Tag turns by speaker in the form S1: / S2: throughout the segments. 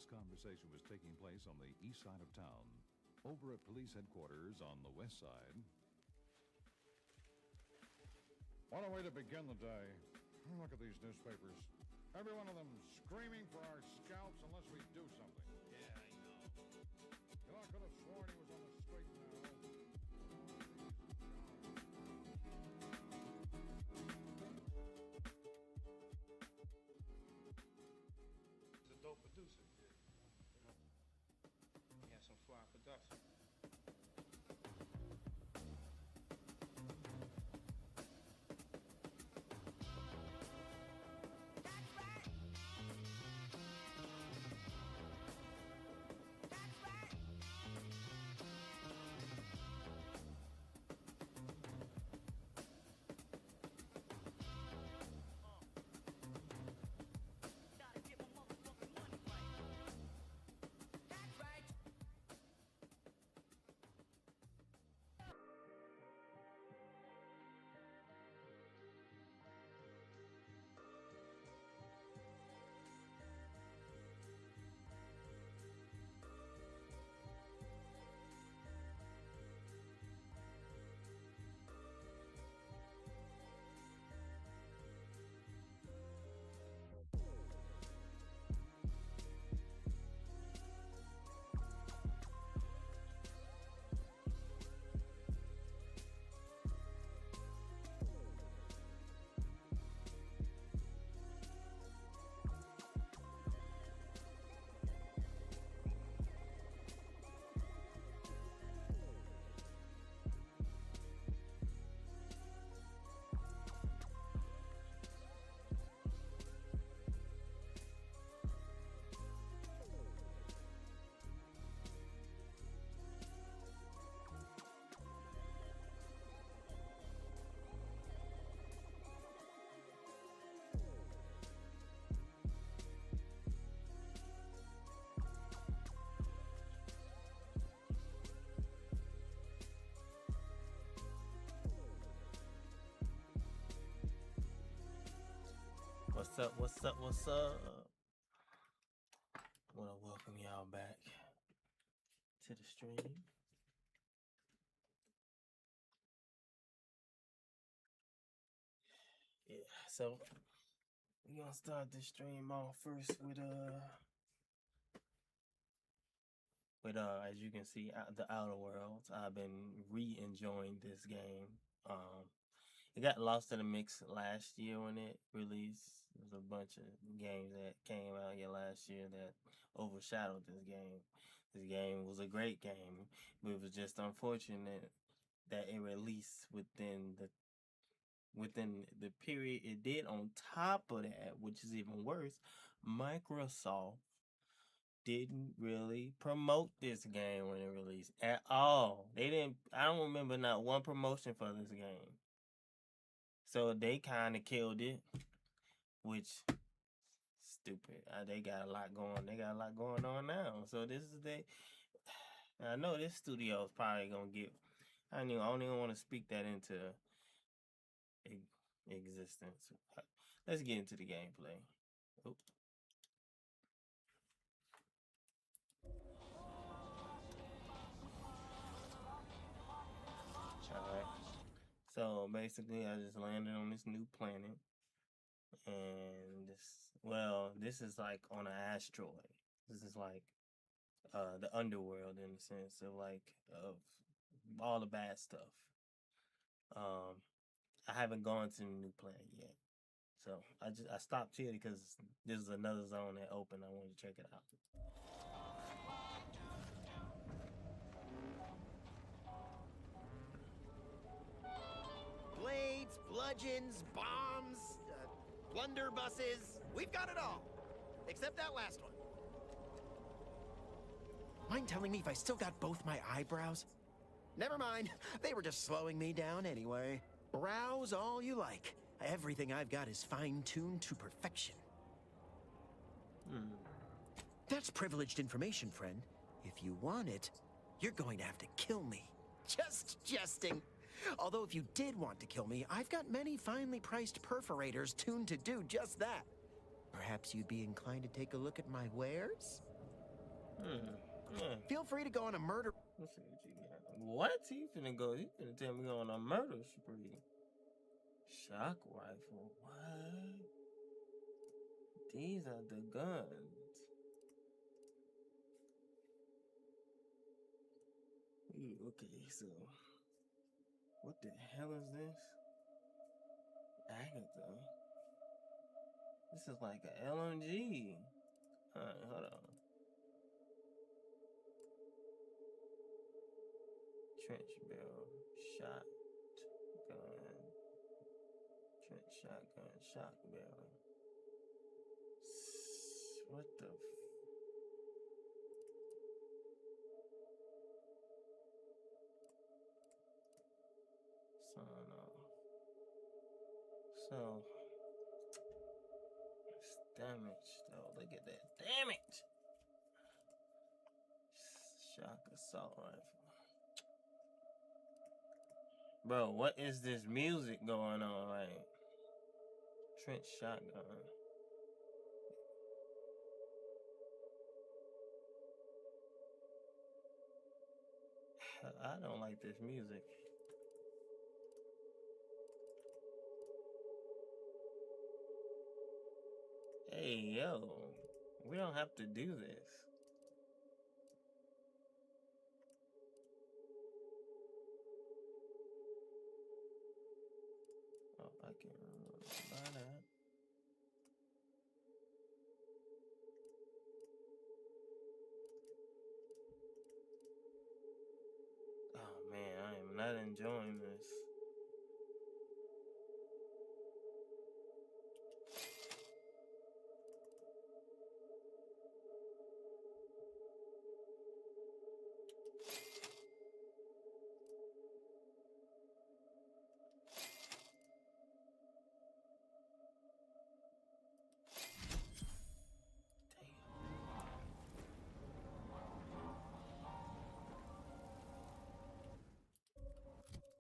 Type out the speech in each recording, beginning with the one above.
S1: This conversation was taking place on the east side of town, over at police headquarters on the west side.
S2: What a way to begin the day. Look at these newspapers. Every one of them screaming for our scalps unless we do something.
S3: Yeah, I know.
S2: You know, I could have sworn he was on the straight and narrow.
S3: He's a dope producer. He has some fly production.
S4: What's up? What's up? What's up? I want to welcome y'all back to the stream. Yeah, so we're gonna start the stream off first with as you can see, the Outer Worlds. I've been re-enjoying this game. It got lost in the mix last year when it released. There's a bunch of games that came out here last year that overshadowed this game. This game was a great game, but it was just unfortunate that it released within the period it did. On top of that, which is even worse, Microsoft didn't really promote this game when it released at all. They didn't. I don't remember not one promotion for this game. So they kind of killed it, which stupid. They got a lot going. They got a lot going on now. So this is I know this studio is probably gonna get. I don't even want to speak that into existence. Let's get into the gameplay. Oop. Alright. So basically, I just landed on this new planet, and this is like on an asteroid. This is like the underworld in the sense of of all the bad stuff. I haven't gone to the new planet yet, so I stopped here because this is another zone that opened. I wanted to check it out.
S5: Blades, bludgeons, bombs, blunderbusses. We've got it all. Except that last one. Mind telling me if I still got both my eyebrows? Never mind. They were just slowing me down anyway. Browse all you like. Everything I've got is fine-tuned to perfection. That's privileged information, friend. If you want it, you're going to have to kill me. Just jesting. Although if you did want to kill me, I've got many finely priced perforators tuned to do just that. Perhaps you'd be inclined to take a look at my wares?
S4: Yeah.
S5: Feel free to go on a murder.
S4: Let's see what you got. What? You finna go? You finna tell me on a murder spree? Shock rifle. What? These are the guns. Ooh, okay, so what the hell is this? Agatha. This is like an LMG. Alright, hold on. Trench barrel, shotgun, trench shotgun, shock barrel. What the son of? So it's damage though. Look at that damage. Shock assault rifle. Bro, what is this music going on, right? Trench shotgun. I don't like this music. Hey, yo. We don't have to do this. Oh, I can't remember that. Oh man, I am not enjoying this.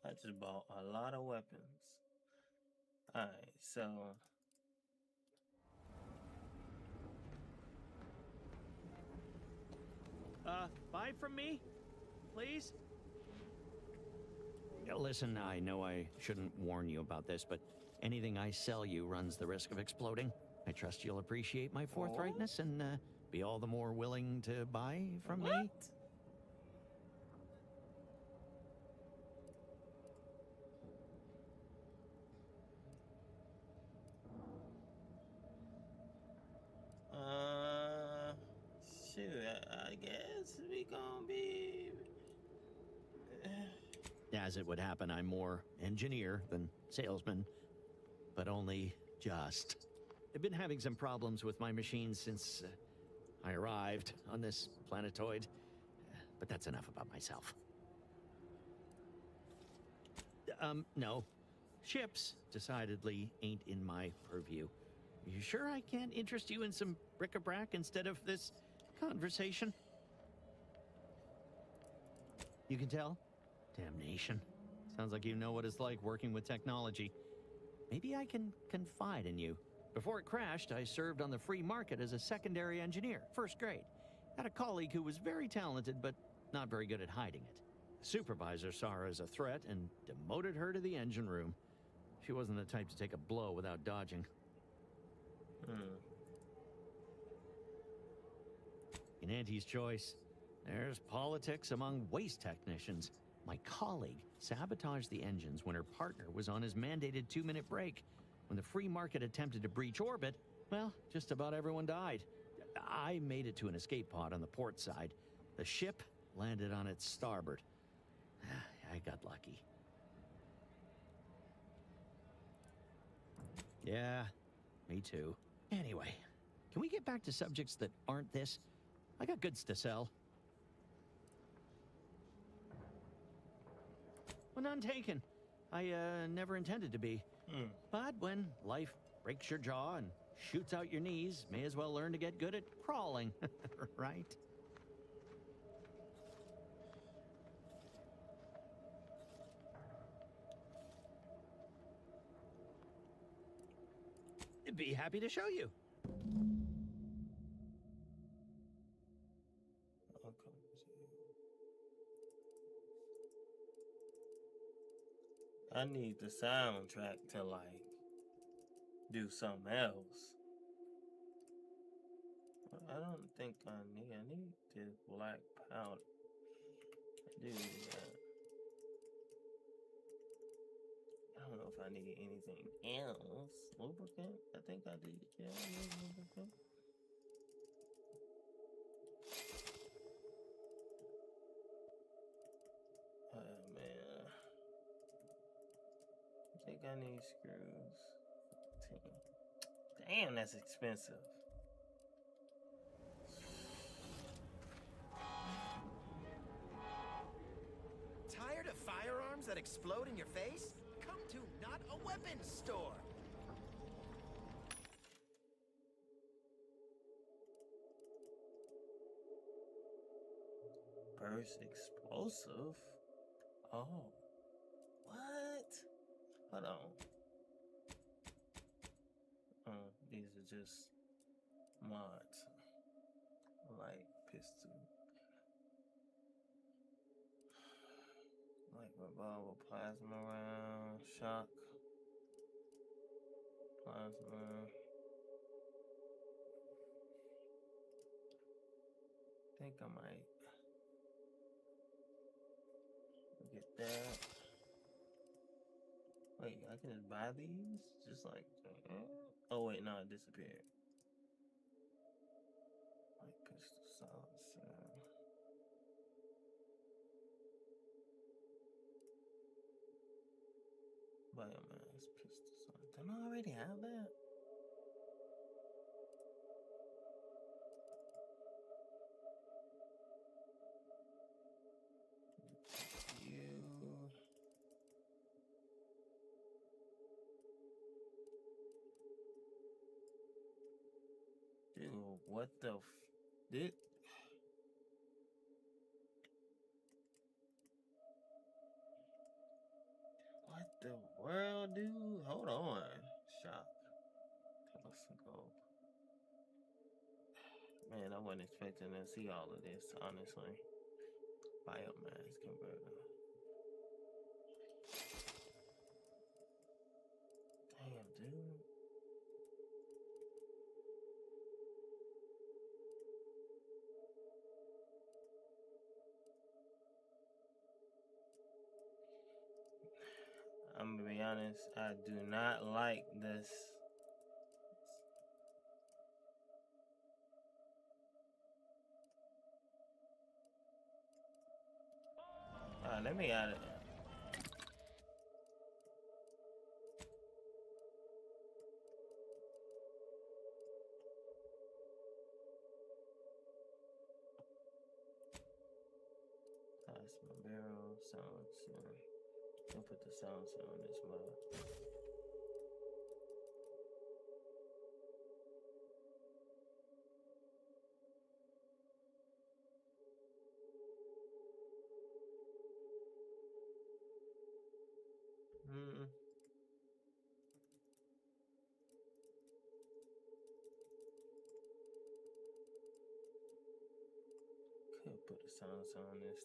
S4: I just bought a lot of weapons. Alright, so
S6: buy from me, please?
S7: Listen, I know I shouldn't warn you about this, but anything I sell you runs the risk of exploding. I trust you'll appreciate my forthrightness and be all the more willing to buy from me.
S4: Shoot, I guess we gonna be.
S7: As it would happen, I'm more engineer than salesman, but only just. I've been having some problems with my machines since I arrived on this planetoid, but that's enough about myself. No. Ships decidedly ain't in my purview. You sure I can't interest you in some bric-a-brac instead of this conversation? You can tell? Damnation. Sounds like you know what it's like working with technology. Maybe I can confide in you. Before it crashed, I served on the free market as a secondary engineer, first grade. Had a colleague who was very talented, but not very good at hiding it. The supervisor saw her as a threat and demoted her to the engine room. She wasn't the type to take a blow without dodging. In Auntie's choice, there's politics among waste technicians. My colleague sabotaged the engines when her partner was on his mandated 2-minute break. When the free market attempted to breach orbit, well, just about everyone died. I made it to an escape pod on the port side. The ship landed on its starboard. I got lucky. Yeah, me too. Anyway, can we get back to subjects that aren't this? I got goods to sell. Well, none taken. I never intended to be. But when life breaks your jaw and shoots out your knees, may as well learn to get good at crawling, right? Be happy to show you.
S4: I need the soundtrack to like do something else. I don't think I need this black powder. I do need that. I don't know if I need anything else. Lubricant? I think I did. Yeah, I need lubricant. Oh man. I think I need screws. 15. Damn, that's expensive.
S5: Tired of firearms that explode in your face? Come to Not a Weapons Store.
S4: Burst explosive? Oh. What? Hold on. Oh, these are just mods. Light pistol. Like revolver, plasma round, shock. Plasma. I think I might get that. Wait, I can just buy these? Just like, oh wait, no, it disappeared. Like pistol solid cell. Biomass pistol solid. Don't I already have that? Dude, what the did what the world, dude? Hold on. Shop. Telescope. Man, I wasn't expecting to see all of this, honestly. Biomass converter. Damn, dude. I'm gonna be honest, I do not like this. Alright, let me add it. Plasma barrel, silencer. I'll put the silencer on this mod. Could put the silencer on this.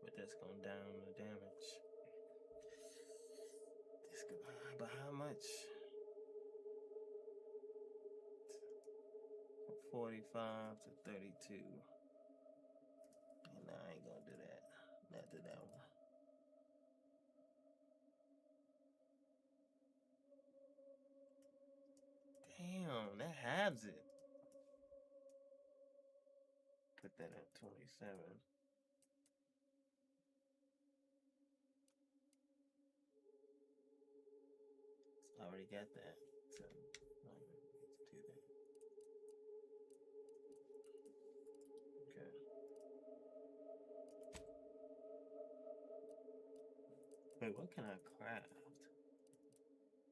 S4: But that's gonna down the damage. This gonna, but how much? 45 to 32. And I ain't gonna do that. Not do that one. Damn, that halves it. Put that at 27. I already got that, so I don't need to do that. Okay. Wait, what can I craft?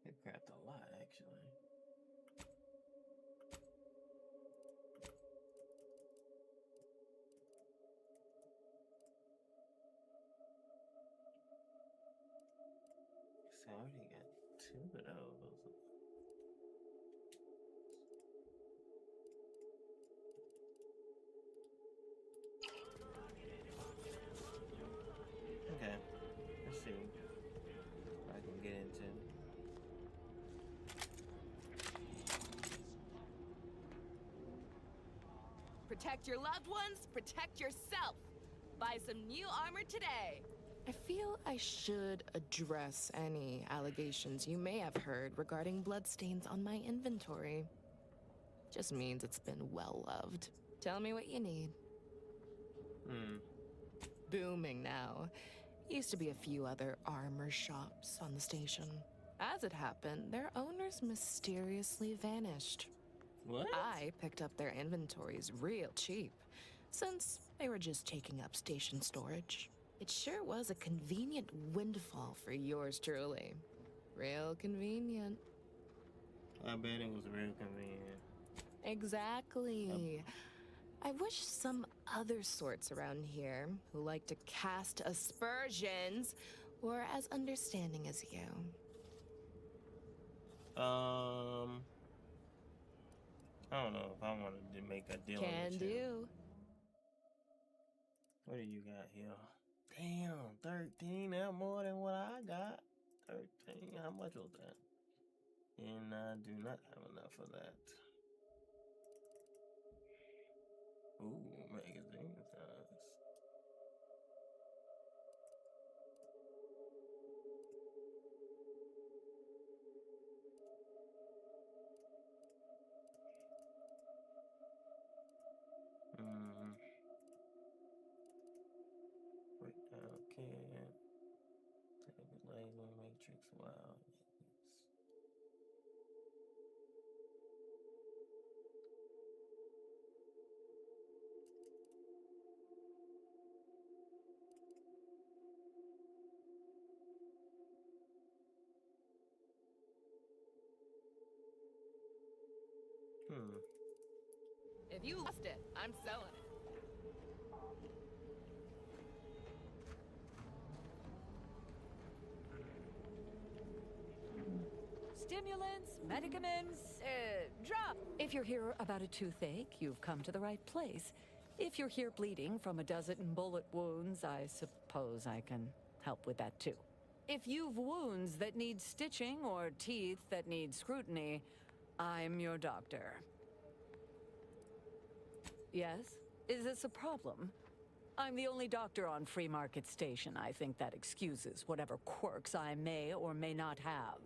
S4: I can craft a lot, actually. So I already got 2 of those.
S8: Protect your loved ones, protect yourself. Buy some new armor today. I feel I should address any allegations you may have heard regarding bloodstains on my inventory. Just means it's been well loved. Tell me what you need. Booming now. Used to be a few other armor shops on the station. As it happened, their owners mysteriously vanished.
S4: What?
S8: I picked up their inventories real cheap, since they were just taking up station storage. It sure was a convenient windfall for yours truly. Real convenient.
S4: I bet it was real convenient.
S8: Exactly. I wish some other sorts around here who like to cast aspersions were as understanding as you.
S4: I don't know if I wanted to make a deal.
S8: Can do.
S4: What do you got here? Damn, 13. That's more than what I got. 13. How much was that? And I do not have enough of that. Ooh, magazine size. Breakdown kit. Table label, matrix, wow.
S8: If you lost it, I'm selling it.
S9: Stimulants, medicaments, drop. If you're here about a toothache, you've come to the right place. If you're here bleeding from a dozen bullet wounds, I suppose I can help with that too. If you've wounds that need stitching or teeth that need scrutiny, I'm your doctor. Yes? Is this a problem? I'm the only doctor on Free Market Station. I think that excuses whatever quirks I may or may not have.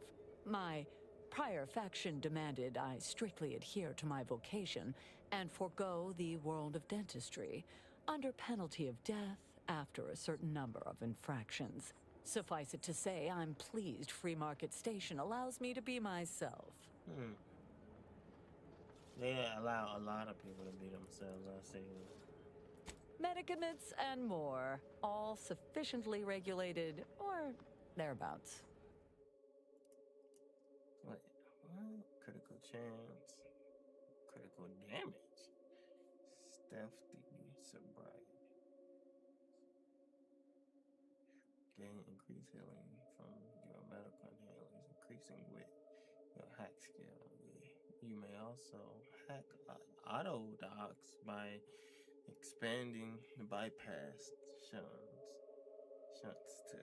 S9: My prior faction demanded I strictly adhere to my vocation and forego the world of dentistry, under penalty of death after a certain number of infractions. Suffice it to say, I'm pleased Free Market Station allows me to be myself.
S4: They allow a lot of people to be themselves, I see.
S9: Medicaments and more, all sufficiently regulated, or thereabouts.
S4: What? Critical chance. Critical damage. Stealthy sobriety. Gain increased healing from your medical inhalers, increasing with your hack skill. You may also hack auto docks by expanding the bypass shunts to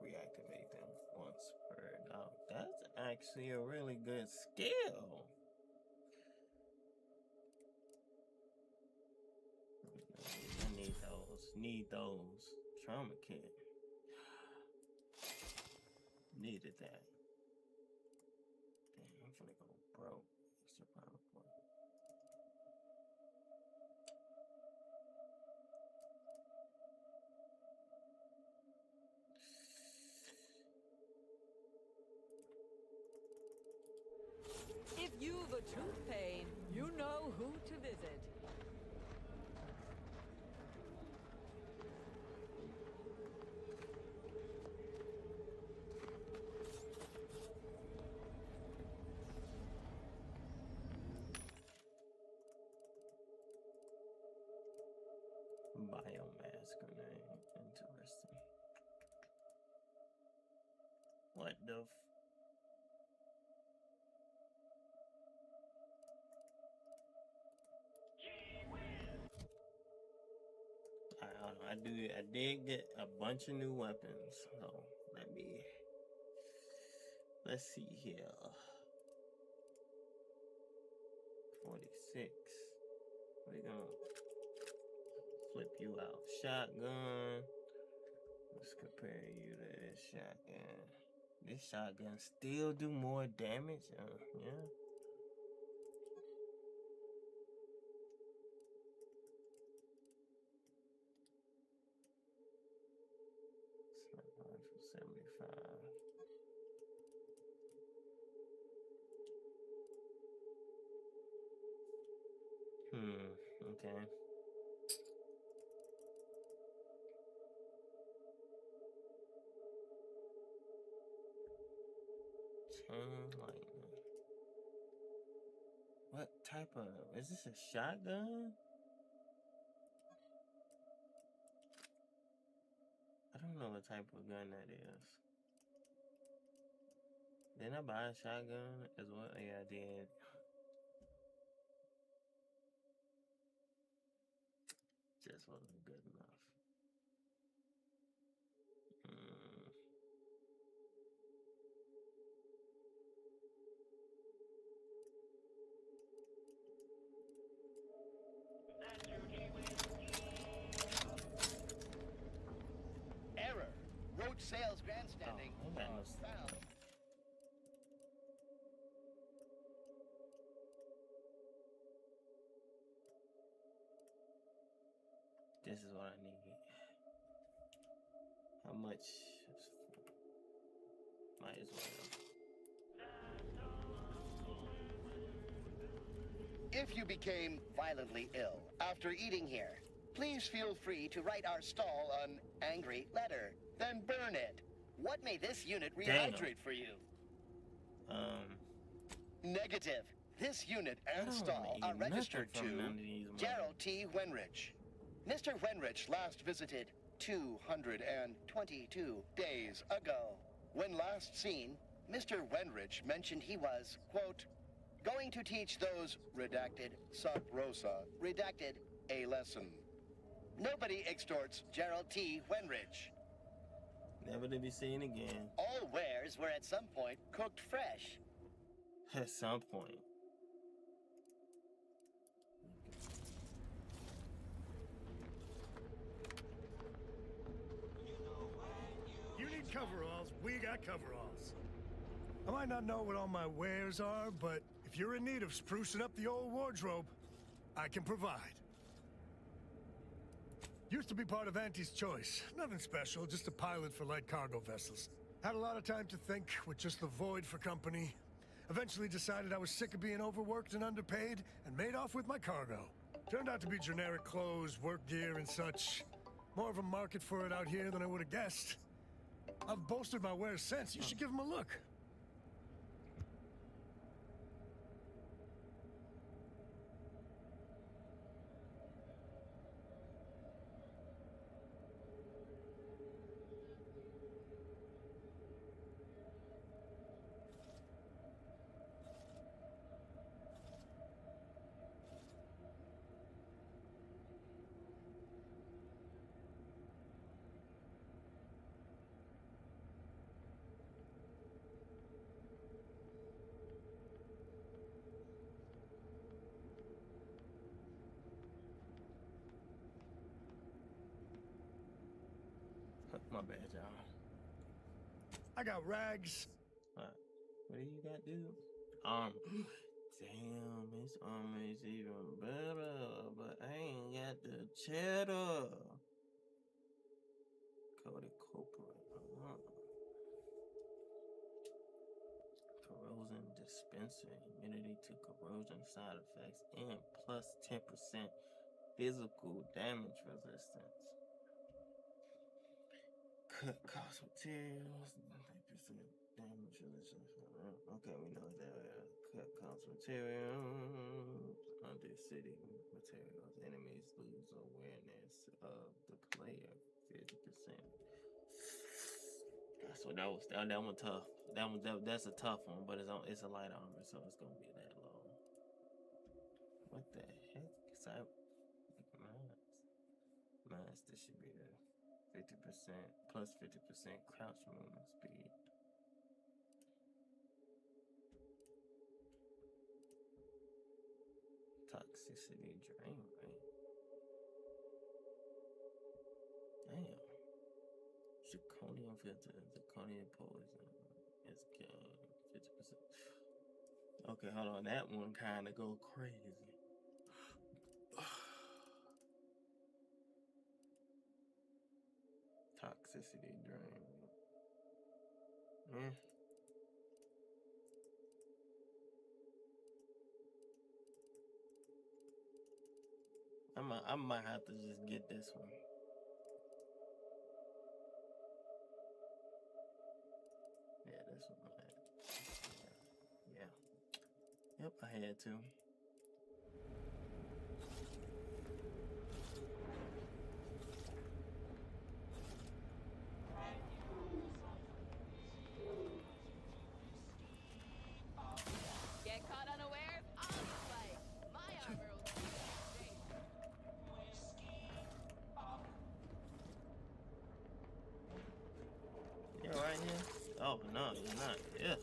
S4: reactivate them once per dock. That's actually a really good skill. I need those. Trauma kit. Needed that. Damn, I'm finna go broke. Extra power point.
S9: If you've a tooth pain, you know who to visit.
S4: Biomass grenade. Interesting. What the f... I did get a bunch of new weapons. So let's see here. 46. What are you gonna flip you out. Shotgun. Let's compare you to this shotgun. This shotgun still do more damage. Yeah. Sniper rifle 75. Okay. Chain lightning. What type of, is this a shotgun? I don't know what type of gun that is. Didn't I buy a shotgun as well? Yeah, I did. Just wasn't good enough.
S10: Error. Roach sales grandstanding.
S4: Oh,
S10: Found.
S4: This is what I need. How much? Might as well.
S10: If you became violently ill after eating here, please feel free to write our stall an angry letter, then burn it. What may this unit rehydrate for you? Negative. This unit and stall are registered to Gerald T. Wenrich. Mr. Wenrich last visited 222 days ago. When last seen, Mr. Wenrich mentioned he was, quote, going to teach those redacted sub rosa redacted a lesson. Nobody extorts Gerald T. Wenrich.
S4: Never to be seen again.
S10: All wares were at some point cooked fresh.
S4: At some point.
S11: You need coveralls, we got coveralls. I might not know what all my wares are, but if you're in need of sprucing up the old wardrobe, I can provide. Used to be part of Auntie's Choice. Nothing special, just a pilot for light cargo vessels. Had a lot of time to think with just the void for company. Eventually decided I was sick of being overworked and underpaid, and made off with my cargo. Turned out to be generic clothes, work gear, and such. More of a market for it out here than I would have guessed. I've bolstered my wares since. You should give them a look.
S4: My bad, y'all.
S11: I got rags.
S4: What do you got, dude? Armor. Damn, this armor is even better, but I ain't got the cheddar. Coated corporate. Corrosion dispenser, immunity to corrosion side effects, and plus 10% physical damage resistance. Cut cost materials, 90% damage resistance. Okay, we know that. Cut cost materials, under city materials. Enemies lose awareness of the player 50%. So that one tough. That's a tough one, but it's a light armor, so it's gonna be that low. What the heck? Mass distributor. 50% plus 50% crouch movement speed. Toxicity drain rate. filter. The Zirconia poison is gained 50%. Okay, hold on. That one kind of go crazy. Toxicity drain. I might have to just get this one. Yeah, this one. Yeah. Yep, I had to.
S8: Get caught unawares? All you like. My armor will keep you safe.
S4: You're right here? Oh, no, you're not. Yeah.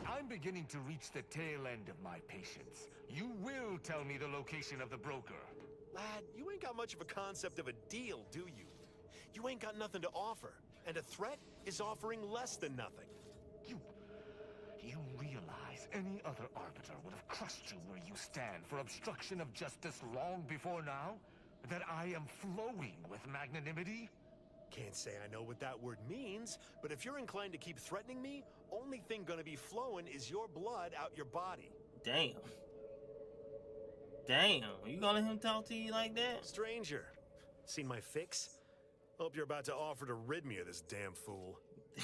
S12: I'm beginning to reach the tail end of my patience. You will tell me the location of the broker.
S5: Lad, you ain't got much of a concept of a deal, do you? You ain't got nothing to offer, and a threat is offering less than nothing.
S12: You realize any other arbiter would have crushed you where you stand for obstruction of justice long before now? That I am flowing with magnanimity?
S5: Can't say I know what that word means, but if you're inclined to keep threatening me, only thing gonna be flowing is your blood out your body.
S4: Damn. Damn. You gonna let him talk to you like that?
S5: Stranger, seen my fix? Hope you're about to offer to rid me of this damn fool.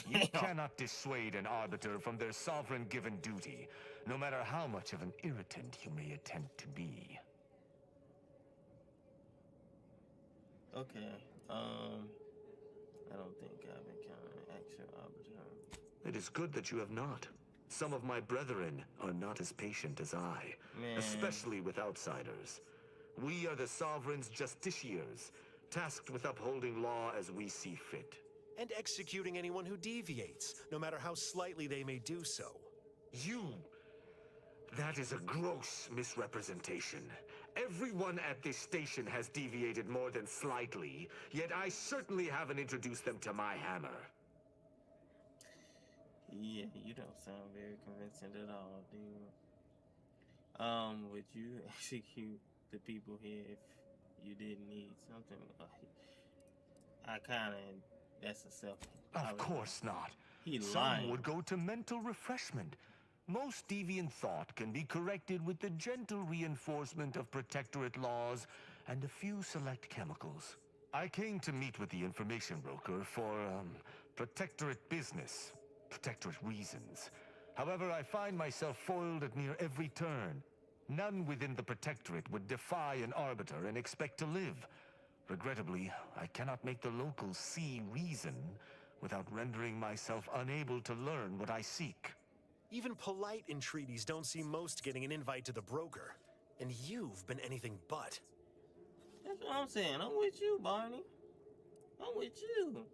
S12: You cannot dissuade an arbiter from their sovereign-given duty, no matter how much of an irritant you may attempt to be.
S4: Okay. I don't think I've encountered an actual arbiter.
S12: It is good that you have not. Some of my brethren are not as patient as I, especially with outsiders. We are the sovereign's justiciars, tasked with upholding law as we see fit.
S5: And executing anyone who deviates, no matter how slightly they may do so.
S12: That is a gross misrepresentation. Everyone at this station has deviated more than slightly, yet I certainly haven't introduced them to my hammer.
S4: Yeah, you don't sound very convincing at all, do you? Would you execute the people here if you didn't need something? I kind of, that's a self.
S12: Of course not.
S4: He
S12: Some
S4: lying.
S12: would go to mental refreshment. Most deviant thought can be corrected with the gentle reinforcement of protectorate laws and a few select chemicals. I came to meet with the information broker for, protectorate business, protectorate reasons. However, I find myself foiled at near every turn. None within the protectorate would defy an arbiter and expect to live. Regrettably, I cannot make the locals see reason without rendering myself unable to learn what I seek.
S5: Even polite entreaties don't see most getting an invite to the broker. And you've been anything but.
S4: That's what I'm saying. I'm with you, Barney. I'm with you.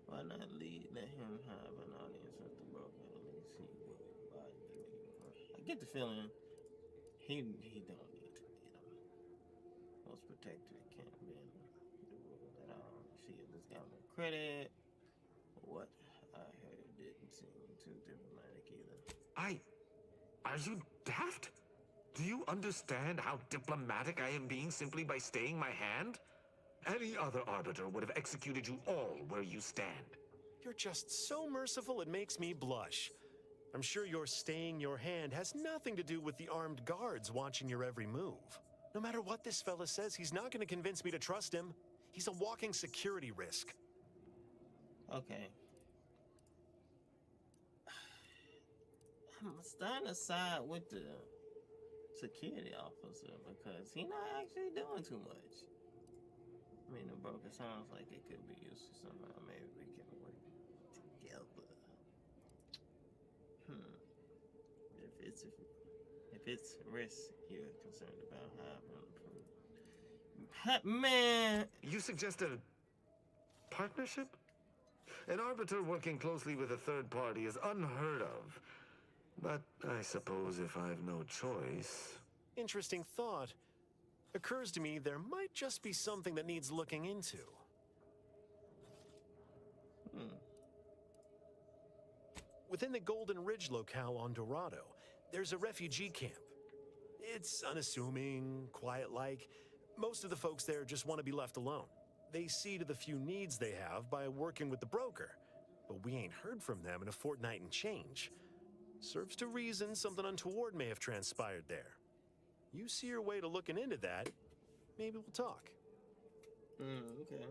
S4: Why not let him have an audience with the broker? Let me see what I get the feeling he don't need to get him. Most protectorate can't bend the rules at all. See if this got no credit. What I heard didn't seem too diplomatic either.
S12: Are you daft? Do you understand how diplomatic I am being simply by staying my hand? Any other arbiter would have executed you all where you stand.
S5: You're just so merciful it makes me blush. I'm sure your staying your hand has nothing to do with the armed guards watching your every move. No matter what this fella says, he's not going to convince me to trust him. He's a walking security risk.
S4: Okay. I'm starting to side with the security officer because he's not actually doing too much. I mean, the broker sounds like it could be useful somehow. Maybe we can work together. If it's risk you're concerned about, man.
S12: You suggest a partnership? An arbiter working closely with a third party is unheard of. But I suppose if I've no choice...
S5: Interesting thought. Occurs to me there might just be something that needs looking into. Within the Golden Ridge locale on Dorado, there's a refugee camp. It's unassuming, quiet-like. Most of the folks there just want to be left alone. They see to the few needs they have by working with the broker, but we ain't heard from them in a fortnight and change. Serves to reason something untoward may have transpired there. You see your way to looking into that, maybe we'll talk.
S4: Okay.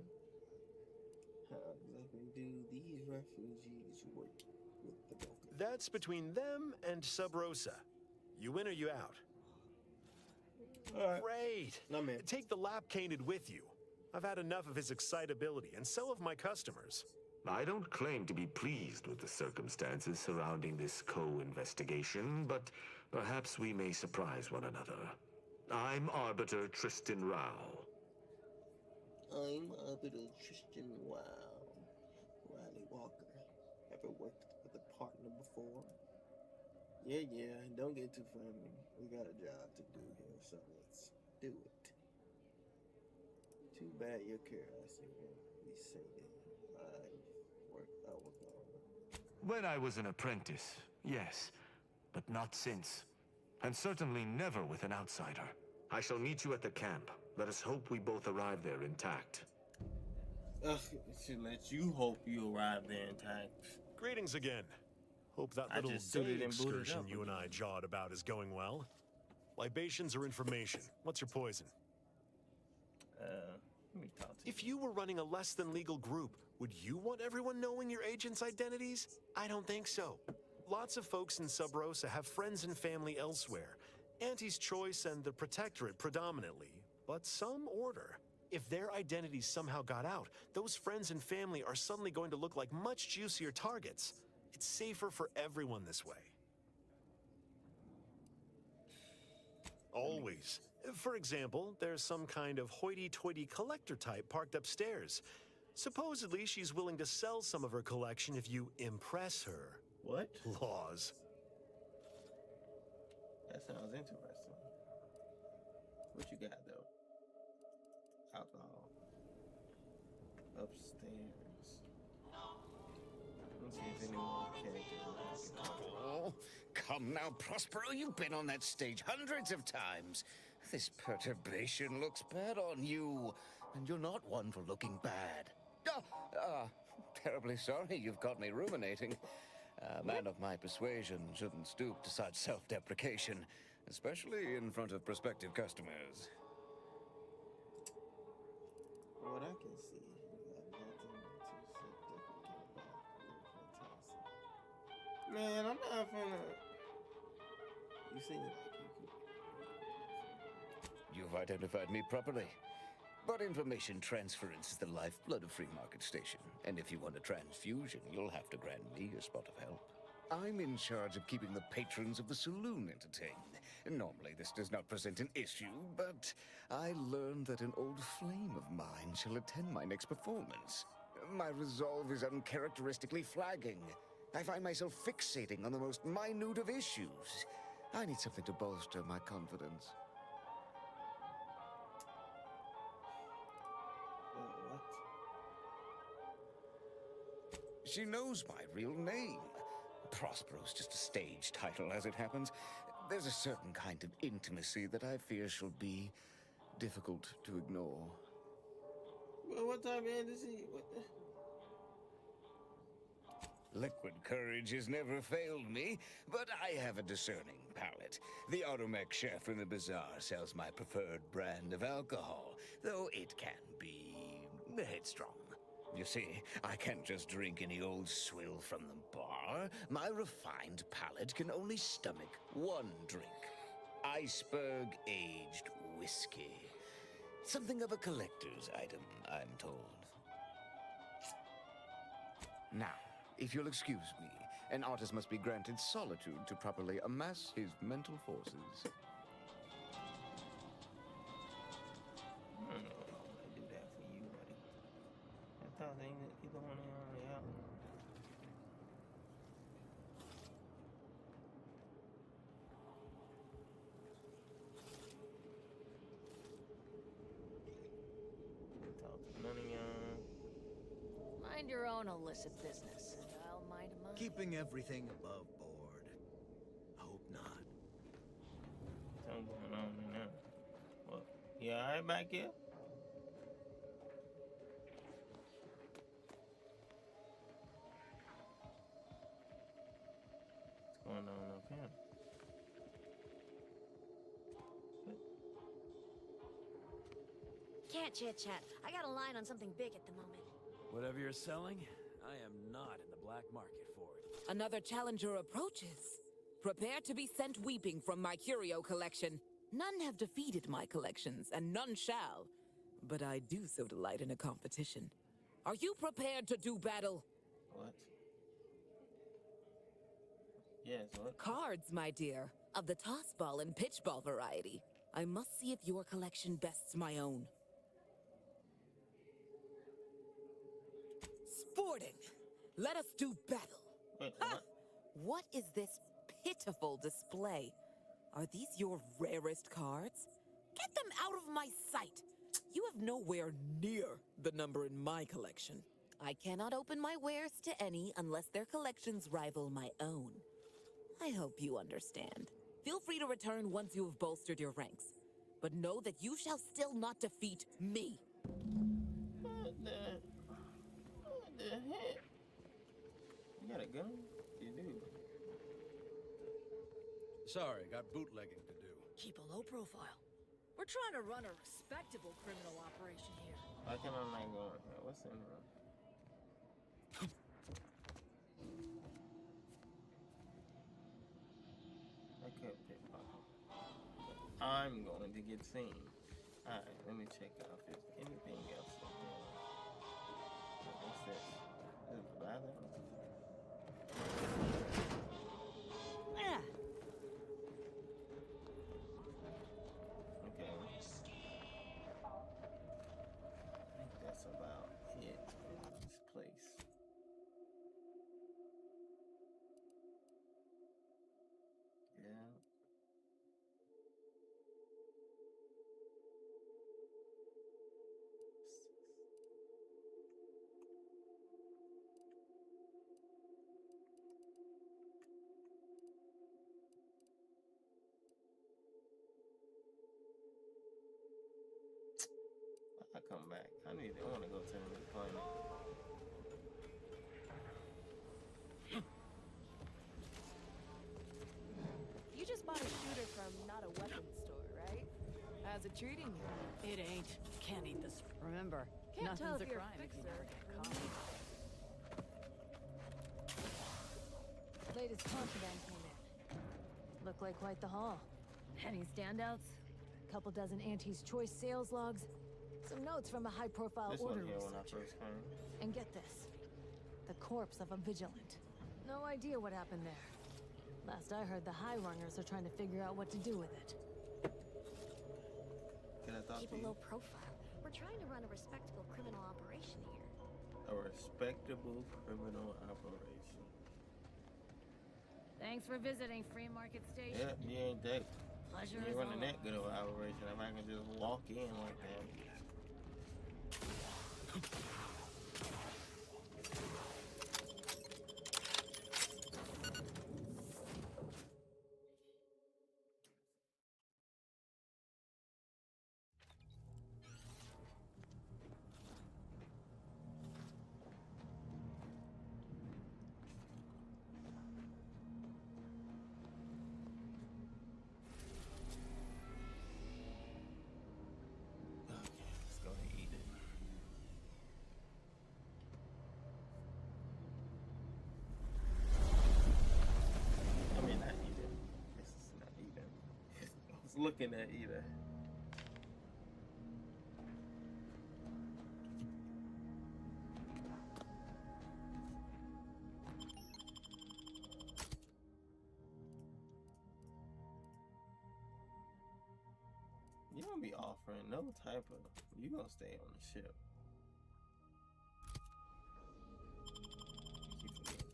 S4: How exactly do these refugees work with the broker?
S5: That's between them and Sub Rosa. You in or you out?
S4: All right.
S5: Great.
S4: I'm in.
S5: Take the lap-cained with you. I've had enough of his excitability, and so have my customers.
S12: I don't claim to be pleased with the circumstances surrounding this co-investigation, but perhaps we may surprise one another. I'm Arbiter Tristan Rao.
S4: I'm Arbiter Tristan Rao. Riley Walker. Ever worked with a partner before? Yeah, don't get too friendly. We got a job to do here, so let's do it. Too bad you're careless when we say that I've worked out with them.
S12: When I was an apprentice, yes, but not since. And certainly never with an outsider. I shall meet you at the camp. Let us hope we both arrive there intact.
S4: Should let you hope you arrive there intact.
S5: Greetings again. Hope that little day excursion you and I jawed about is going well. Libations or information? What's your poison?
S4: Let me talk to
S5: If you were running a less than legal group, would you want everyone knowing your agents' identities? I don't think so. Lots of folks in Sub Rosa have friends and family elsewhere. Auntie's Choice and the Protectorate predominantly, but some order. If their identities somehow got out, those friends and family are suddenly going to look like much juicier targets. It's safer for everyone this way. Always. For example, there's some kind of hoity-toity collector type parked upstairs. Supposedly, she's willing to sell some of her collection if you impress her.
S4: What?
S5: Laws.
S4: That sounds interesting. What you got, though? Alcohol. Upstairs. Let's see if any more characters.
S13: Oh, come now, Prospero. You've been on that stage hundreds of times. This perturbation looks bad on you, and you're not one for looking bad. Terribly sorry you've got me ruminating. A man of my persuasion shouldn't stoop to such self-deprecation, especially in front of prospective customers.
S4: What I can see, man, I'm not finna. You see it?
S13: You've identified me properly. But information transference is the lifeblood of Free Market Station. And if you want a transfusion, you'll have to grant me a spot of help. I'm in charge of keeping the patrons of the saloon entertained. Normally, this does not present an issue, but I learned that an old flame of mine shall attend my next performance. My resolve is uncharacteristically flagging. I find myself fixating on the most minute of issues. I need something to bolster my confidence. She knows my real name. Prospero's just a stage title, as it happens. There's a certain kind of intimacy that I fear shall be difficult to ignore.
S4: Well, what type of intimacy? What the?
S13: Liquid courage has never failed me, but I have a discerning palate. The Automech chef in the bazaar sells my preferred brand of alcohol, though it can be headstrong. You see, I can't just drink any old swill from the bar. My refined palate can only stomach one drink. Iceberg-aged whiskey. Something of a collector's item, I'm told. Now, if you'll excuse me, an artist must be granted solitude to properly amass his mental forces.
S14: on illicit business, and I'll mind mine.
S15: Keeping everything above board. Hope not.
S4: Something going on in there. Well, you alright back here? What's going on up here?
S16: Can't chit-chat. I got a line on something big at the moment.
S17: Whatever you're selling, I am not in the black market for it.
S18: Another challenger approaches. Prepare to be sent weeping from my curio collection. None have defeated my collections, and none shall. But I do so delight in a competition. Are you prepared to do battle?
S4: What? Yes, what?
S18: Cards, my dear, of the toss ball and pitch ball variety. I must see if your collection bests my own. Sporting! Let us do battle!
S4: Wait,
S18: ha! What is this pitiful display? Are these your rarest cards? Get them out of my sight! You have nowhere near the number in my collection. I cannot open my wares to any unless their collections rival my own. I hope you understand. Feel free to return once you have bolstered your ranks. But know that you shall still not defeat me.
S4: What the heck? You got a gun? You do.
S15: Sorry, got bootlegging to do.
S14: Keep a low profile. We're trying to run a respectable criminal operation here.
S4: Why can I not go in here? What's in here? I could pickpocket. I'm going to get seen. Alright, let me check out if there's anything else in here. What's this? This is the bathroom? Okay. I think that's about it in this place. Yeah. I come back. I want to go to the new planet.
S8: You just bought a shooter from not a weapons store, right? How's it treating you?
S14: It ain't. Can't eat this. Remember,
S8: Can't tell
S14: nothing's
S8: if
S14: a
S8: you're a
S14: crime if you
S8: fixer
S14: never get
S8: or
S14: caught.
S16: Latest contraband came in. Looked like quite the haul. Any standouts? Couple dozen Auntie's Choice sales logs. Some notes from a high-profile
S4: This
S16: order
S4: one here when I
S16: researcher.
S4: first came.
S16: And get this. The corpse of a vigilant. No idea what happened there. Last I heard, the high rungers are trying to figure out what to do with it.
S4: Can I talk
S16: Keep
S4: to
S16: a
S4: you?
S16: low profile. We're trying to run a respectable criminal operation here.
S4: A respectable criminal operation.
S16: Thanks for visiting Free Market Station.
S4: Yeah, you ain't that.
S16: Pleasure
S4: You
S16: is
S4: ain't running
S16: all
S4: that good of an operation if I can just walk in like that. Let's go and eat it. I mean, not eat it. This is not eating. I was looking at either. You don't be offering no type of. You gonna stay on the ship. Keep forgetting.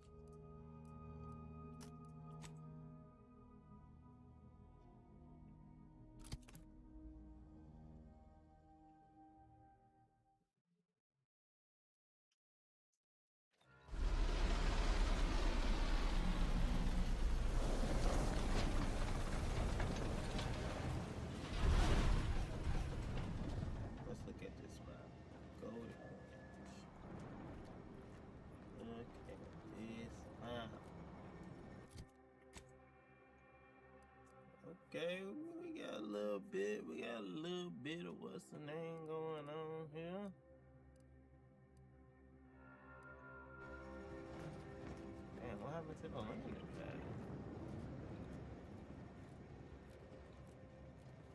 S4: Okay, we got a little bit. We got a little bit of what's the name going on here. Man, what happened to the landing pad?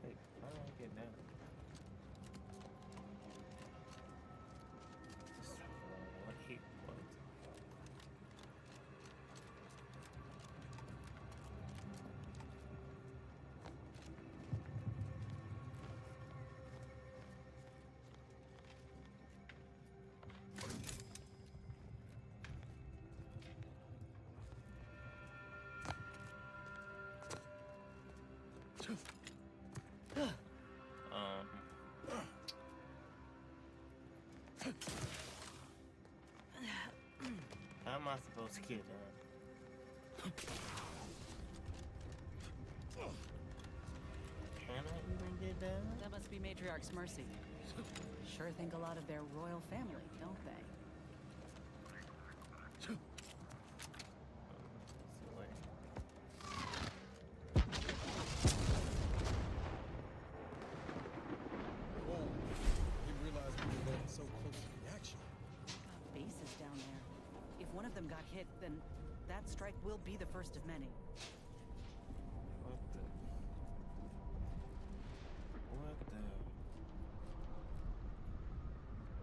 S4: Hey, how do I get down? Wait, what? How am I supposed to get down? Can I even get down?
S19: That must be Matriarch's mercy. Sure think a lot of their royal family, don't they?
S20: Whoa, didn't realize we were getting so close to the action.
S19: Bases down there. If one of them got hit, then that strike will be the first of many.
S4: What the?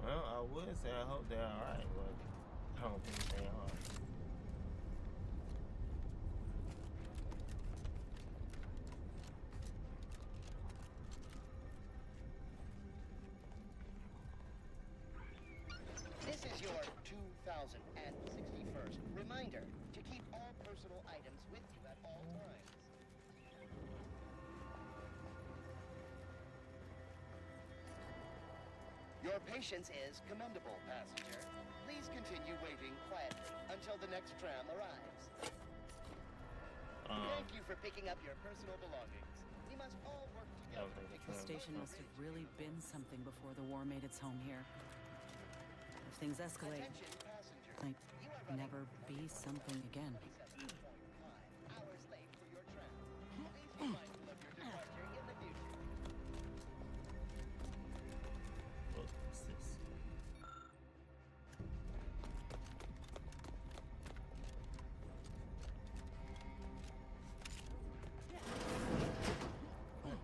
S4: Well, I would say I hope they're alright, but I don't think they are.
S10: This is your 2061st reminder to keep all personal items with you at all times. Your patience is commendable, passenger. Please continue waiting quietly until the next tram arrives. Thank you for picking up your personal belongings. We must all work together.
S19: The station must have really been something before the war made its home here. If things escalate, might never be something again.
S10: Hours late for your tram. Please be mindful of your departure in the future.
S4: What's this? What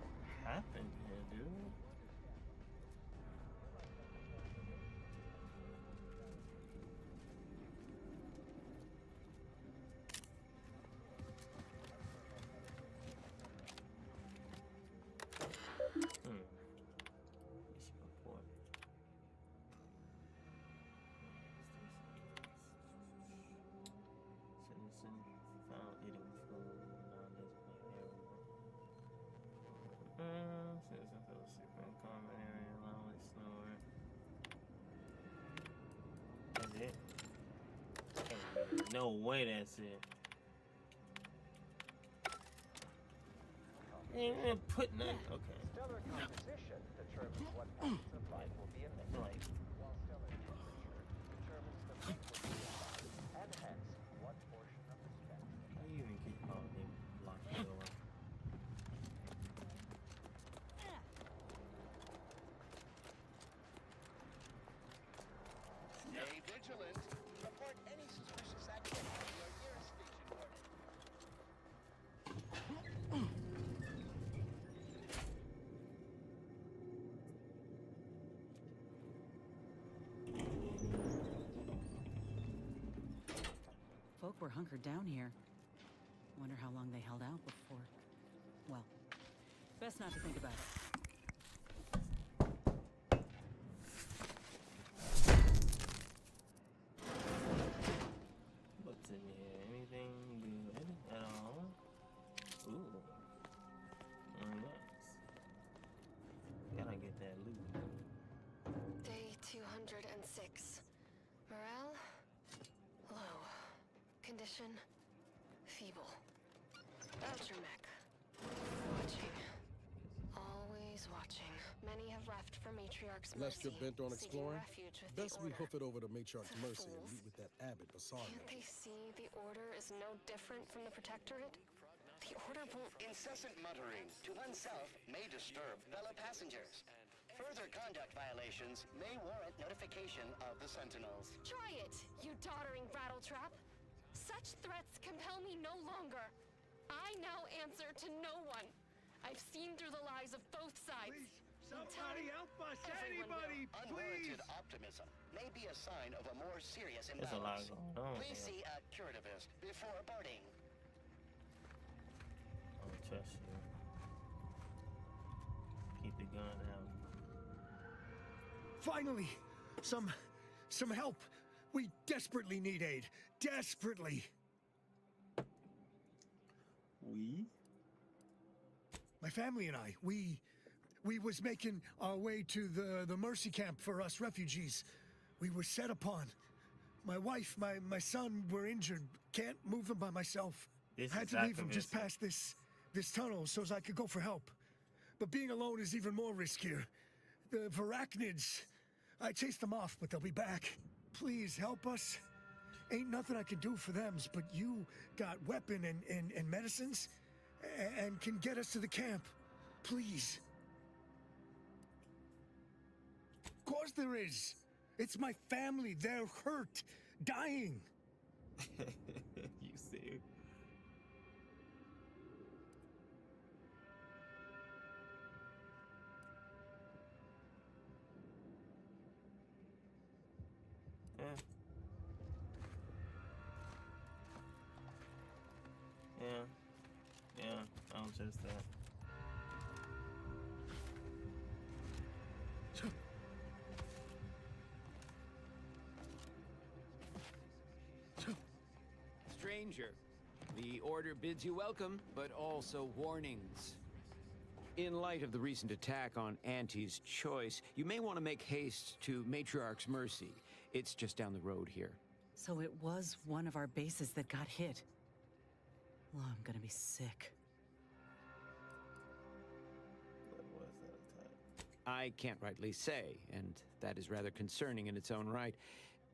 S4: happened here, dude? Mission report. Citizen found eating food non-designated area. Citizen fell asleep in common area, loudly snoring. That's it? Ain't no way that's it. Ain't even put nothing. Okay.
S21: Stellar composition determines what kinds of life will be emitted,
S4: Like,
S21: while stellar temperature determines the frequency of light, and hence what portion of the spectrum.
S4: how do you even keep all them locked the door?
S10: Stay vigilant. Report any suspicious activity to your nearest station warden.
S19: Folk were hunkered down here. Wonder how long they held out before. Well, best not to think about it.
S4: What's in here? Anything good at all? Ooh. Nice. Gotta get that loot.
S22: Day 206. Morale? Low. Condition? Feeble. Voucher mech. Watching. Always watching. Many have left for Matriarch's
S20: Lest
S22: mercy.
S20: you're bent on
S22: seeking
S20: exploring?
S22: refuge with
S20: Best
S22: the
S20: we
S22: Order.
S20: hoof it over to Matriarch's mercy and meet with that Abbott Bassar.
S22: Can't they see the Order is no different from the Protectorate? The order won't...
S10: Incessant muttering to oneself may disturb fellow passengers. Further conduct violations may warrant notification of the Sentinels.
S22: Try it, you doddering rattletrap. Such threats compel me no longer. I now answer to no one. I've seen through the lies of both sides.
S6: Please, somebody help us!
S22: Everyone
S6: Anybody,
S22: will.
S10: Unwarranted optimism may be a sign of a more serious
S4: There's a lot
S10: imbalance.
S4: going on
S10: Please
S4: here.
S10: see a curativist before boarding.
S4: I don't trust you. Keep the gun out.
S11: Finally, some help. We desperately need aid. Desperately. My family and I, we was making our way to the Mercy camp for us refugees. We were set upon. My wife, my son were injured. Can't move them by myself.
S4: This
S11: Had
S4: is
S11: to leave them just
S4: activism.
S11: past this tunnel so as I could go for help. But being alone is even more riskier. The Varachnids, I chased them off, but they'll be back. Please help us. Ain't nothing I can do for them, but you got weapon and medicines and can get us to the camp. Please. Of course there is. It's my family. They're hurt, dying.
S4: You see? Yeah. Yeah, I don't trust that.
S1: Stranger, the Order bids you welcome, but also warnings. In light of the recent attack on Auntie's Choice, you may want to make haste to Matriarch's Mercy. It's just down the road here.
S19: So it was one of our bases that got hit. Oh, I'm gonna be sick.
S4: What was that attack?
S1: I can't rightly say, and that is rather concerning in its own right.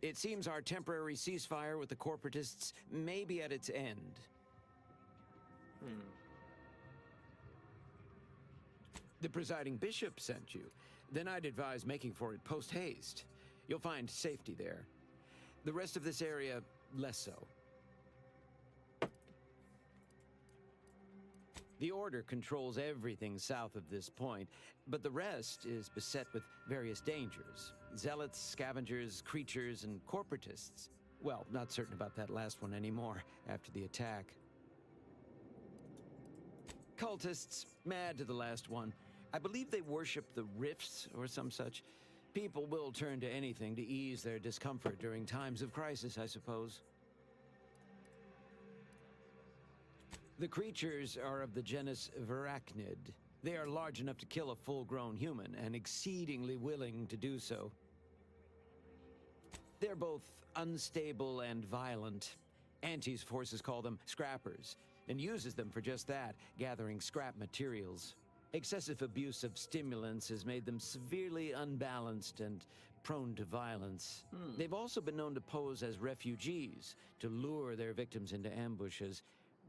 S1: It seems our temporary ceasefire with the corporatists may be at its end. The presiding bishop sent you. Then I'd advise making for it post-haste. You'll find safety there. The rest of this area, less so. The Order controls everything south of this point, but the rest is beset with various dangers. Zealots, scavengers, creatures, and corporatists. Well, not certain about that last one anymore after the attack. Cultists, mad to the last one. I believe they worship the rifts or some such. People will turn to anything to ease their discomfort during times of crisis, I suppose. The creatures are of the genus Varachnid. They are large enough to kill a full-grown human, and exceedingly willing to do so. They're both unstable and violent. Auntie's forces call them scrappers, and uses them for just that, gathering scrap materials. Excessive abuse of stimulants has made them severely unbalanced and prone to violence. They've also been known to pose as refugees, to lure their victims into ambushes.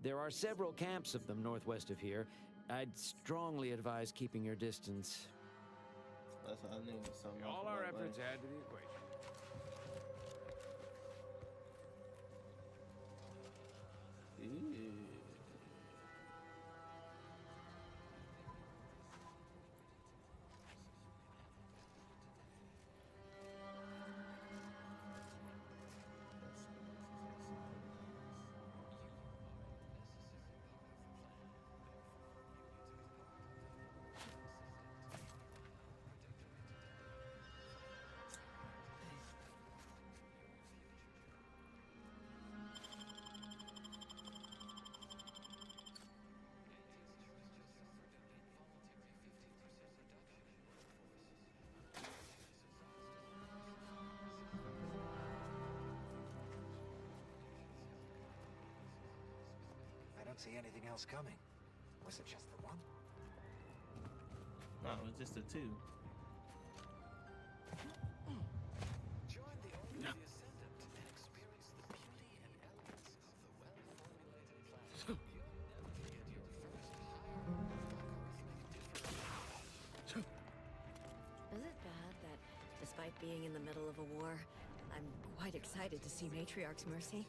S1: There are several camps of them northwest of here. I'd strongly advise keeping your distance.
S4: That's what I knew.
S17: All our efforts add to the equation.
S15: I don't see anything else coming. Was it just the one?
S4: No, it was just the two.
S15: Join the Order of the Ascendant and experience the beauty and elegance of the well-formulated platform.
S14: being in the middle of a war. I'm quite excited to see Matriarch's Mercy.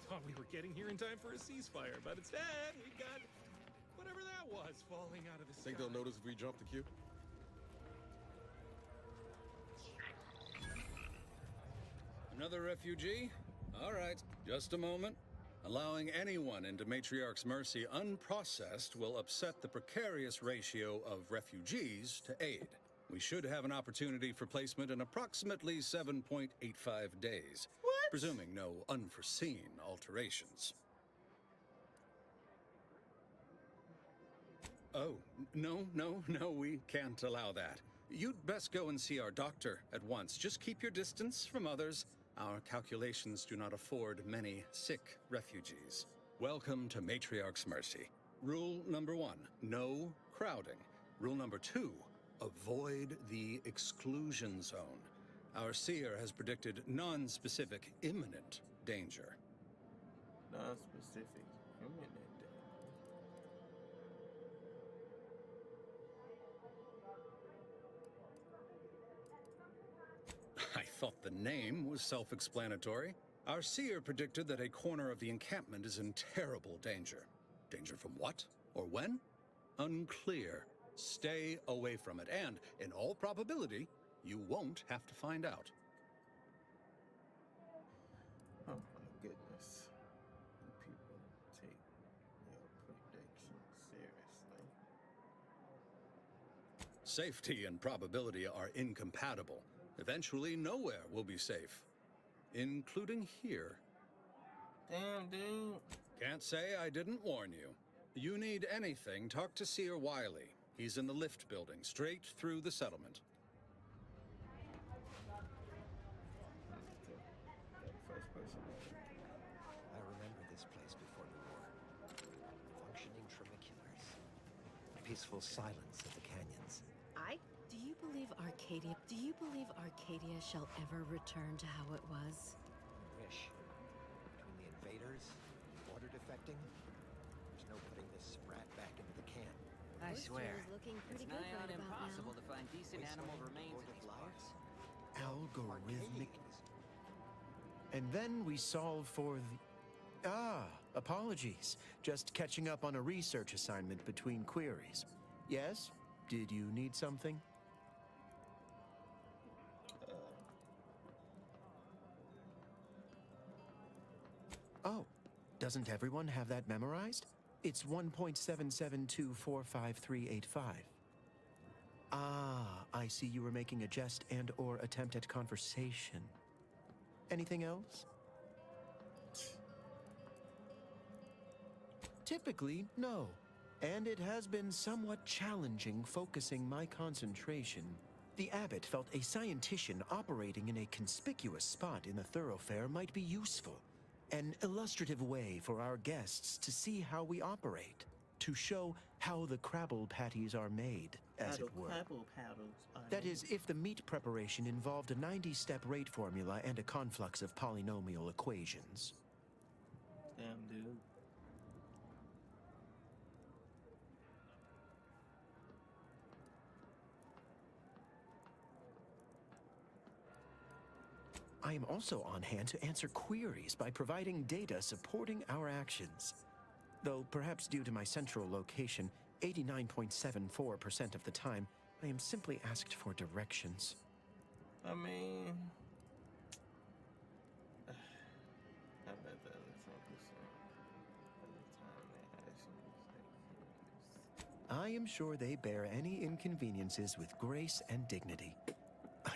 S2: Thought we were getting here in time for a ceasefire, but instead we got whatever that was falling out of the sky.
S20: Think they'll notice if we jump the queue?
S3: Another refugee? All right, just a moment. Allowing anyone into Matriarch's Mercy unprocessed will upset the precarious ratio of refugees to aid. We should have an opportunity for placement in approximately 7.85 days, presuming no unforeseen alterations. Oh, no, we can't allow that. You'd best go and see our doctor at once. Just keep your distance from others. Our calculations do not afford many sick refugees. Welcome to Matriarch's Mercy. Rule number 1, no crowding. Rule number 2, avoid the exclusion zone. Our seer has predicted non-specific imminent danger.
S4: Non-specific imminent danger.
S3: I thought the name was self-explanatory. Our seer predicted that a corner of the encampment is in terrible danger. Danger from what? Or when? Unclear. Stay away from it, and, in all probability, you won't have to find out.
S4: Oh my goodness. People take your predictions seriously.
S3: Safety and probability are incompatible. Eventually, nowhere will be safe, including here.
S4: Damn, dude.
S3: Can't say I didn't warn you. You need anything, talk to Seer Wiley. He's in the lift building, straight through the settlement.
S15: I remember this place before the war. Functioning tramiculars. Peaceful silence of the canyons.
S14: Do you believe Arcadia shall ever return to how it was?
S15: Wish. Between the invaders and the order defecting, there's no putting this sprat back into the can.
S23: I
S14: Moisture
S23: swear,
S14: is looking pretty
S23: it's
S14: good
S23: nigh on
S14: right about
S23: impossible
S14: now.
S23: to find decent animal remains in these parts.
S24: Algorithmic. And then we solve for the... apologies. Just catching up on a research assignment between queries. Yes? Did you need something? Oh, doesn't everyone have that memorized? It's 1.77245385. Ah, I see you were making a jest and/or attempt at conversation. Anything else? Typically, no. And it has been somewhat challenging focusing my concentration. The abbot felt a scientician operating in a conspicuous spot in the thoroughfare might be useful. An illustrative way for our guests to see how we operate. To show how the Crabble patties are made, as it were. That is, if the meat preparation involved a 90-step rate formula and a conflux of polynomial equations.
S4: Damn, dude.
S24: I am also on hand to answer queries by providing data supporting our actions. Though perhaps due to my central location, 89.74% of the time, I am simply asked for directions.
S4: I mean... I bet that is 10% of the time they actually
S24: I am sure they bear any inconveniences with grace and dignity.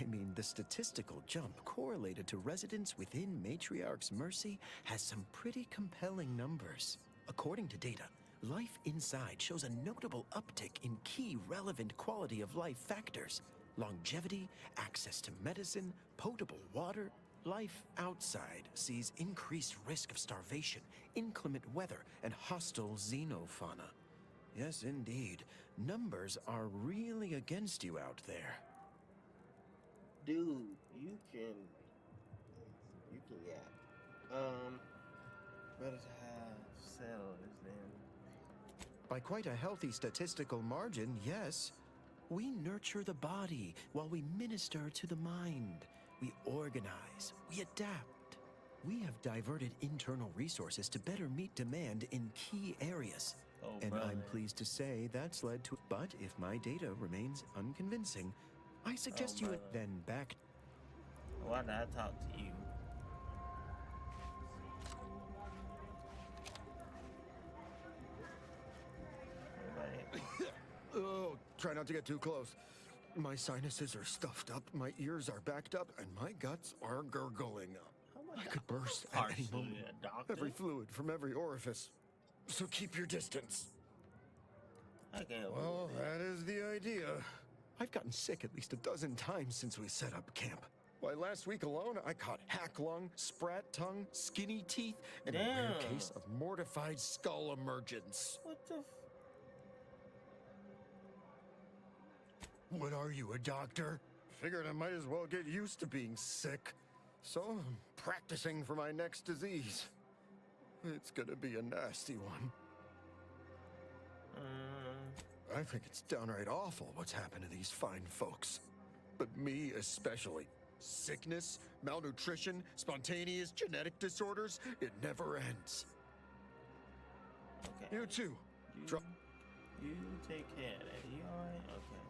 S24: I mean, the statistical jump correlated to residents within Matriarch's Mercy has some pretty compelling numbers. According to data, life inside shows a notable uptick in key relevant quality of life factors. Longevity, access to medicine, potable water. Life outside sees increased risk of starvation, inclement weather, and hostile xenofauna. Yes, indeed. Numbers are really against you out there.
S4: Dude, you can yeah. Better to have settlers than...
S24: By quite a healthy statistical margin, yes. We nurture the body while we minister to the mind. We organize, we adapt. We have diverted internal resources to better meet demand in key areas. And I'm pleased to say that's led to. But if my data remains unconvincing, I suggest you then back.
S4: Why did I talk to you?
S24: Oh, try not to get too close. My sinuses are stuffed up, my ears are backed up, and my guts are gurgling. I could burst at any moment. Every fluid from every orifice. So keep your distance. Well, that is the idea. I've gotten sick at least a dozen times since we set up camp. Why, last week alone, I caught hack lung, sprat tongue, skinny teeth, and a rare case of mortified skull emergence.
S4: What the
S24: What are you, a doctor? Figured I might as well get used to being sick. So I'm practicing for my next disease. It's gonna be a nasty one. I think it's downright awful what's happened to these fine folks. But me especially. Sickness, malnutrition, spontaneous genetic disorders, it never ends.
S4: Okay.
S24: You too.
S4: You take care of that. You alright? Okay.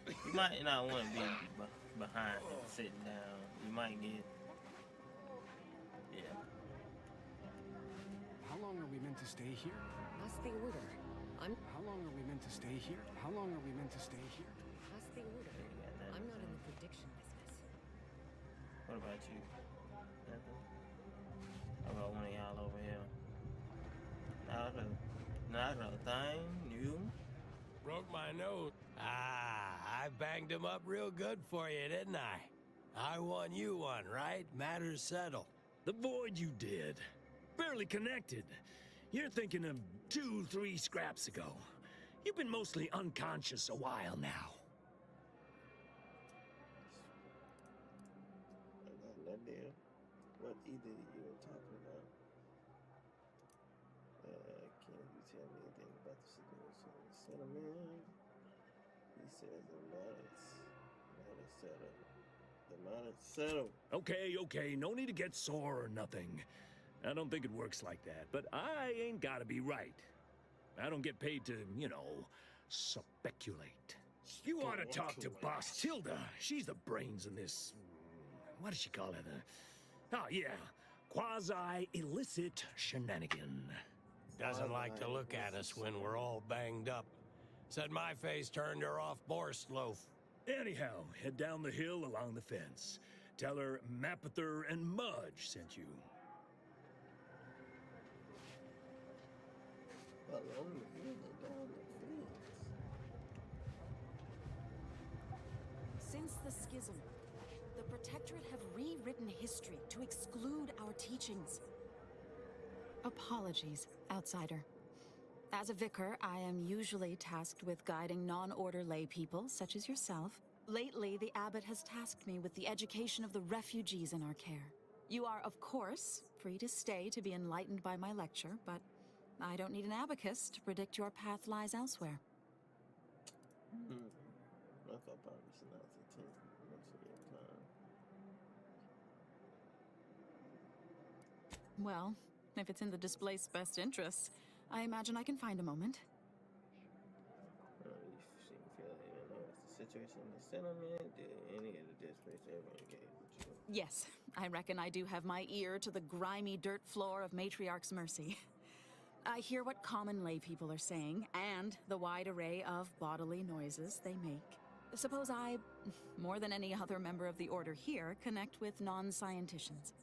S4: You might not want to be behind and sitting down. You might get. Yeah.
S5: How long are we meant to stay here?
S14: That's the order.
S5: How long are we meant to stay here? How long are we meant to stay here?
S14: That's the order. I'm not in the prediction business.
S4: What about you? Nothing? How about one of y'all over here? Not a thing. You?
S17: Broke my nose. I banged him up real good for you, didn't I? I won you one, right? Matters settled.
S7: The void you did. Barely connected. You're thinking of 2-3 scraps ago. You've been mostly unconscious a while now.
S4: I got no idea what either of you are talking about. Can you tell me anything about the situation in the settlement? He says the matter's settled. The matter's settled.
S7: Okay, no need to get sore or nothing. I don't think it works like that, but I ain't gotta be right. I don't get paid to, speculate. You ought to talk to Boss Tilda. She's the brains in this. What does she call it? Oh, yeah. Quasi-illicit shenanigan.
S17: Doesn't like to look at us when we're all banged up. Said my face turned her off Borst loaf.
S7: Anyhow, head down the hill along the fence. Tell her Mapother and Mudge sent you.
S14: Since the schism, the Protectorate have rewritten history to exclude our teachings.
S9: Apologies, outsider. As a vicar, I am usually tasked with guiding non-order lay people, such as yourself. Lately, the abbot has tasked me with the education of the refugees in our care. You are, of course, free to stay to be enlightened by my lecture, but I don't need an abacus to predict your path lies elsewhere.
S4: I thought probably should not take much of your time.
S9: Well, if it's in the displaced's best interests, I imagine I can find a moment.
S4: You seem to feel like you know the situation in the settlement. Did any of the districts ever engage with you?
S9: Yes, I reckon I do have my ear to the grimy dirt floor of Matriarch's Mercy. I hear what common lay people are saying, and the wide array of bodily noises they make. Suppose I, more than any other member of the Order here, connect with non-scienticians.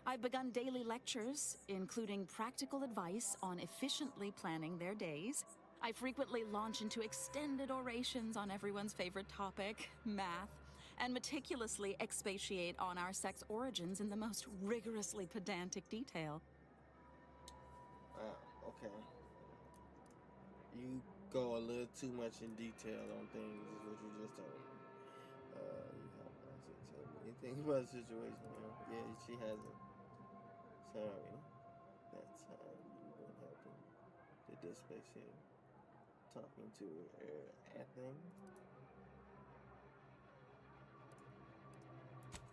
S9: I've begun daily lectures, including practical advice on efficiently planning their days. I frequently launch into extended orations on everyone's favorite topic, math, and meticulously expatiate on our sex origins in the most rigorously pedantic detail.
S4: Okay. You go a little too much in detail on things, is what you just told me. You haven't tell me anything about the situation. Yeah, she hasn't. Sorry. That's how you would happen to displace him. talking to Anthony.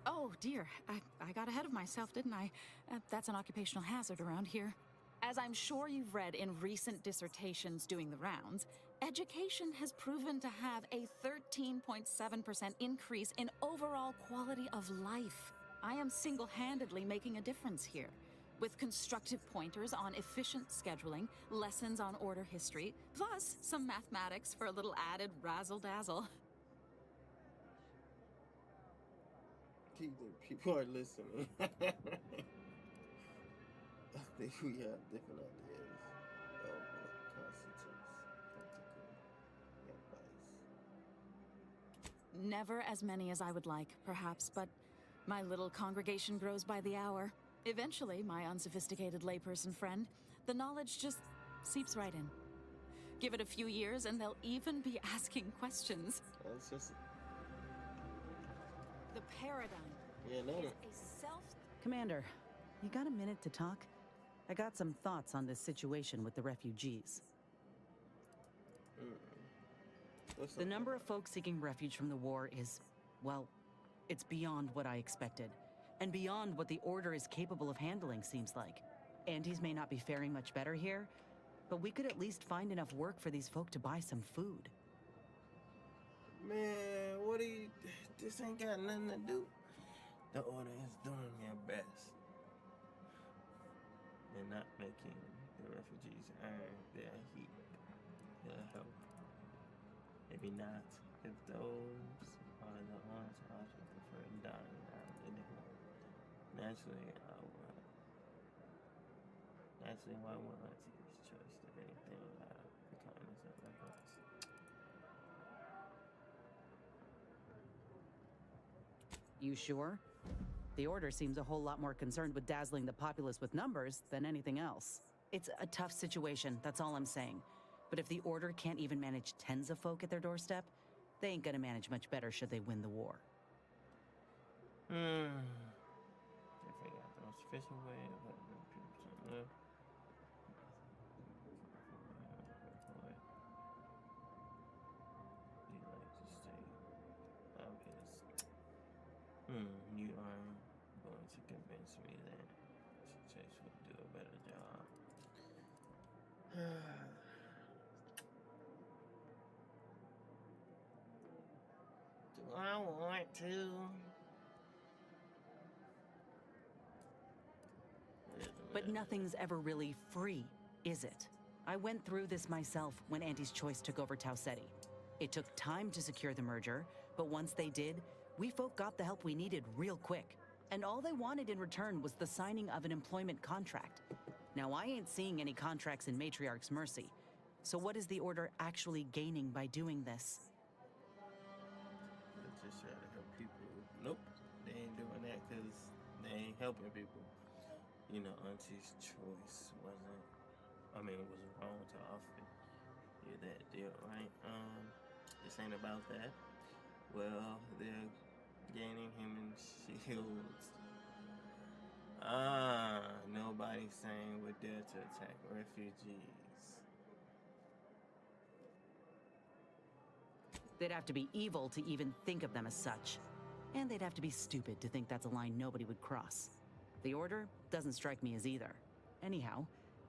S9: Oh, dear. I got ahead of myself, didn't I? That's an occupational hazard around here. As I'm sure you've read in recent dissertations doing the rounds, education has proven to have a 13.7% increase in overall quality of life. I am single-handedly making a difference here. With constructive pointers on efficient scheduling, lessons on order history, plus some mathematics for a little added razzle-dazzle.
S4: People are listening. I think we have different ideas of what constitutes practical advice.
S9: Never as many as I would like, perhaps, but my little congregation grows by the hour. Eventually, my unsophisticated layperson friend, the knowledge just seeps right in. Give it a few years and they'll even be asking questions.
S4: It's just...
S9: The paradigm
S4: Yeah, no.
S9: is a self...
S19: Commander, you got a minute to talk? I got some thoughts on this situation with the refugees. The number of folks seeking refuge from the war is, well, it's beyond what I expected. And beyond what the Order is capable of handling, seems like. Andes may not be faring much better here, but we could at least find enough work for these folk to buy some food.
S4: Man, what do you... This ain't got nothing to do. The Order is doing their best. They're not making the refugees earn their heat, their help. Maybe not if those are the ones who actually prefer dying out in the home. Naturally, why would I take this choice than anything out of the kindness of my heart?
S19: You sure? The Order seems a whole lot more concerned with dazzling the populace with numbers than anything else. It's a tough situation, that's all I'm saying. But if the Order can't even manage tens of folk at their doorstep, they ain't gonna manage much better should they win the war.
S4: They figure out the most efficient way of letting people live. You like to stay obvious. You are going to convince me that Chase would do a better job. Do I want to?
S19: But nothing's ever really free, is it? I went through this myself when Andy's Choice took over Tau Ceti. It took time to secure the merger, but once they did, we folk got the help we needed real quick. And all they wanted in return was the signing of an employment contract. Now, I ain't seeing any contracts in Matriarch's Mercy. So what is the Order actually gaining by doing this?
S4: Let's just try to help people. Nope, they ain't doing that because they ain't helping people. You know, Auntie's Choice was wrong to offer you that deal, right? This ain't about that. Well, they're gaining human shields. Nobody's saying we're there to attack refugees.
S19: They'd have to be evil to even think of them as such. And they'd have to be stupid to think that's a line nobody would cross. The Order doesn't strike me as either. Anyhow,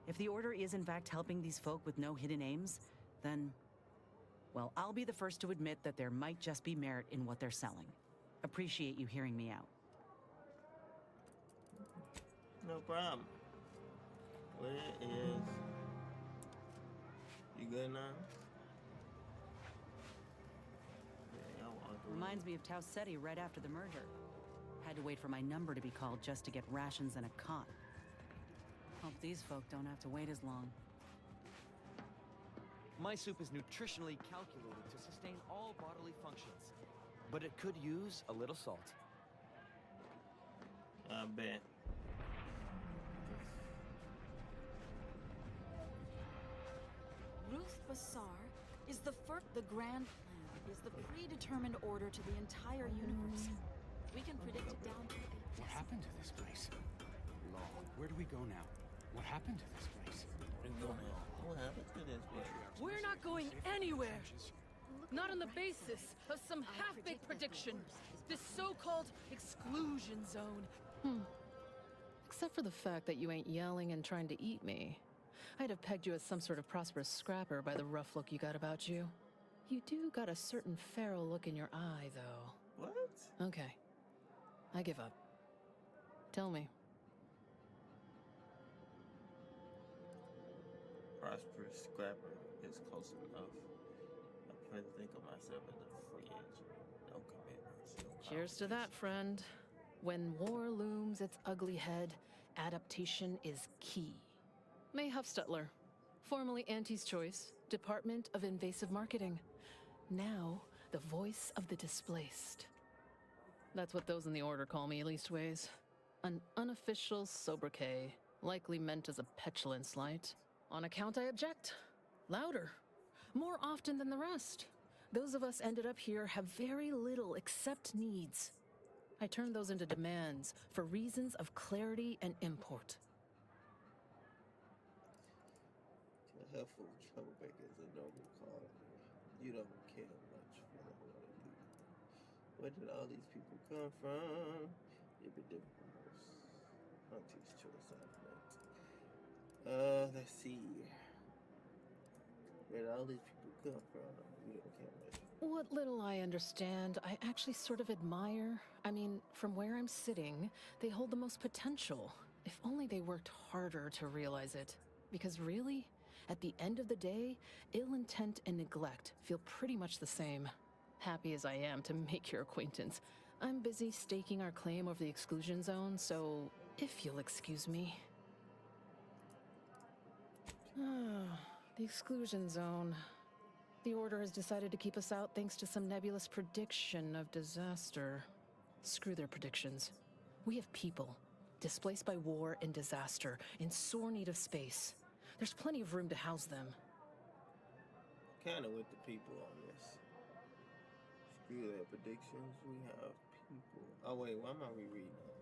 S19: if the Order is in fact helping these folk with no hidden aims, then... well, I'll be the first to admit that there might just be merit in what they're selling. Appreciate you hearing me out.
S4: No problem. Where is... You good now?
S19: Reminds me of Tau Ceti right after the merger. Had to wait for my number to be called just to get rations and a cot. Hope these folk don't have to wait as long.
S8: My soup is nutritionally calculated to sustain all bodily functions, but it could use a little salt.
S4: I bet.
S9: Ruth Bassar is the grand plan, is the predetermined order to the entire universe. We can predict it down to
S5: What happened to this place? Law, where do we go now? What happened to this place?
S4: What happened to this place?
S12: We're not going anywhere. Not on the basis of some half-baked prediction. This so-called exclusion zone.
S13: Except for the fact that you ain't yelling and trying to eat me. I'd have pegged you as some sort of prosperous scrapper by the rough look you got about you. You do got a certain feral look in your eye, though.
S4: What?
S13: Okay. I give up. Tell me.
S4: Prosperous scrapper is close enough. I prefer to think of myself as a free agent. No commitments. No
S13: Cheers to that, friend. When war looms its ugly head, adaptation is key. May Huffstutler, formerly Auntie's Choice, Department of Invasive Marketing. Now, the voice of the displaced. That's what those in the Order call me, leastways. An unofficial sobriquet, likely meant as a petulant slight. On account I object. Louder. More often than the rest. Those of us ended up here have very little except needs. I turn those into demands for reasons of clarity and import.
S4: A helpful troublemaker is a noble cause. You don't care much for the other people. Where did all these people come from? Auntie's Choice, I think. Let's see. Where did all these people come from? You don't care much.
S13: What little I understand, I actually sort of admire. I mean, from where I'm sitting, they hold the most potential. If only they worked harder to realize it. Because really, at the end of the day, ill intent and neglect feel pretty much the same. Happy as I am to make your acquaintance, I'm busy staking our claim over the exclusion zone, so if you'll excuse me. The exclusion zone. The Order has decided to keep us out thanks to some nebulous prediction of disaster. Screw their predictions. We have people, displaced by war and disaster, in sore need of space. There's plenty of room to house them.
S4: Kinda with the people on this. Screw their predictions, we have people. Oh wait, why am I rereading it?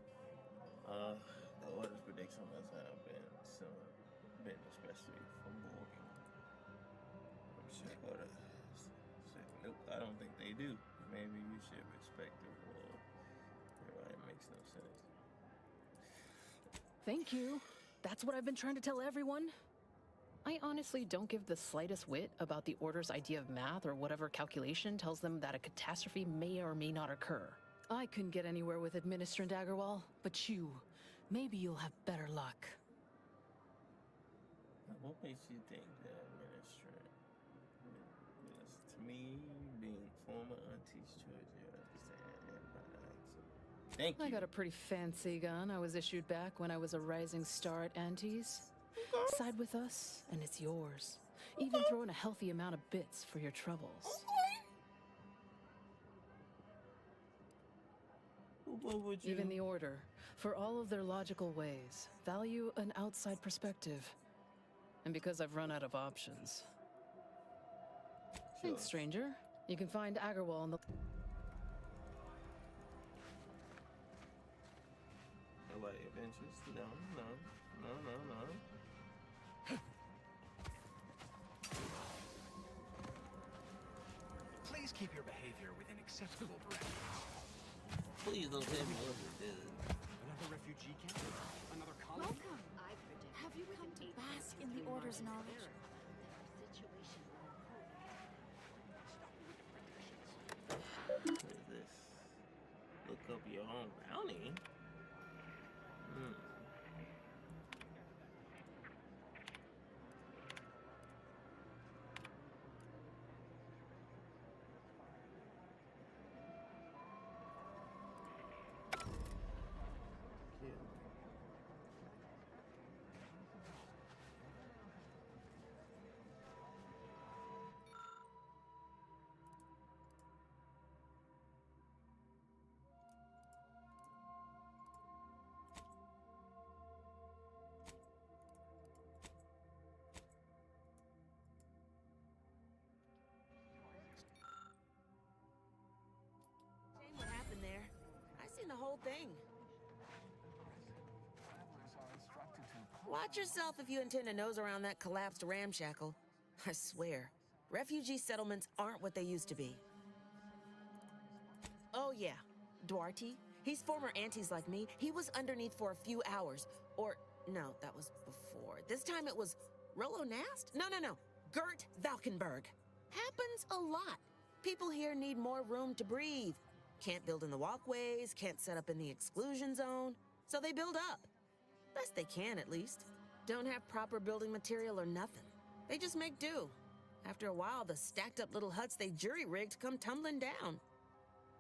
S4: The Order's prediction must have been especially for Morgan. I'm sure Order has said, nope, I don't think they do. Maybe you should respect the war. You're right, it makes no sense.
S13: Thank you. That's what I've been trying to tell everyone. I honestly don't give the slightest whit about the Order's idea of math or whatever calculation tells them that a catastrophe may or may not occur. I couldn't get anywhere with Administrant Agarwal, but you, maybe you'll have better luck.
S4: What makes you think that Administrant? Because to me, being former Auntie's Choice, you understand everybody. Thank you.
S13: I got a pretty fancy gun I was issued back when I was a rising star at Auntie's. Side with us, and it's yours. Even throw in a healthy amount of bits for your troubles.
S4: What would you...
S13: Even the Order, for all of their logical ways, value an outside perspective. And because I've run out of options. Thanks, stranger. You can find Agarwal in the...
S4: Nobody adventures? No.
S5: Please keep your behavior within acceptable parameters.
S4: Please don't tell me what it is.
S5: Another refugee camp? Another colony?
S9: Welcome. Have you come to bask in the Order's knowledge?
S4: What is this? Look up your own bounty?
S16: What happened there? I seen the whole thing.
S5: Travelers are instructed to
S6: Watch yourself if you intend to nose around that collapsed ramshackle. I swear, refugee settlements aren't what they used to be. Oh yeah, Duarte. He's former aunties like me. He was underneath for a few hours. Or, no, that was before. This time it was Rollo Nast? No. Gert Valkenburg. Happens a lot. People here need more room to breathe. Can't build in the walkways, can't set up in the exclusion zone. So they build up. Best they can, at least. Don't have proper building material or nothing. They just make do. After a while, the stacked up little huts they jury-rigged come tumbling down.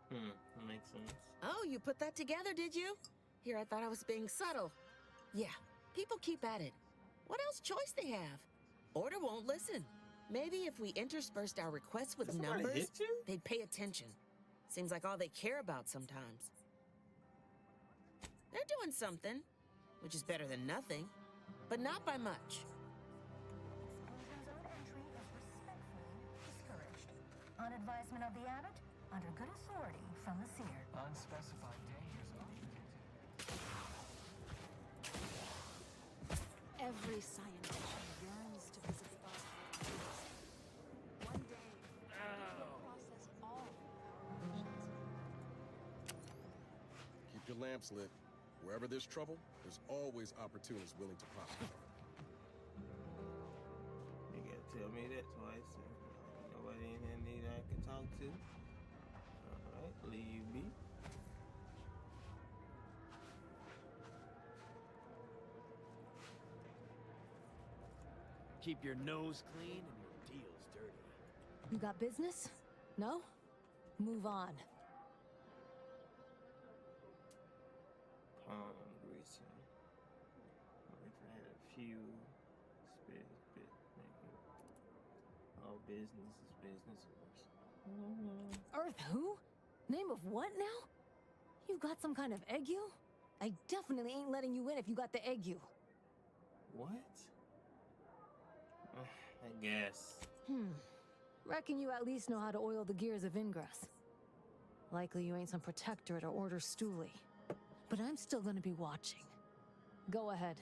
S4: That makes sense.
S6: Oh, you put that together, did you? Here, I thought I was being subtle. Yeah, people keep at it. What else choice they have? Order won't listen. Maybe if we interspersed our requests with numbers, they'd pay attention. Seems like all they care about sometimes. They're doing something, which is better than nothing, but not by much.
S16: On advisement of the abbot, under good authority from the seer. Unspecified dangers of
S9: Every scientist yearns to visit the Ark. One day, we'll process all our visions.
S20: Keep your lamps lit. Wherever there's trouble, there's always opportunists willing to prosper.
S4: You gotta tell me that twice. Nobody in here need I can talk to. Alright, leave me.
S1: Keep your nose clean and your deals dirty.
S16: You got business? No? Move on.
S4: Palm greasing. If I had a few all business is business first.
S16: Earth who? Name of what now? You got some kind of ague? I definitely ain't letting you in if you got the ague.
S4: What? I guess.
S16: Reckon you at least know how to oil the gears of Ingress. Likely you ain't some protectorate or Order Stoolie. But I'm still gonna be watching. Go ahead.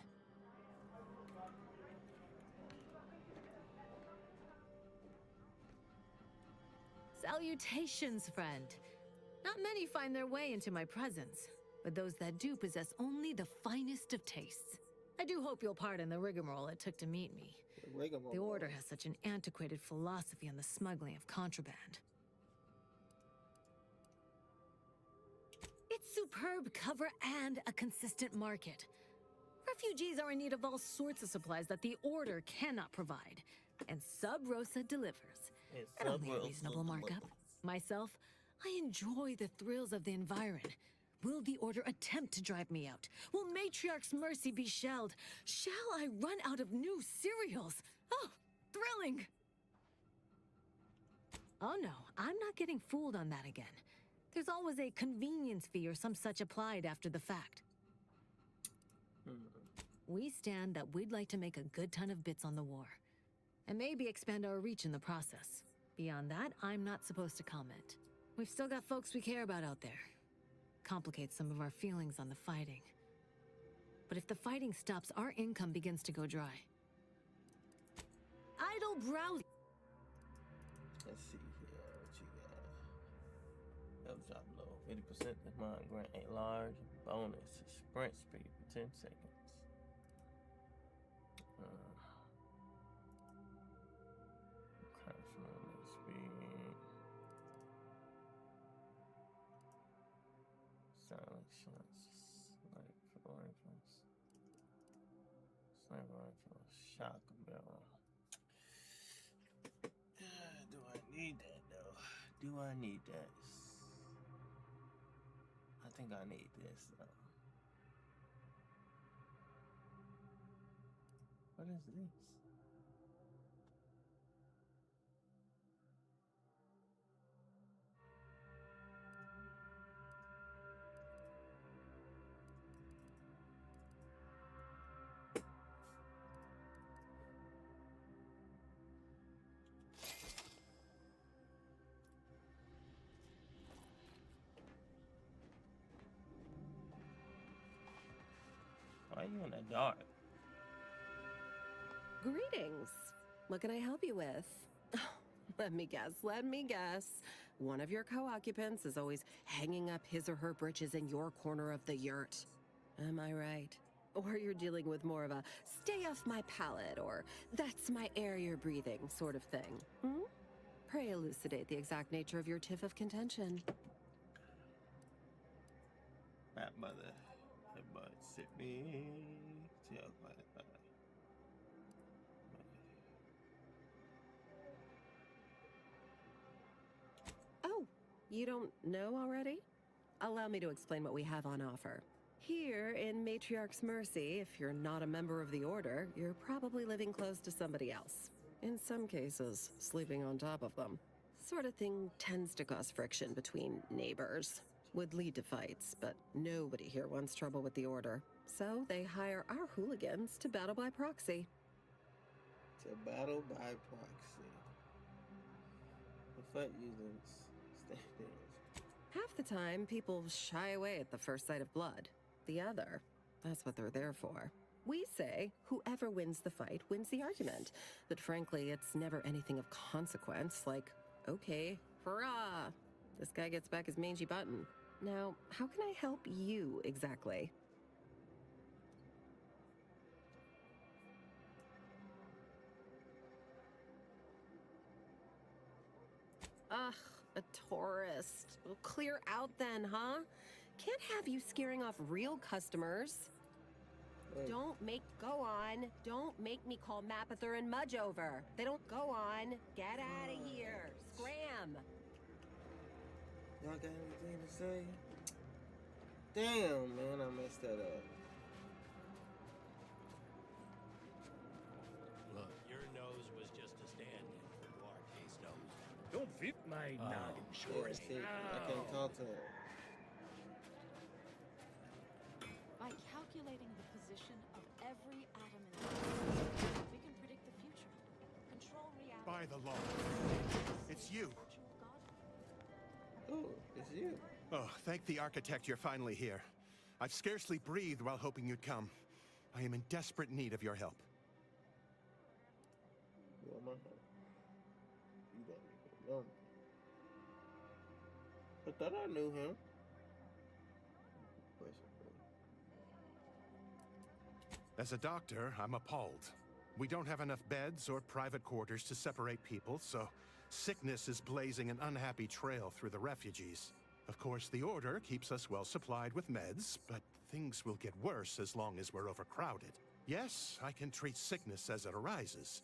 S16: Salutations, friend. Not many find their way into my presence, but those that do possess only the finest of tastes. I do hope you'll pardon the rigmarole it took to meet me. The Order has such an antiquated philosophy on the smuggling of contraband. It's superb cover and a consistent market. Refugees are in need of all sorts of supplies that the Order cannot provide, and Sub Rosa delivers. At only a reasonable markup. Myself, I enjoy the thrills of the environ. Will the Order attempt to drive me out? Will Matriarch's mercy be shelled? Shall I run out of new cereals? Oh, thrilling! Oh no, I'm not getting fooled on that again. There's always a convenience fee or some such applied after the fact. We stand that we'd like to make a good ton of bits on the war. And maybe expand our reach in the process. Beyond that, I'm not supposed to comment. We've still got folks we care about out there. Complicates some of our feelings on the fighting. But if the fighting stops, our income begins to go dry. Idle browse.
S4: Let's see here, what you got? Help drop low, 50% of mine grant a large bonus sprint speed for 10 seconds. Silent shots, like rifles, sniper rifle, shotgun barrel. Do I need that though? Do I need that? I think I need this though. What is this? Why are you in the dark?
S10: Greetings. What can I help you with? Let me guess. One of your co-occupants is always hanging up his or her britches in your corner of the yurt. Am I right? Or you're dealing with more of a stay off my palate or that's my air you're breathing sort of thing. Hmm? Pray elucidate the exact nature of your tiff of contention.
S4: Fat mother. But sit me.
S10: Oh, you don't know already? Allow me to explain what we have on offer. Here in Matriarch's Mercy, if you're not a member of the Order, you're probably living close to somebody else. In some cases, sleeping on top of them. Sort of thing tends to cause friction between neighbors. Would lead to fights, but nobody here wants trouble with the Order. So they hire our hooligans to battle by proxy.
S4: To battle by proxy. The fight using standards.
S10: Half the time, people shy away at the first sight of blood. The other, that's what they're there for. We say whoever wins the fight wins the argument. But frankly, it's never anything of consequence, like, okay, hurrah! This guy gets back his mangy button. Now, how can I help you exactly? Ugh, a tourist. Well, clear out then, huh? Can't have you scaring off real customers.
S4: Wait.
S10: Don't make me call Mapother and Mudge over. They don't go on. Get out of here. Scram.
S4: Y'all got anything to say? Damn, man, I messed that up.
S17: Look, your nose was just a stand-in for Duarte's nose.
S7: Don't fit my noggin, sure as
S4: see, I can't talk to him.
S9: By calculating the position of every atom in the universe, we can predict the future, control reality.
S18: By the law. It's you.
S4: Oh, it's you.
S18: Oh, thank the architect you're finally here. I've scarcely breathed while hoping you'd come. I am in desperate need of your help.
S4: You want my help? You don't even know me. I thought I knew him.
S18: As a doctor, I'm appalled. We don't have enough beds or private quarters to separate people, so sickness is blazing an unhappy trail through the refugees. Of course, the Order keeps us well supplied with meds, but things will get worse as long as we're overcrowded. Yes, I can treat sickness as it arises.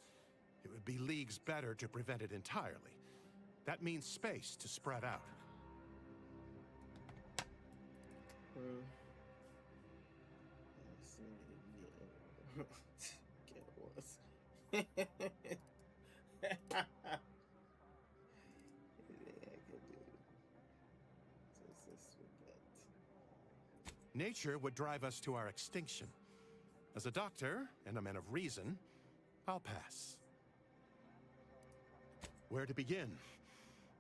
S18: It would be leagues better to prevent it entirely. That means space to spread out.
S4: Get worse.
S18: Nature would drive us to our extinction. As a doctor and a man of reason, I'll pass. Where to begin?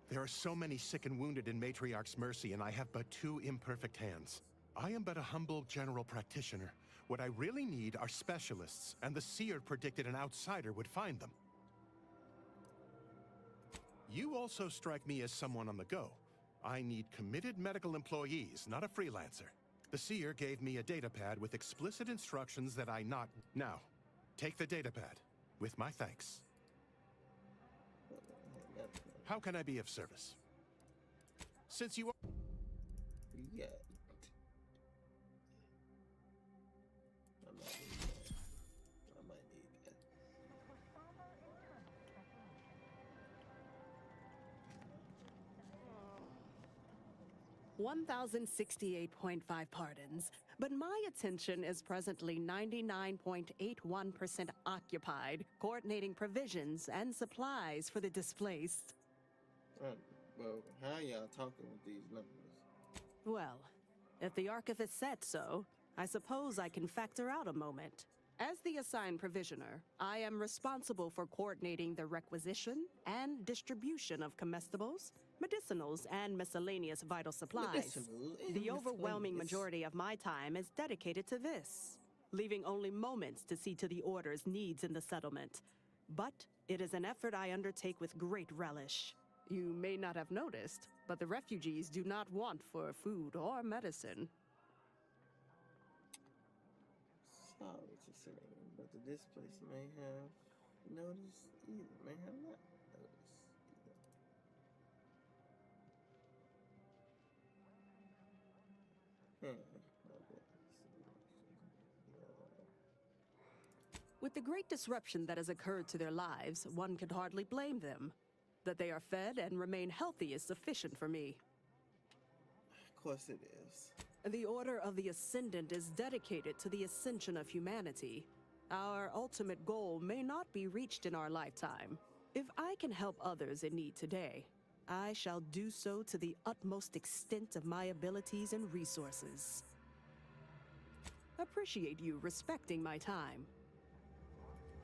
S18: There are so many sick and wounded in Matriarch's Mercy, and I have but 2 imperfect hands. I am but a humble general practitioner. What I really need are specialists, and the seer predicted an outsider would find them. You also strike me as someone on the go. I need committed medical employees, not a freelancer. The seer gave me a datapad with explicit instructions that I not... Now, take the datapad, with my thanks. How can I be of service? Since you are...
S4: Yeah. I might need that.
S21: 1,068.5 pardons, but my attention is presently 99.81% occupied, coordinating provisions and supplies for the displaced.
S4: Well, how y'all talking with these numbers?
S21: Well, if the archivist said so, I suppose I can factor out a moment. As the assigned provisioner, I am responsible for coordinating the requisition and distribution of comestibles, medicinals, and miscellaneous vital supplies. The overwhelming majority of my time is dedicated to this. leaving only moments to see to the Order's needs in the settlement. But it is an effort I undertake with great relish. You may not have noticed, but the refugees do not want for food or medicine.
S4: Sorry to say, but this place may have noticed either, may have not noticed either.
S21: With the great disruption that has occurred to their lives, one could hardly blame them. That they are fed and remain healthy is sufficient for me.
S4: Of course it is.
S21: The Order of the Ascendant is dedicated to the ascension of humanity. Our ultimate goal may not be reached in our lifetime. If I can help others in need today, I shall do so to the utmost extent of my abilities and resources. Appreciate you respecting my time.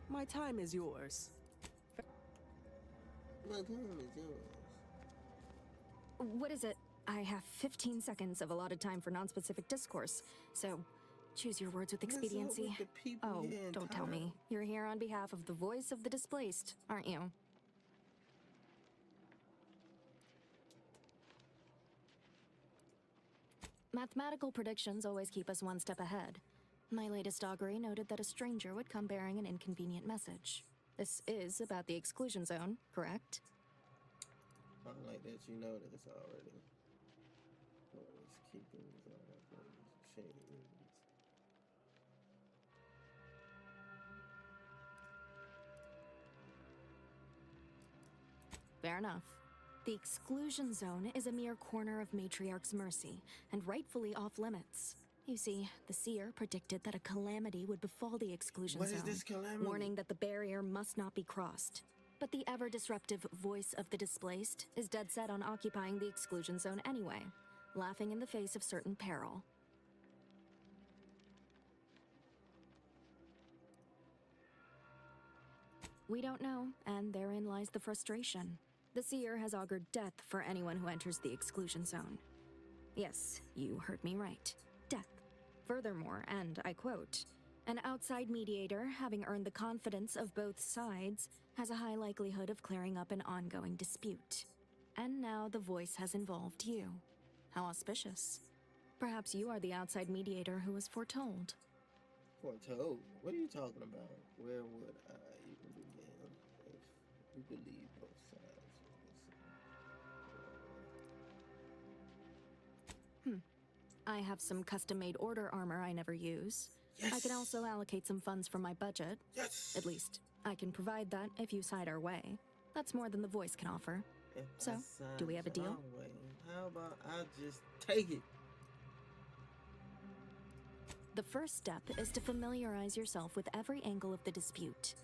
S21: My time is yours.
S4: My time is yours.
S2: What is it? I have 15 seconds of allotted time for non-specific discourse, so choose your words with expediency. Oh, don't tell me. You're here on behalf of the voice of the displaced, aren't you? Mathematical predictions always keep us one step ahead. My latest augury noted that a stranger would come bearing an inconvenient message. This is about the exclusion zone, correct?
S4: I like that you know this already. Always keeping shades.
S2: Fair enough. The exclusion zone is a mere corner of Matriarch's Mercy, and rightfully off limits. You see, the Seer predicted that a calamity would befall the exclusion zone.
S4: What is this calamity?
S2: Warning that the barrier must not be crossed. But the ever-disruptive voice of the displaced is dead set on occupying the exclusion zone anyway, laughing in the face of certain peril. We don't know, and therein lies the frustration. The Seer has augured death for anyone who enters the exclusion zone. Yes, you heard me right. Death. Furthermore, and I quote, an outside mediator, having earned the confidence of both sides, has a high likelihood of clearing up an ongoing dispute. And now the voice has involved you. How auspicious. Perhaps you are the outside mediator who was foretold.
S4: Foretold? What are you talking about? Where would I even begin if you believe both sides?
S2: I have some custom-made Order armor I never use.
S4: Yes.
S2: I can also allocate some funds from my budget.
S4: Yes.
S2: At least, I can provide that if you side our way. That's more than the voice can offer. So, do we have a deal?
S4: How about I just take it?
S2: The first step is to familiarize yourself with every angle of the dispute.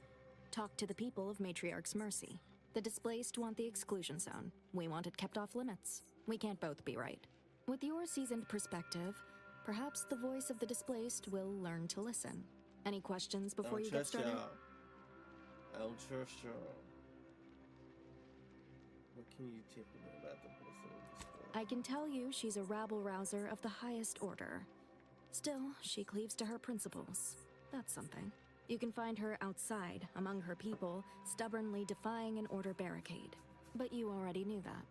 S2: Talk to the people of Matriarch's Mercy. The displaced want the exclusion zone. We want it kept off limits. We can't both be right. With your seasoned perspective, perhaps the voice of the displaced will learn to listen. Any questions before you get started?
S4: I don't trust y'all. What can you tell me about the voice of the displaced?
S2: I can tell you she's a rabble-rouser of the highest order. Still, she cleaves to her principles. That's something. You can find her outside, among her people, stubbornly defying an Order barricade. But you already knew that.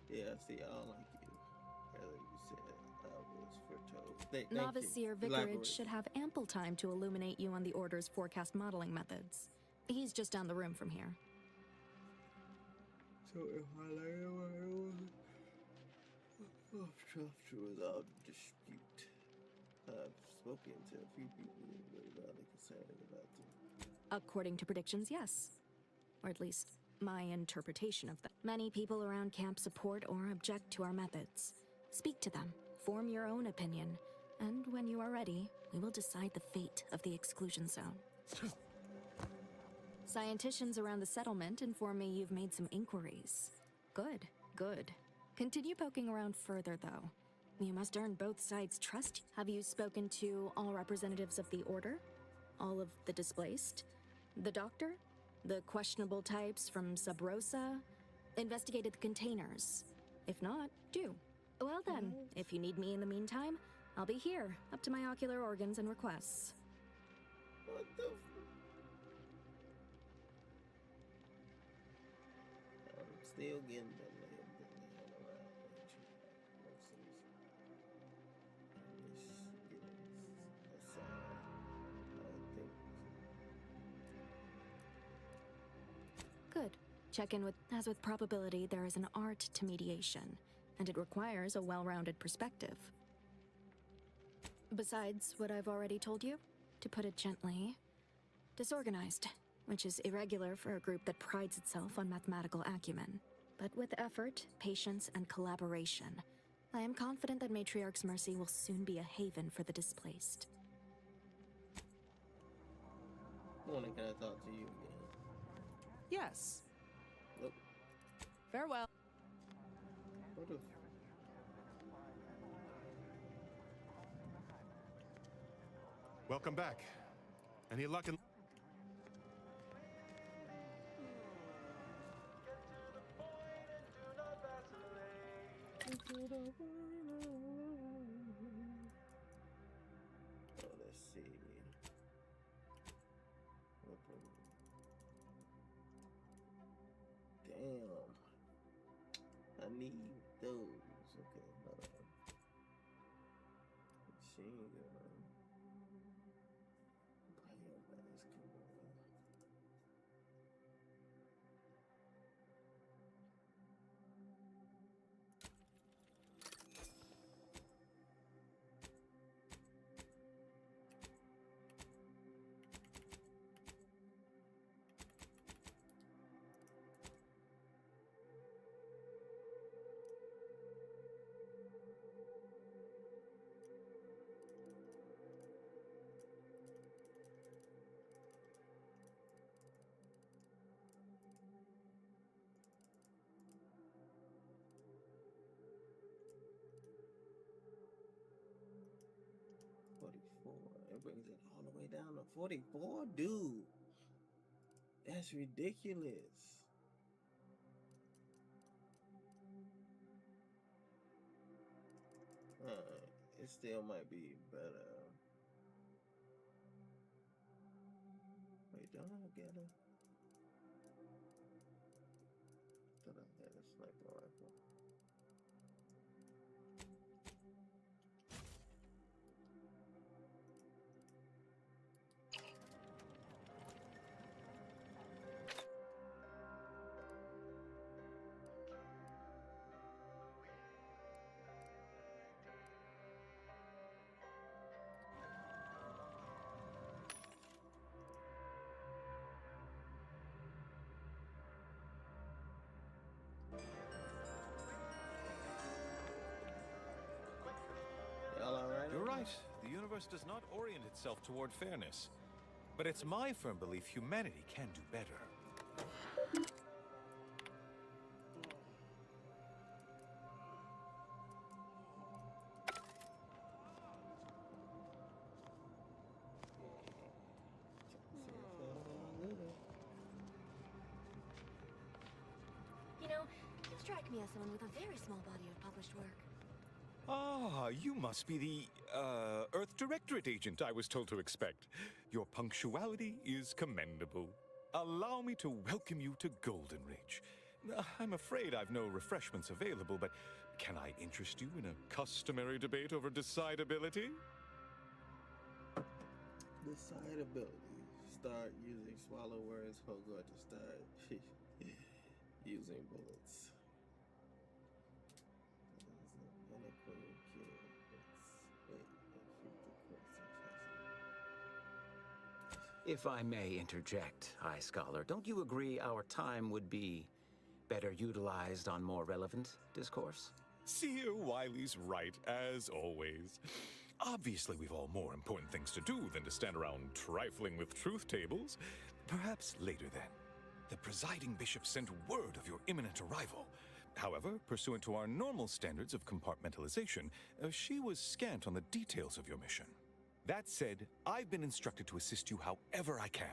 S4: Yeah, see, I don't like you. Earlier you said I was foretold. Thank
S2: Novice
S4: you.
S2: Seer Vicarage should have ample time to illuminate you on the Order's forecast modeling methods. He's just down the room from here.
S4: So if I lay to resolve the dispute, I've spoken to a few people who are rather concerned about them.
S2: According to predictions, yes. Or at least, my interpretation of them. Many people around camp support or object to our methods. Speak to them, form your own opinion, and when you are ready, we will decide the fate of the exclusion zone. Scienticians around the settlement inform me you've made some inquiries. Good, good. Continue poking around further, though. You must earn both sides' trust. Have you spoken to all representatives of the Order? All of the displaced? The Doctor? The questionable types from Sub Rosa? Investigated the containers? If not, do. Well then, if you need me in the meantime, I'll be here, up to my ocular organs and requests.
S4: What the? I'm still getting the
S2: Good. Check in with, as with probability, there is an art to mediation, and it requires a well-rounded perspective. Besides what I've already told you, to put it gently, disorganized, which is irregular for a group that prides itself on mathematical acumen. But with effort, patience, and collaboration, I am confident that Matriarch's Mercy will soon be a haven for the displaced.
S4: Morning, can I talk to you again?
S21: Yes.
S4: Nope.
S21: Farewell.
S4: What the?
S18: Welcome back. Any luck in...
S4: Oh, let's see. Damn. I need those. Okay, hold on. Machine gun. It brings it all the way down to 44, dude. That's ridiculous. It still might be better. Wait, don't I get it? Thought I had a sniper rifle.
S3: You're right. The universe does not orient itself toward fairness. But it's my firm belief humanity can do better.
S2: You know, you strike me as someone with a very small body of published work.
S3: Ah, you must be the, Earth Directorate agent I was told to expect. Your punctuality is commendable. Allow me to welcome you to Golden Ridge. I'm afraid I've no refreshments available, but can I interest you in a customary debate over decidability?
S4: Decidability. Start using swallow words. Oh, God, to start using bullets.
S1: If I may interject, High Scholar, don't you agree our time would be better utilized on more relevant discourse?
S3: Seer Wiley's right, as always. Obviously, we've all more important things to do than to stand around trifling with truth tables. Perhaps later, then. The presiding bishop sent word of your imminent arrival. However, pursuant to our normal standards of compartmentalization, she was scant on the details of your mission. That said, I've been instructed to assist you however I can.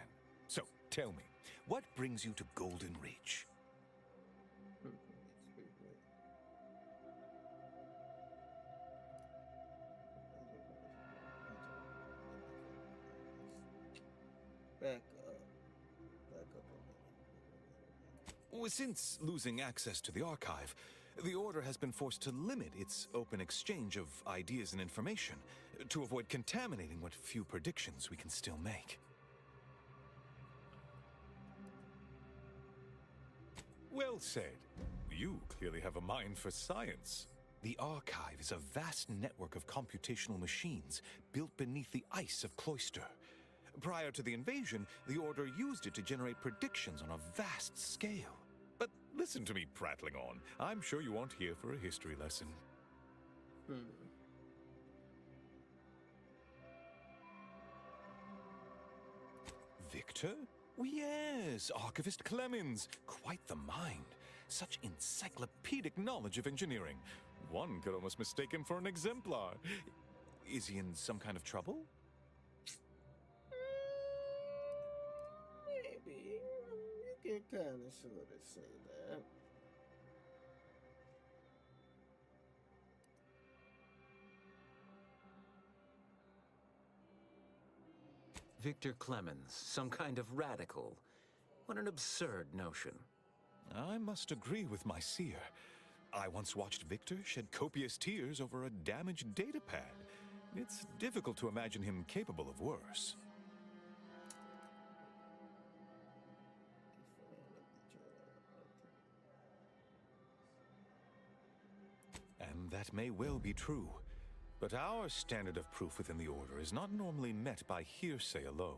S3: So, tell me, what brings you to Golden Ridge?
S4: Back up. Back up a minute.
S3: Since losing access to the archive, the Order has been forced to limit its open exchange of ideas and information to avoid contaminating what few predictions we can still make. Well said. You clearly have a mind for science. The Archive is a vast network of computational machines built beneath the ice of Cloister. Prior to the invasion, the Order used it to generate predictions on a vast scale. But listen to me prattling on. I'm sure you aren't here for a history lesson. Victor? Yes, Archivist Clemens. Quite the mind. Such encyclopedic knowledge of engineering. One could almost mistake him for an exemplar. Is he in some kind of trouble?
S4: Maybe. You can kind of sort of say that.
S1: Victor Clemens, some kind of radical. What an absurd notion.
S3: I must agree with my seer. I once watched Victor shed copious tears over a damaged datapad. It's difficult to imagine him capable of worse. And that may well be true. But our standard of proof within the Order is not normally met by hearsay alone.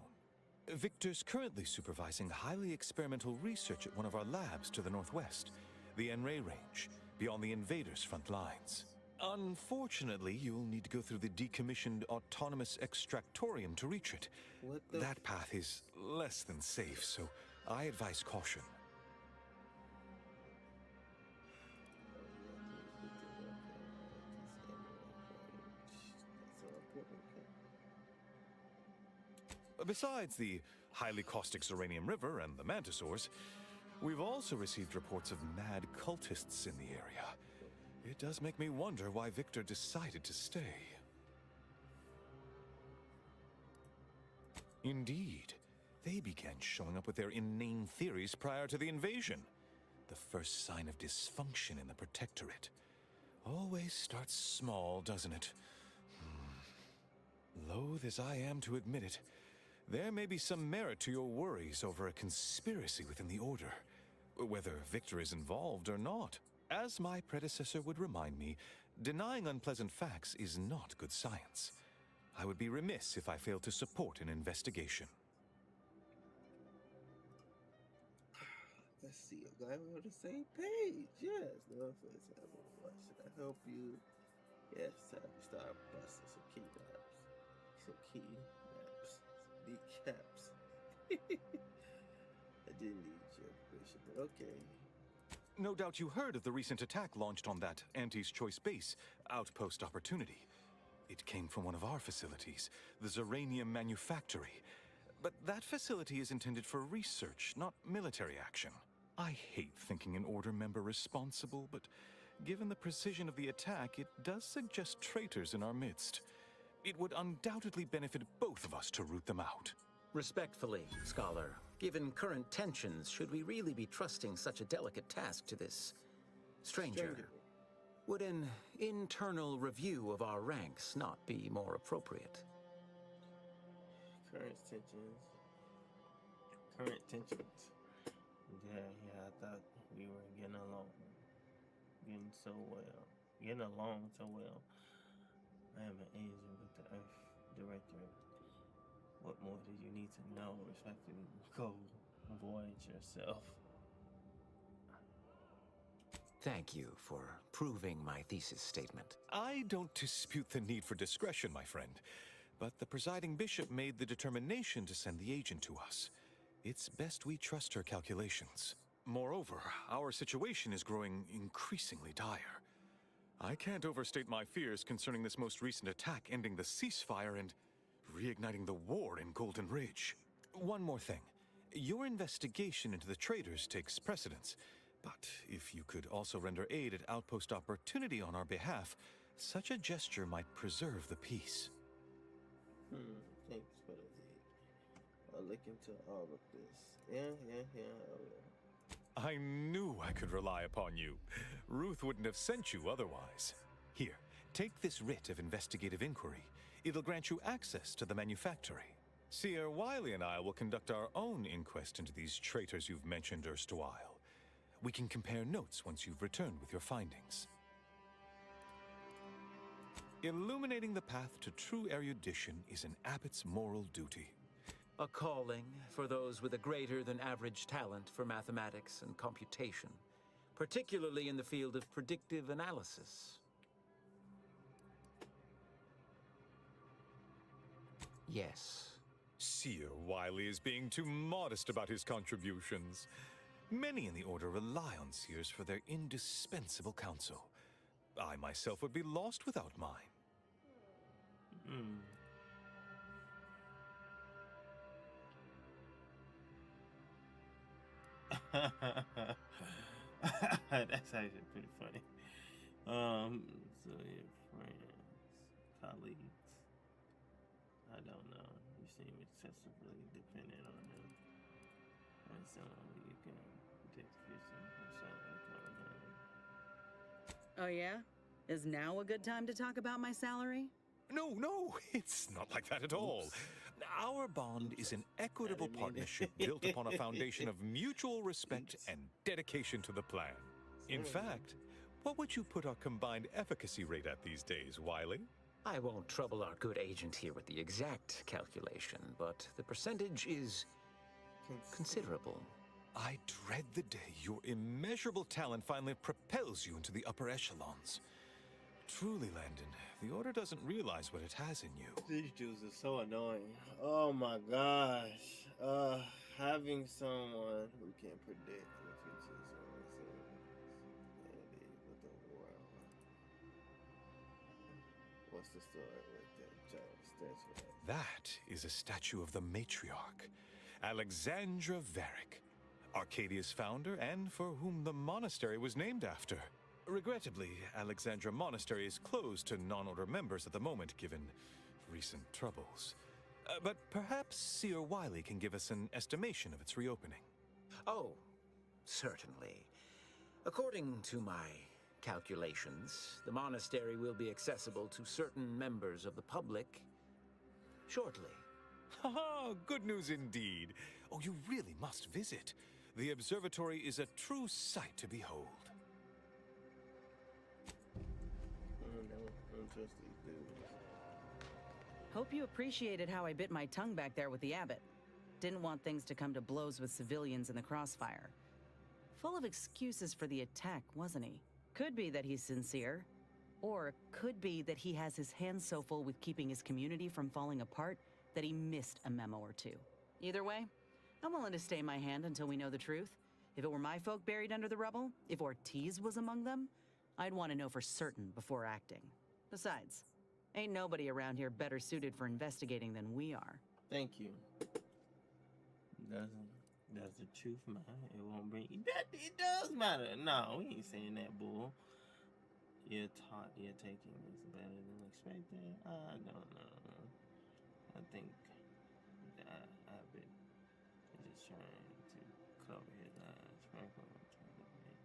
S3: Victor's currently supervising highly experimental research at one of our labs to the northwest, the Enray Range, beyond the invaders' front lines. Unfortunately, you'll need to go through the decommissioned autonomous extractorium to reach it. That path is less than safe, so I advise caution. Besides the highly caustic Zeranium River and the Mantisaurs, we've also received reports of mad cultists in the area. It does make me wonder why Victor decided to stay. Indeed, they began showing up with their inane theories prior to the invasion. The first sign of dysfunction in the Protectorate. Always starts small, doesn't it? Loath as I am to admit it, there may be some merit to your worries over a conspiracy within the Order, whether Victor is involved or not. As my predecessor would remind me, denying unpleasant facts is not good science. I would be remiss if I failed to support an investigation.
S4: Let's see, I'm glad we're on the same page. Yes, no offense. What should I help you? Yes, time to start busting some key maps. Some key maps. Kneecaps. I didn't need your permission, but okay.
S3: No doubt you heard of the recent attack launched on that Auntie's Choice base, Outpost Opportunity. It came from one of our facilities, the Zeranium Manufactory. But that facility is intended for research, not military action. I hate thinking an Order member responsible, but given the precision of the attack, it does suggest traitors in our midst. It would undoubtedly benefit both of us to root them out.
S1: Respectfully, Scholar, given current tensions, should we really be trusting such a delicate task to this stranger? Would an internal review of our ranks not be more appropriate?
S4: Current tensions. Yeah, I thought we were getting along. Getting along so well. I am an agent with the Earth Directorate. What more do you need to know? Respecting go voyage yourself.
S1: Thank you for proving my thesis statement.
S3: I don't dispute the need for discretion, my friend. But the presiding bishop made the determination to send the agent to us. It's best we trust her calculations. Moreover, our situation is growing increasingly dire. I can't overstate my fears concerning this most recent attack ending the ceasefire and reigniting the war in Golden Ridge. One more thing. Your investigation into the traitors takes precedence, but if you could also render aid at Outpost Opportunity on our behalf, such a gesture might preserve the peace.
S4: Thanks for the aid. look into all of this. Yeah.
S3: I knew I could rely upon you. Ruth wouldn't have sent you otherwise. Here, take this writ of investigative inquiry. It'll grant you access to the manufactory. Seer Wiley and I will conduct our own inquest into these traitors you've mentioned erstwhile. We can compare notes once you've returned with your findings. Illuminating the path to true erudition is an abbot's moral duty.
S11: A calling for those with a greater than average talent for mathematics and computation, particularly in the field of predictive analysis. Yes.
S3: Seer Wiley is being too modest about his contributions. Many in the Order rely on seers for their indispensable counsel. I myself would be lost without mine.
S4: That's actually pretty funny. So your friends, colleagues, I don't know. You seem excessively dependent on them. And someone you can predict
S19: Oh yeah? Is now a good time to talk about my salary?
S3: No, it's not like that at all. Our bond is an equitable partnership built upon a foundation of mutual respect and dedication to the plan. In fact, what would you put our combined efficacy rate at these days, Wiley?
S11: I won't trouble our good agent here with the exact calculation, but the percentage is considerable.
S3: I dread the day your immeasurable talent finally propels you into the upper echelons. Truly, Landon, the Order doesn't realize what it has in you.
S4: These Jews are so annoying. Oh my gosh. Having someone who can predict the future with the world. What's the story with that statue?
S3: That is a statue of the matriarch, Alexandra Varick, Arcadia's founder and for whom the monastery was named after. Regrettably, Alexandra Monastery is closed to non-Order members at the moment, given recent troubles. But perhaps Seer Wiley can give us an estimation of its reopening.
S11: Oh, certainly. According to my calculations, the monastery will be accessible to certain members of the public shortly.
S3: Haha, good news indeed. Oh, you really must visit. The observatory is a true sight to behold.
S19: Hope you appreciated how I bit my tongue back there with the abbot. Didn't want things to come to blows with civilians in the crossfire. Full of excuses for the attack, wasn't he? Could be that he's sincere, or could be that he has his hands so full with keeping his community from falling apart that he missed a memo or two. Either way, I'm willing to stay my hand until we know the truth. If it were my folk buried under the rubble, if Ortiz was among them, I'd want to know for certain before acting. Besides, ain't nobody around here better suited for investigating than we are.
S4: Thank you. Does the truth matter? It won't bring that. It does matter. No, we ain't saying that, bull. You're taking this better than expected. I don't know. I think that Abbott is just trying to cover his eyes. Frankly, I'm trying to make.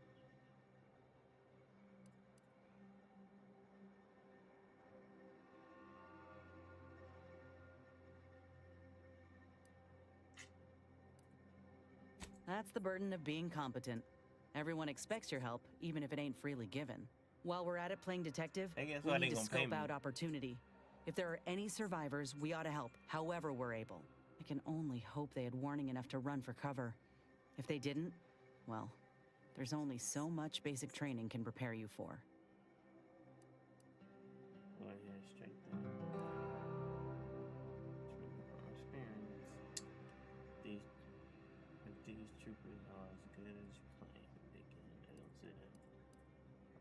S19: That's the burden of being competent. Everyone expects your help, even if it ain't freely given. While we're at it playing detective, we need to scope out opportunity. If there are any survivors, we ought to help, however we're able. I can only hope they had warning enough to run for cover. If they didn't, well, there's only so much basic training can prepare you for.
S4: Well, yeah, straight there. These troopers are as good as you claim they don't say that.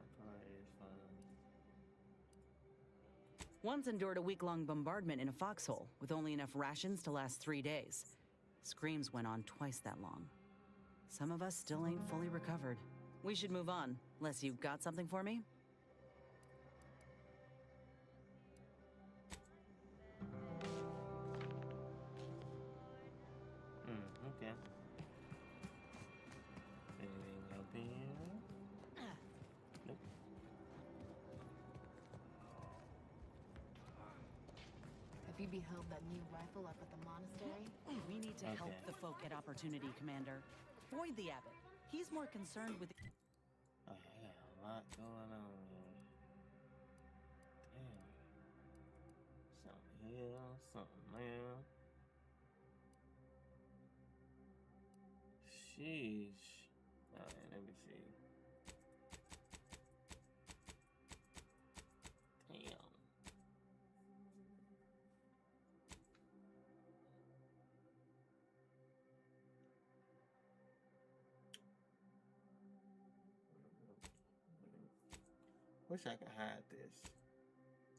S4: Our party is fine.
S19: Once endured a week-long bombardment in a foxhole with only enough rations to last 3 days. Screams went on twice that long. Some of us still ain't fully recovered. We should move on, unless you got something for me?
S4: Okay. Anything up here? Nope.
S13: Have you beheld that new rifle up at the monastery?
S19: We need to help the folk get opportunity, Commander. Void the abbot. He's more concerned with...
S4: Oh, I got a lot going on here. Damn. Something here, something there. Sheesh. Alright, let me see. Damn. Wish I could hide this.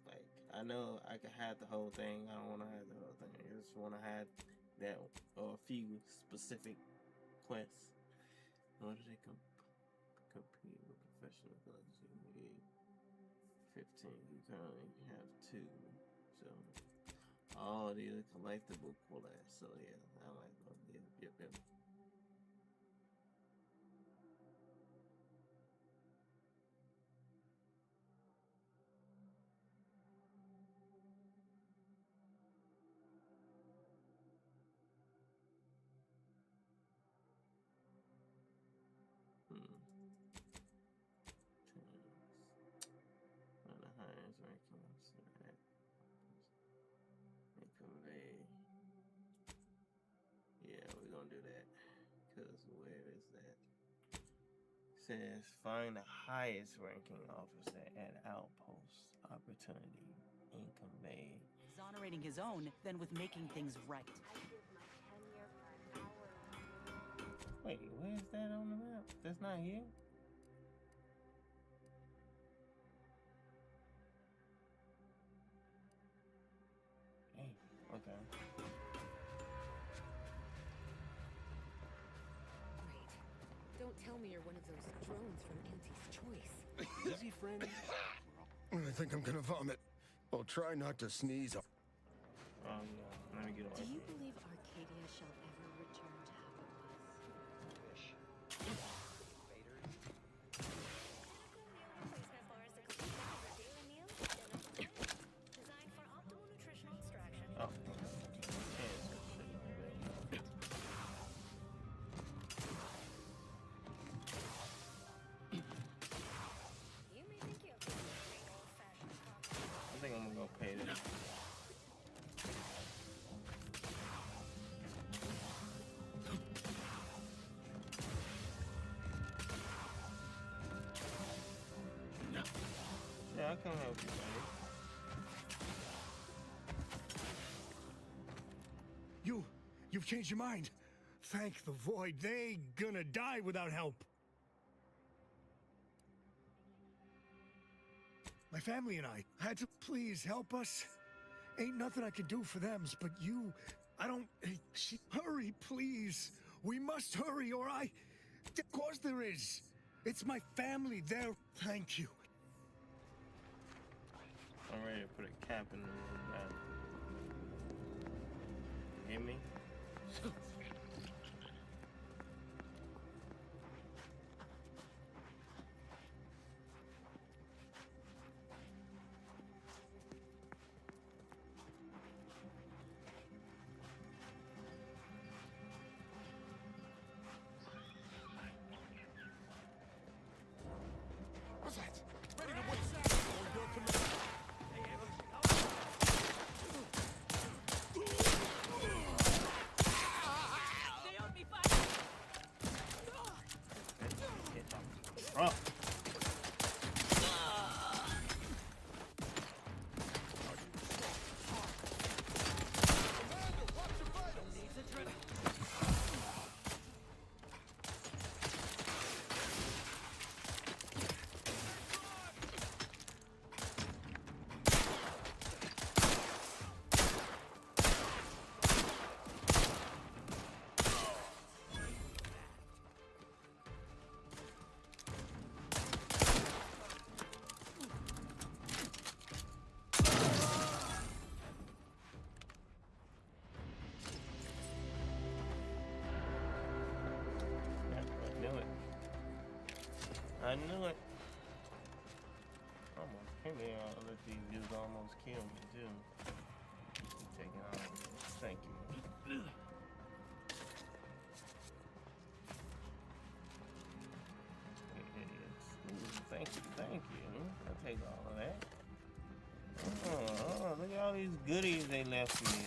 S4: Like, I know I could hide the whole thing. I don't want to hide the whole thing. I just want to hide that or a few specific quests. In order to compete with professional collectors, you need 15. You currently have 2. So, all these are collectible quests. So, yeah, I like those. Yep. Says find the highest ranking officer at outpost opportunity and convey.
S19: Exonerating his own than with making things right.
S4: Wait, where's that on the map? That's not here? Hey, okay.
S16: Don't tell me you're one of those drones from Auntie's Choice.
S5: Easy, friend.
S15: I think I'm gonna vomit. I'll try not to sneeze.
S4: Oh yeah, let me get away.
S14: Do you believe Arcadia shall ever return to how it was?
S2: Designed for optimal nutritional extraction.
S4: Oh. I think I'm gonna go pay this. Yeah, I can help you, buddy.
S7: You've changed your mind. Thank the Void. They gonna die without help. My family and I had to please help us. Ain't nothing I can do for them, but you, I don't... Hurry, please. We must hurry, or I... Of course there is. It's my family there. Thank you.
S4: I'm ready to put a cap in the room now. You hear me?
S15: What's that? Ready to win. On your command.
S4: Oh. I knew it. Almost came in. I'll let these dudes almost kill me too. Take it on. Thank you. Idiots. Ooh, thank you, thank you. I'll take all of that. Oh, look at all these goodies they left me.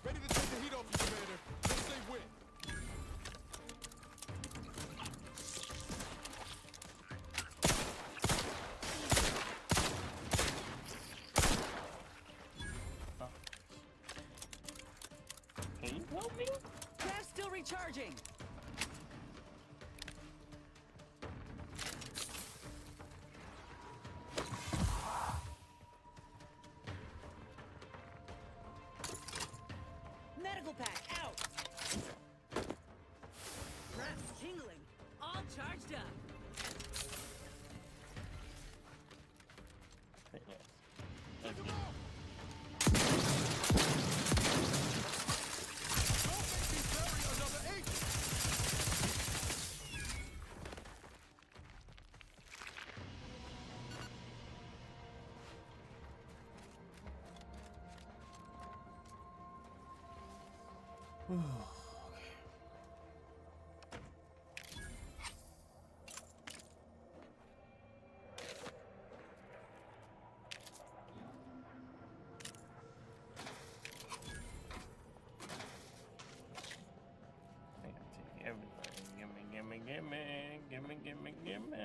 S15: Ready to take the heat off you, Commander. Let's say when.
S4: Can you help me?
S19: They're still recharging.
S8: Medical pack out. Wraps tingling. All charged up.
S4: Gimme.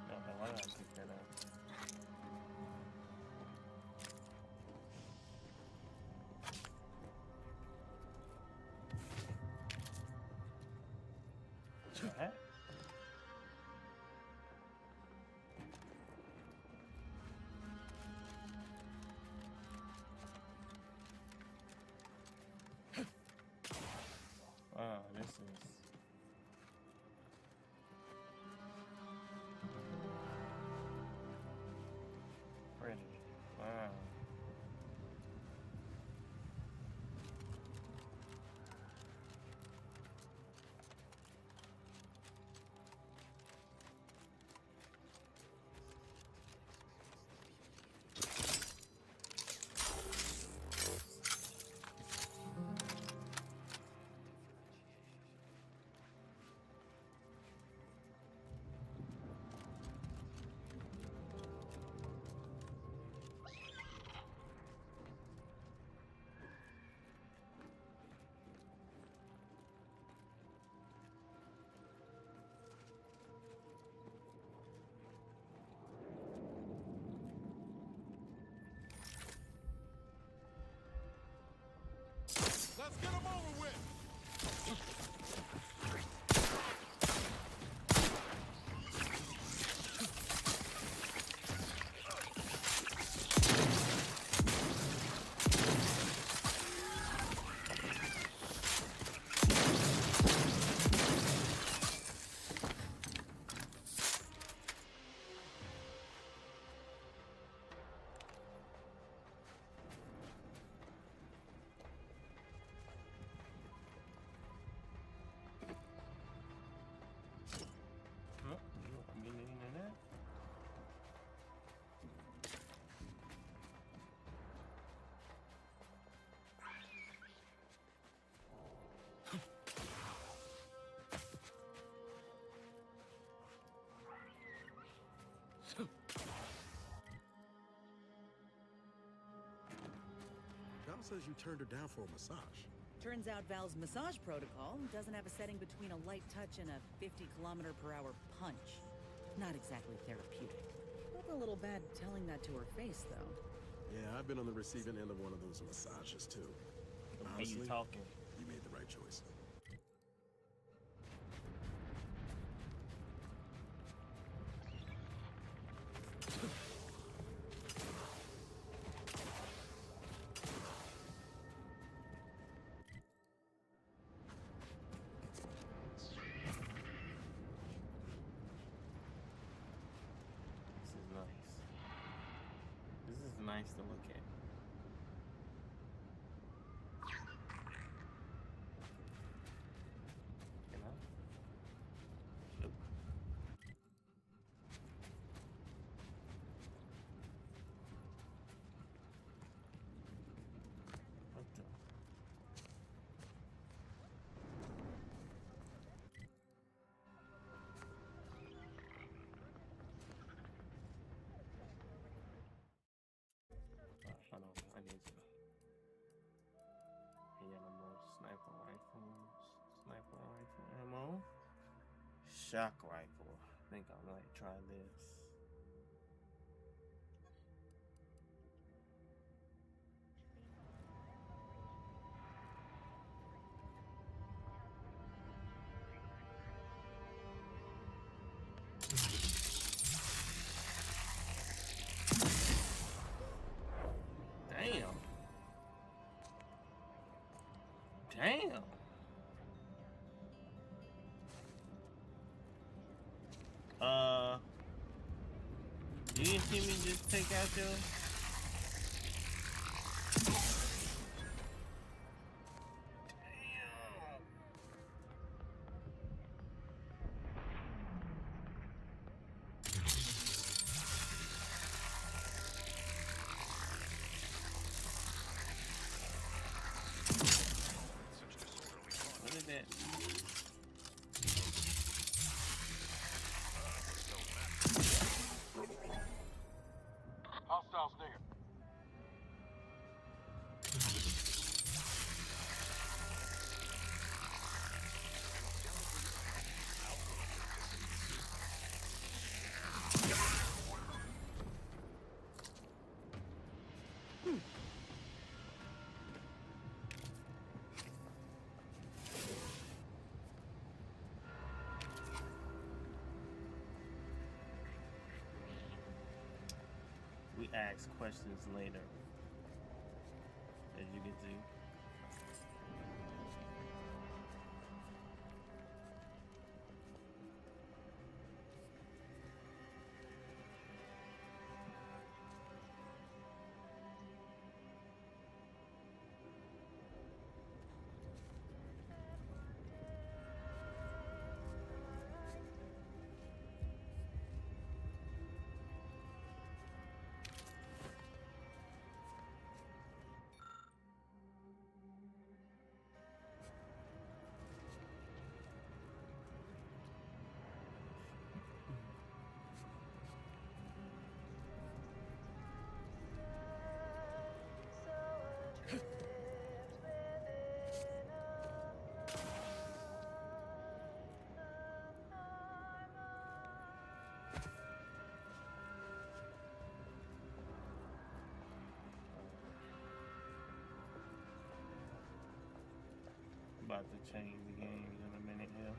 S4: No, why did I pick that up? What? Wow, this is pretty. Wow.
S15: Let's get him over with.
S20: Val says you turned her down for a massage.
S19: Turns out Val's massage protocol doesn't have a setting between a light touch and a 50-kilometer-per-hour punch. Not exactly therapeutic. Felt a little bad telling that to her face, though.
S20: Yeah, I've been on the receiving end of one of those massages, too. But
S4: Hey, you
S20: honestly,
S4: talking?
S20: you made the right choice.
S4: This is nice. This is nice to look at. You know? Shoot. What the? Hold on, I need to. Animal, sniper rifles, sniper rifle ammo, shock rifle. I think I might try this. Damn. Damn. You didn't see me just take out your... What is that?
S15: Hostiles near.
S4: We ask questions later, as you can see. about to change the games in a minute here.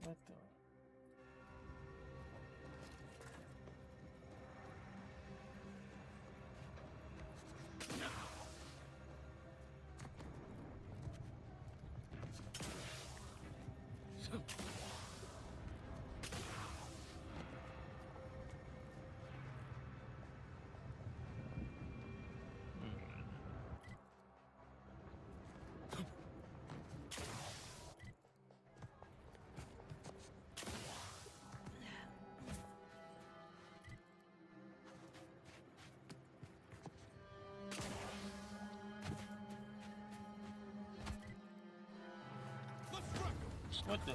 S4: What the? What the?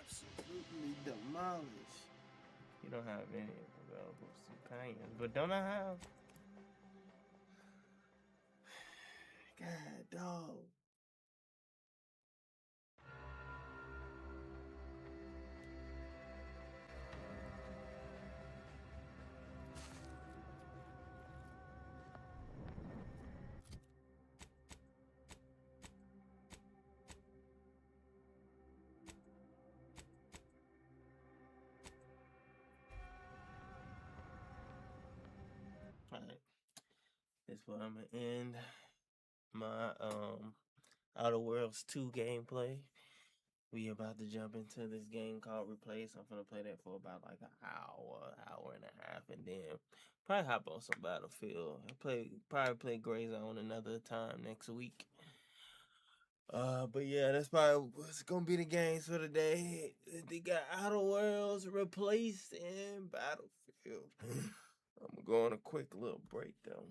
S4: Absolutely demolished. You don't have any available companions, but don't I have? God, dog. Alright. That's where I'm gonna end my Outer Worlds 2 gameplay. We about to jump into this game called Replace. I'm gonna play that for about like an hour and a half, and then probably hop on some Battlefield. Probably play Gray Zone another time next week. But yeah, that's probably what's gonna be the games for today. They got Outer Worlds, Replace, and Battlefield. I'm gonna go on a quick little break though.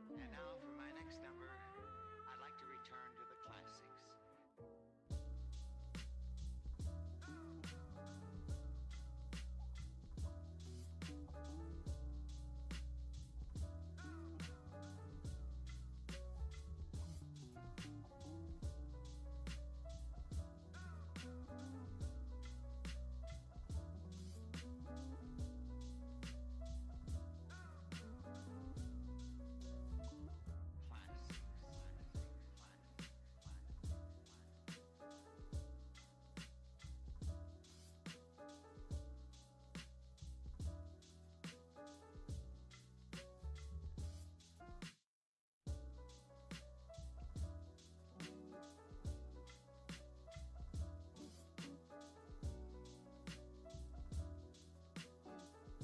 S12: And now for my next number, I'd like to return to the classics.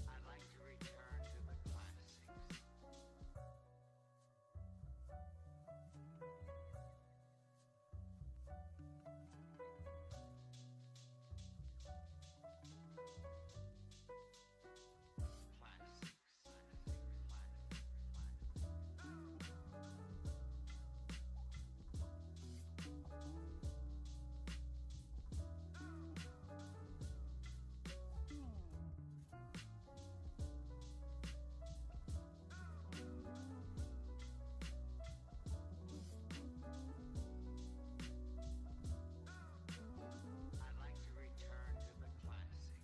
S12: I'd like to return to the classics. I'd like to return to the classics.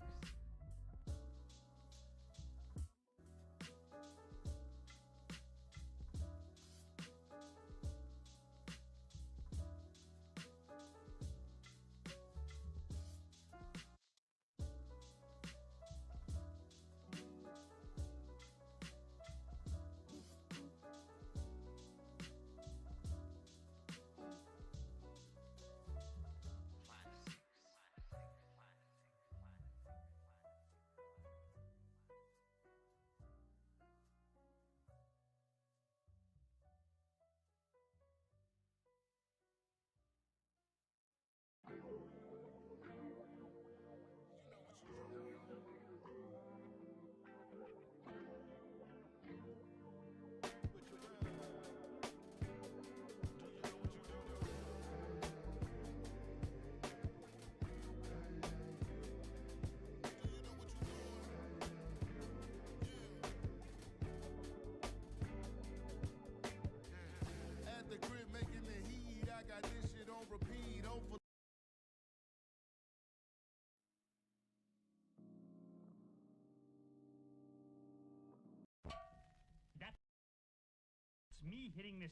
S22: At the crib making the heat, I got this shit on repeat. Over.
S23: That's me hitting this.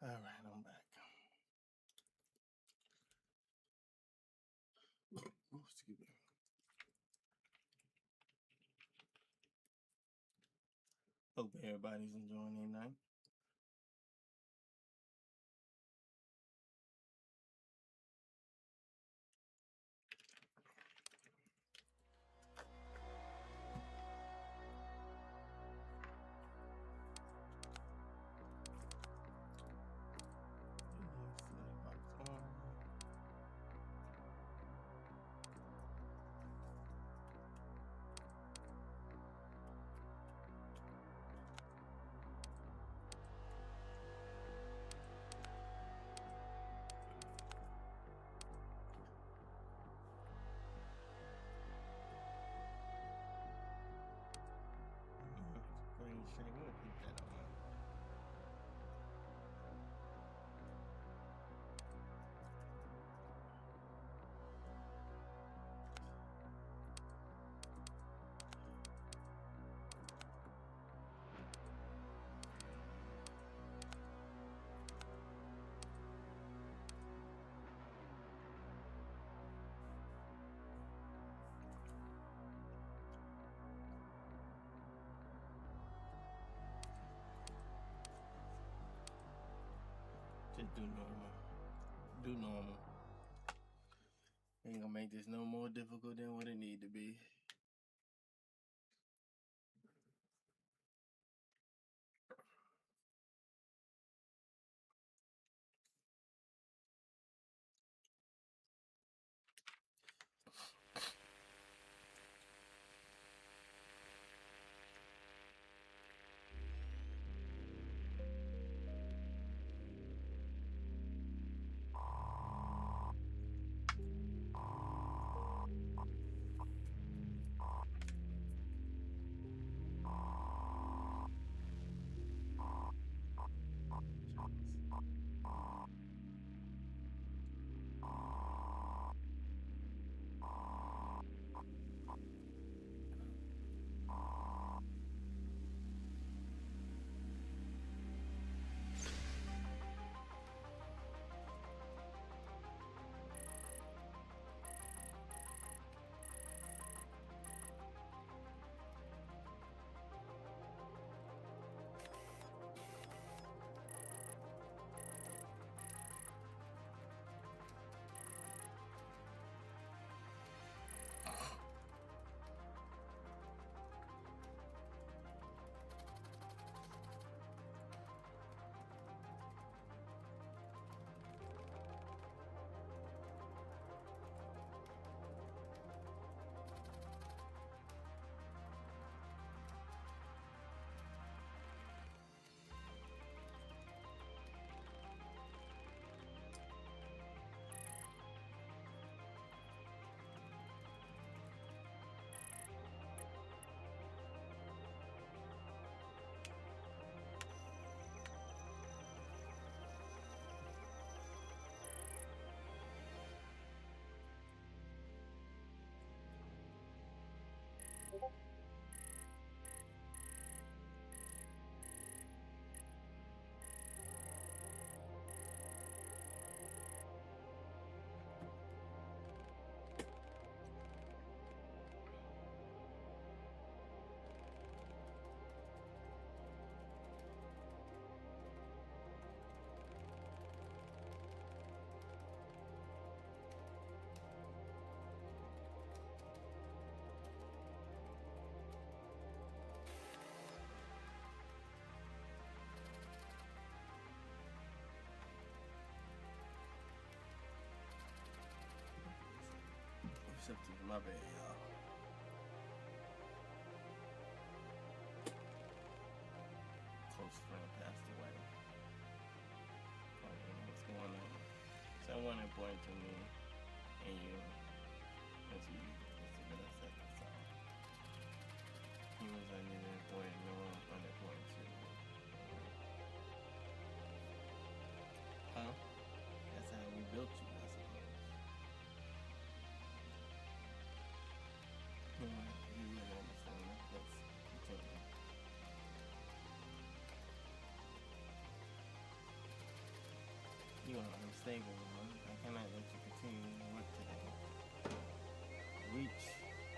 S4: All right, I'm back. Oh, excuse me. Hope everybody's enjoying their night. Green shit, we'll keep that on. Just do normal. Do normal. Ain't gonna make this no more difficult than what it need to be. shifty, my bad, y'all. Close friend passed away. I don't know what's going on. Someone important to me and you. As you, it's a good second song. Humans are neither important nor unimportant to you. Huh? That's how we built you, I suppose. You know, you really understand that. Let's continue. You are unstable, man. I cannot let you continue to work today. Reach.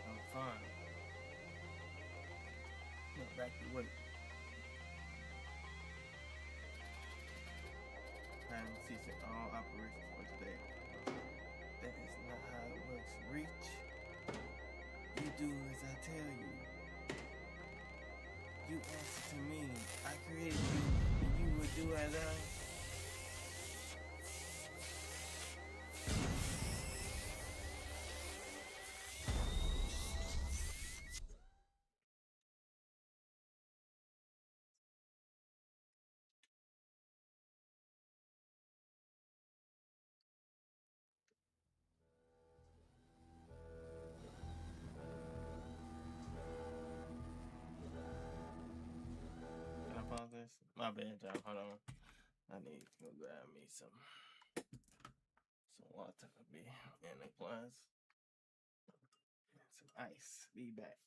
S4: I'm fine. Now back to work. I'm ceasing all operations for today. That is not how it works. Reach. You do as I tell you. You answer to me. I created you, and you will do as I. Can I pause this? My bad, y'all. Hold on. I need to go grab me some water in a glass. Some ice. Be back.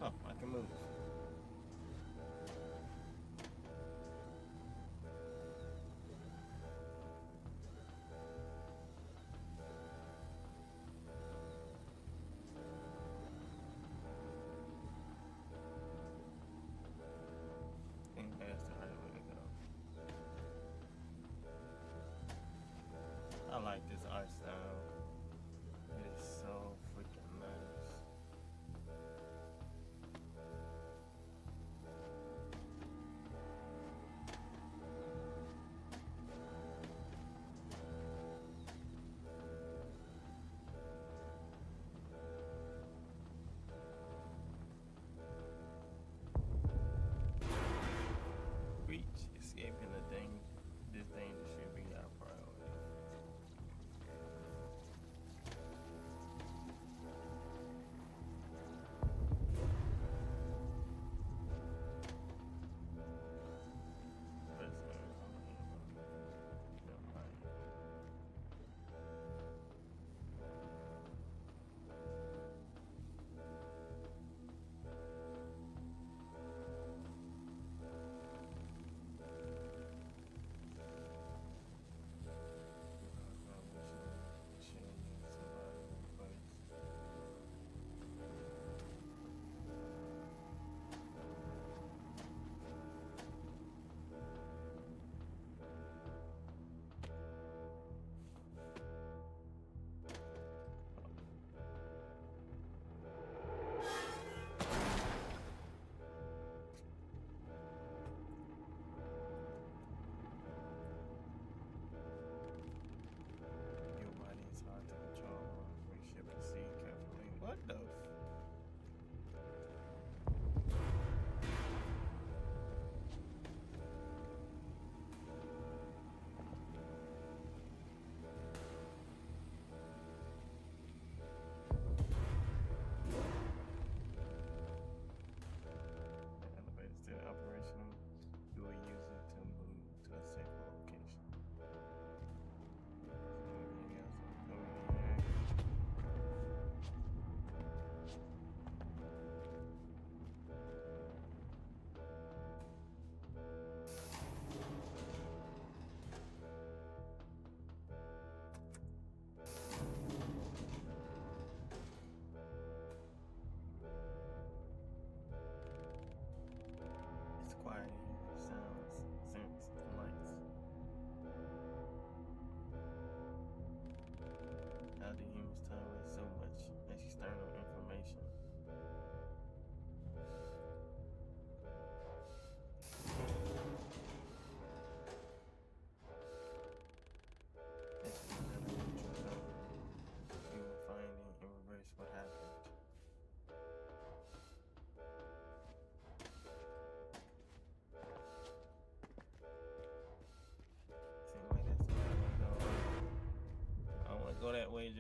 S4: Oh, I can move. I think that's the right way to go. I like this art style.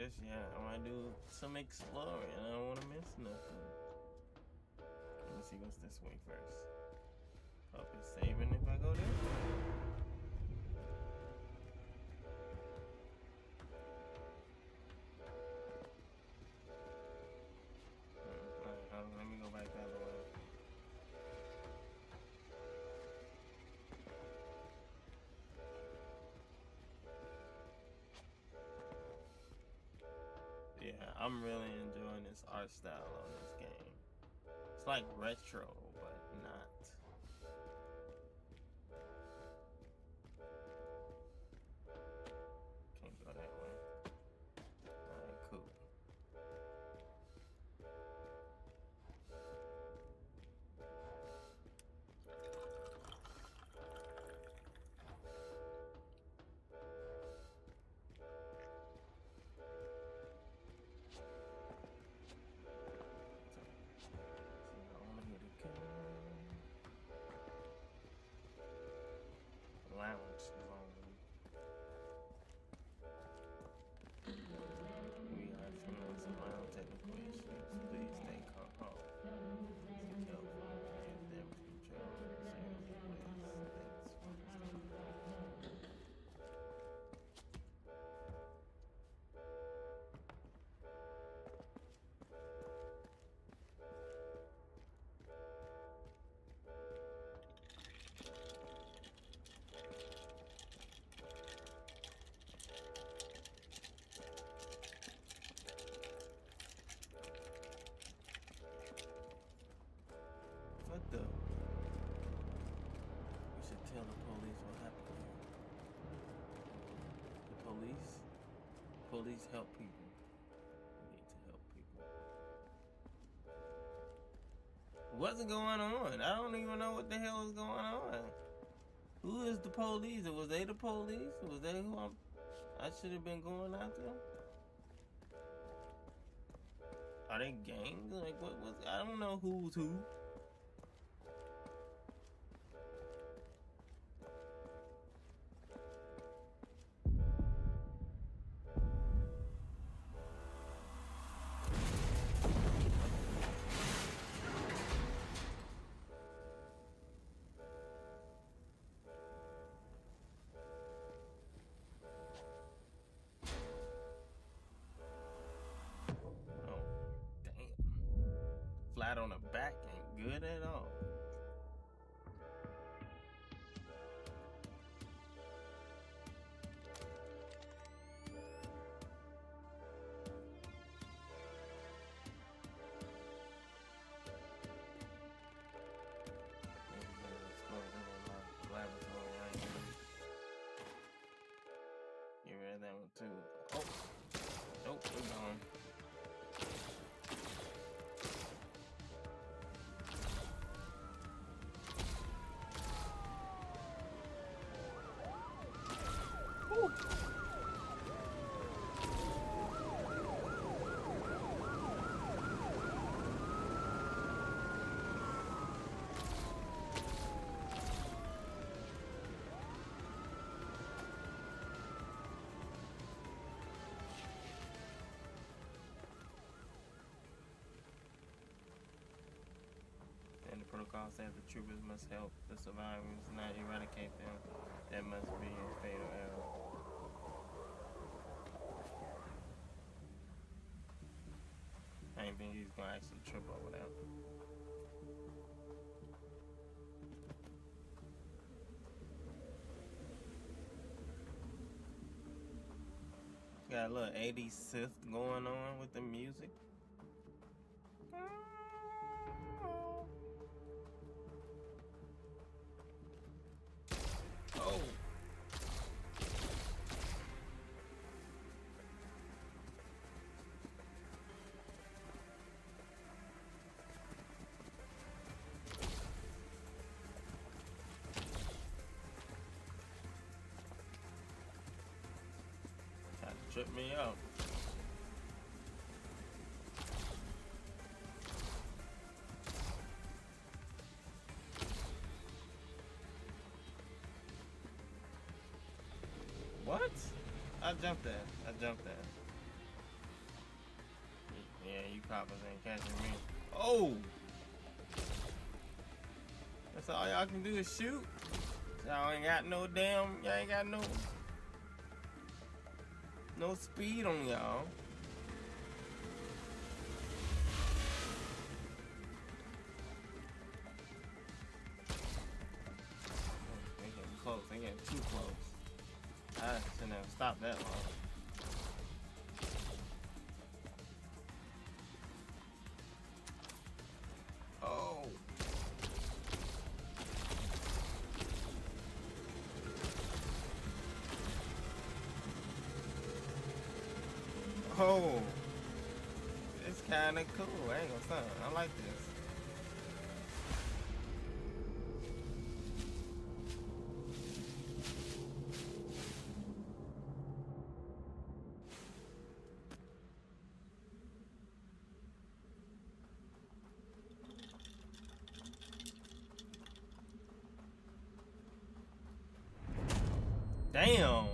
S4: just yet. I want to do some exploring. I don't want to miss nothing. Let me see what's this way first. Hope it's saving if I go there. Alright, hold on, let me go back the other way. Yeah, I'm really enjoying this art style on this game. It's like retro, but not. Can't go that way. Alright, cool. Lounge zone. We are experiencing mild technical issues. Please stay calm. Oh. Seek help from damage control. Seriously, please. What the? We should tell the police what happened here. The police? Police help people. We need to help people. What's going on? I don't even know what the hell is going on. Who is the police? Was they the police? Was they who I should have been going after? Are they gangs? Like what was? I don't know who's who. Flat on the back ain't good at all. Get rid of that one too. Oh, nope, we're gone. And the protocol says the troopers must help the survivors, not eradicate them. That must be a fatal error. I ain't think he's gonna actually trip over that. Got a little 80s synth going on with the music. Oh. Tried to trip me out. What? I jumped that. you coppers ain't catching me. Oh! That's all y'all can do is shoot? Y'all ain't got no damn, y'all ain't got no speed on y'all. They getting close, they getting too close. I shouldn't have stopped that long. Oh. Oh. It's kind of cool. I ain't gonna stop. I like this. Damn.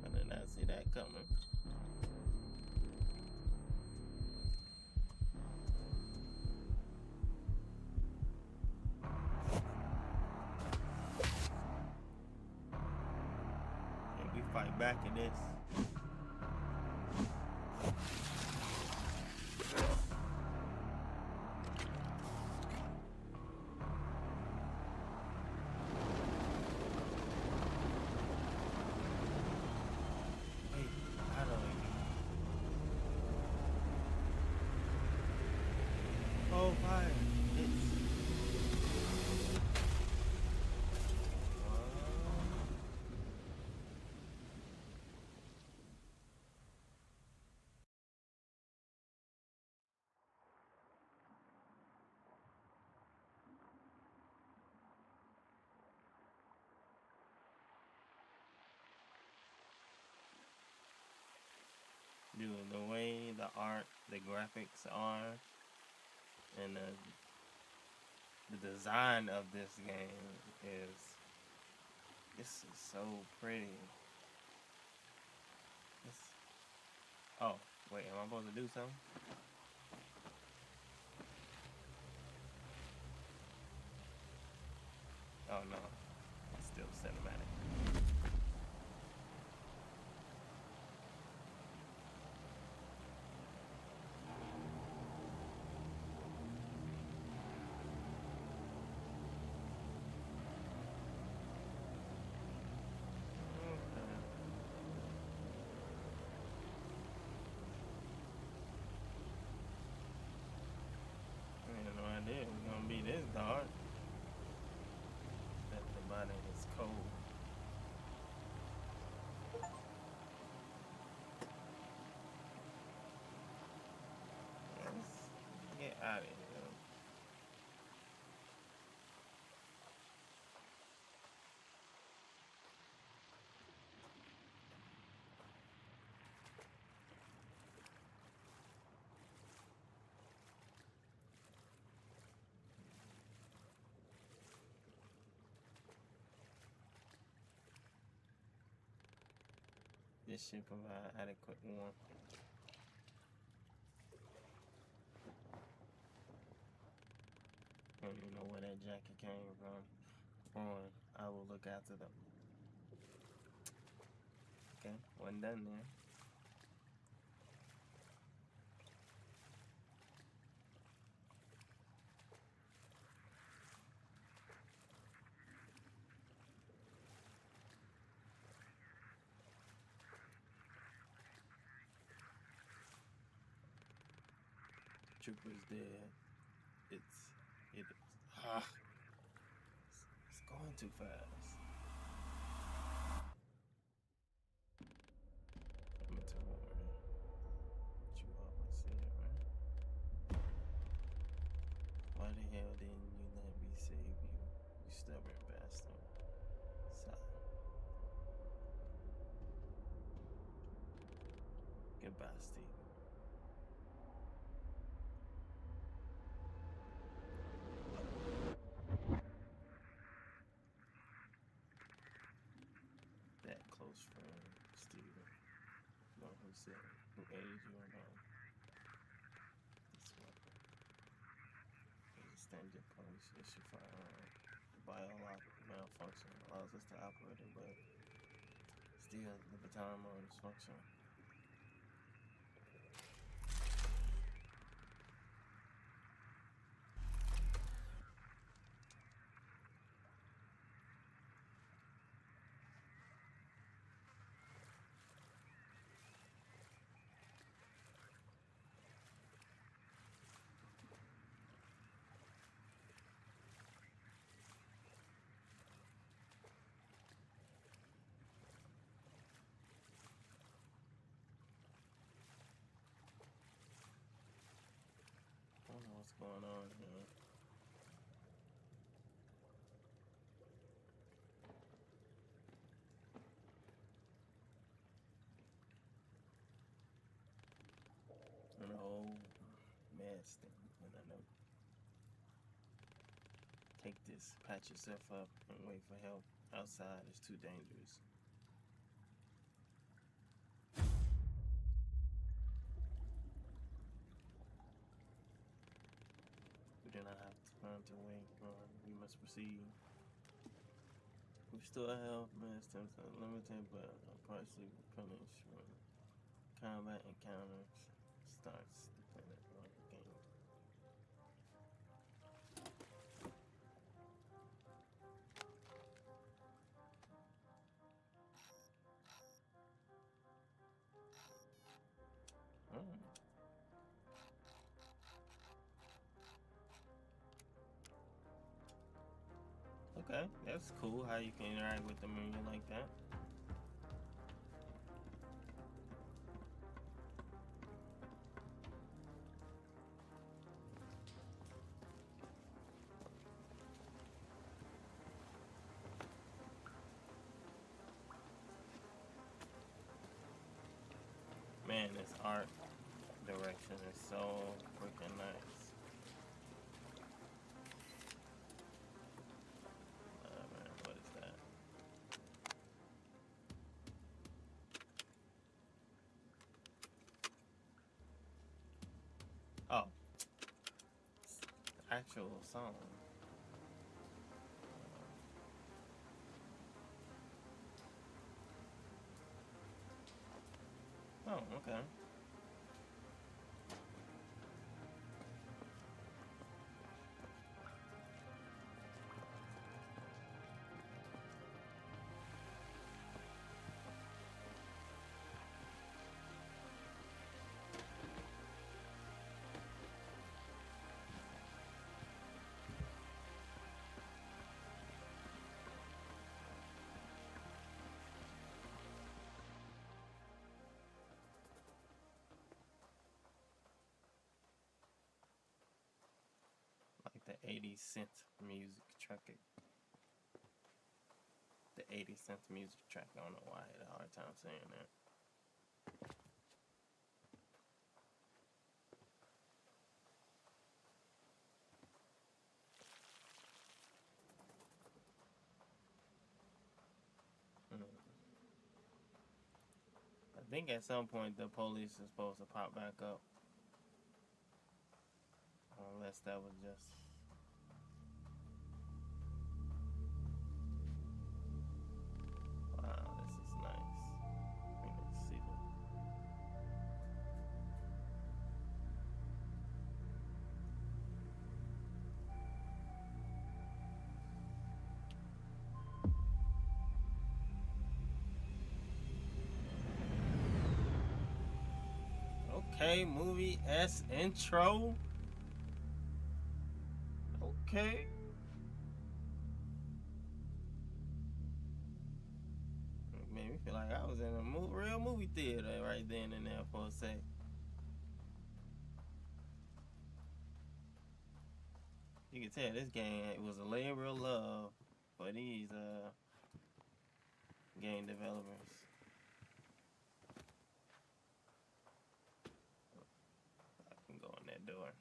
S4: I did not see that coming. And we fight back in this. Oh, fire. Dude, the way the art, the graphics are, and the design of this game this is so pretty. Oh, wait, am I supposed to do something? Oh no, it's still cinematic. It's gonna be this dark. That the body is cold. Let's get out of here. This should provide adequate warmth. I don't even know where that jacket came from. I will look after them. Okay, one done there. Trooper's dead. It's going too fast. Inventory. You always see it, right? Why the hell didn't you let me save you, you stubborn bastard? Sorry. Goodbye, Steve. That close friend, Steven. No who said, who aided you on this weapon. It's a standard police issue firearm. Biolock malfunction allows us to operate it, but still the baton mode is functional. I don't know what's going on here. An old mess thing. And I know. Take this, patch yourself up, and wait for help. Outside is too dangerous. We do not have time to wait. We must proceed. We still have mass attempts unlimited, but are partially replenished when combat encounters starts dependent on the game. Okay, that's cool how you can interact with the minion like that. Man, this art direction is so freaking nice. Man, what is that? Oh, it's the actual song. Oh, okay. Like the 80 cent music track. The 80 cent music track. I don't know why I had a hard time saying that. I think at some point the police is supposed to pop back up. Unless that was just... Wow, this is nice. I mean, let's see them. Okay, movie S intro. Okay. Made me feel like I was in a real movie theater right then and there for a sec. You can tell this game, it was a labor of love for these game developers. I can go in that door.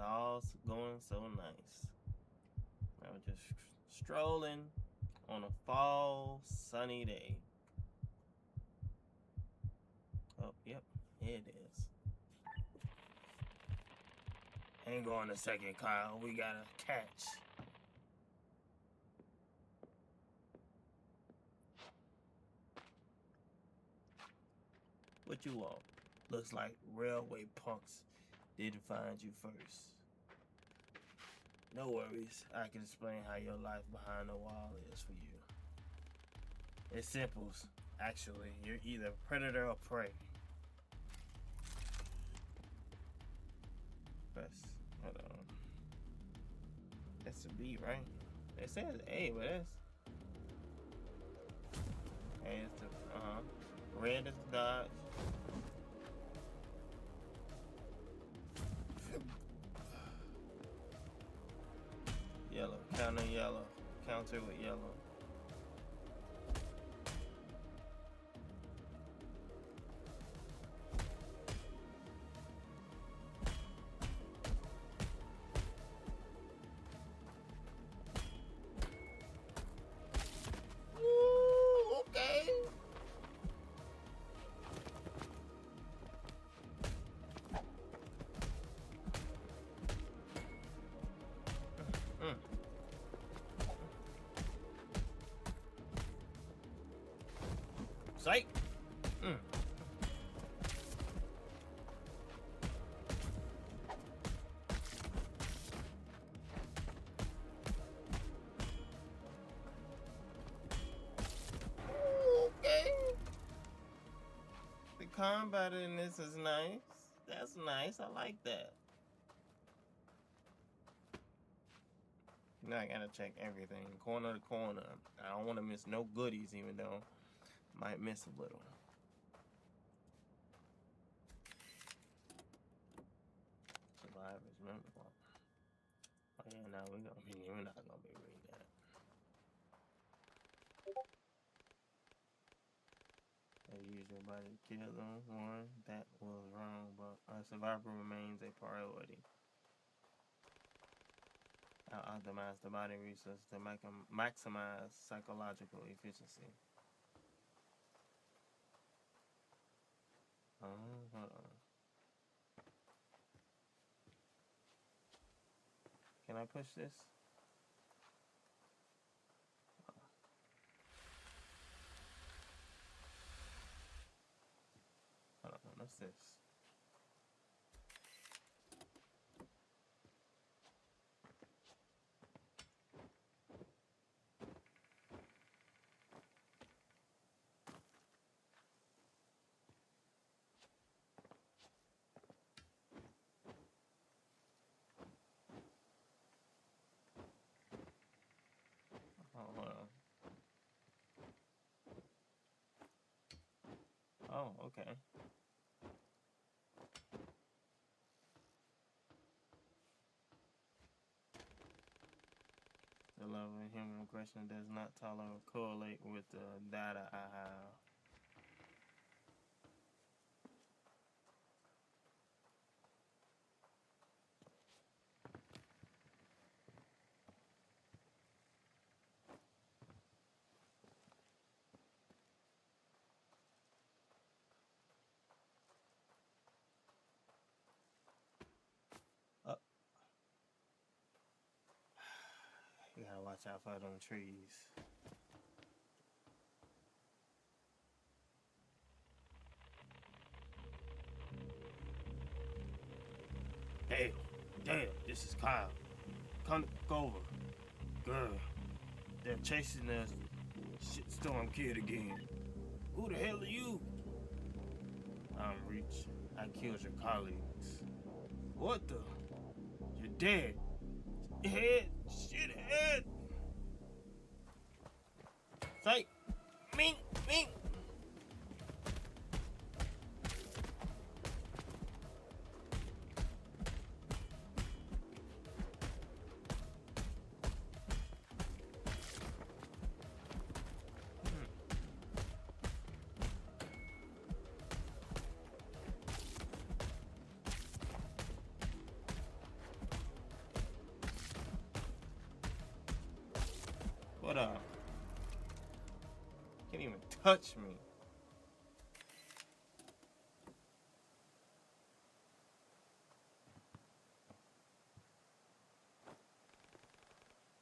S4: all going so nice. I was just strolling on a fall sunny day. Oh, yep, here it is. Hang on a second, Kyle. We got a catch. What you want? Looks like railway punks didn't find you first. No worries. I can explain how your life behind the wall is for you. It's simple. Actually, you're either predator or prey. Press. Hold on. That's a B, right? It says A, but that's. A is the red is dodge. Yellow. Counter yellow. Counter with yellow. Ooh, okay. Psych. Okay. The combat in this is nice. That's nice. I like that. Now I gotta check everything, corner to corner. I don't want to miss no goodies, even though might miss a little. Survivors memoir. Oh yeah, now we're not gonna be reading that. They use your body to kill them. One, that was wrong, but a survivor remains a priority. I'll optimize the body resources to maximize psychological efficiency. Hold on. Can I push this? Hold on, what's this? Oh, okay. The level of human aggression does not correlate with the data I have. You gotta watch out for them trees. Damn, this is Kyle. Come over. Good. They're chasing us. Shitstorm Kid again. Who the hell are you? I'm Reach. I killed your colleagues. What the? You're dead. Head. Shithead. Psych. Mink. touch me.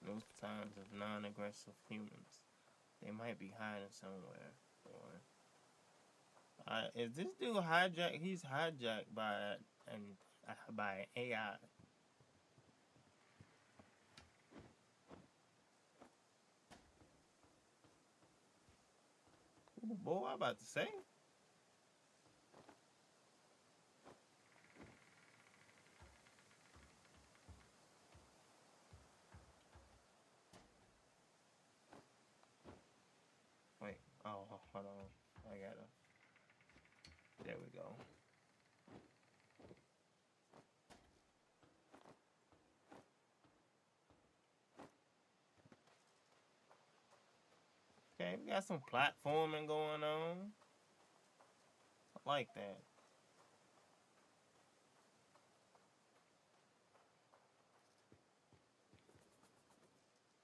S4: Most times of non-aggressive humans, they might be hiding somewhere. Or is this dude hijacked? He's hijacked by an AI. Ooh, boy, I'm about to say. Wait, oh, hold on. I gotta. There we go. Okay, we got some platforming going on. I like that.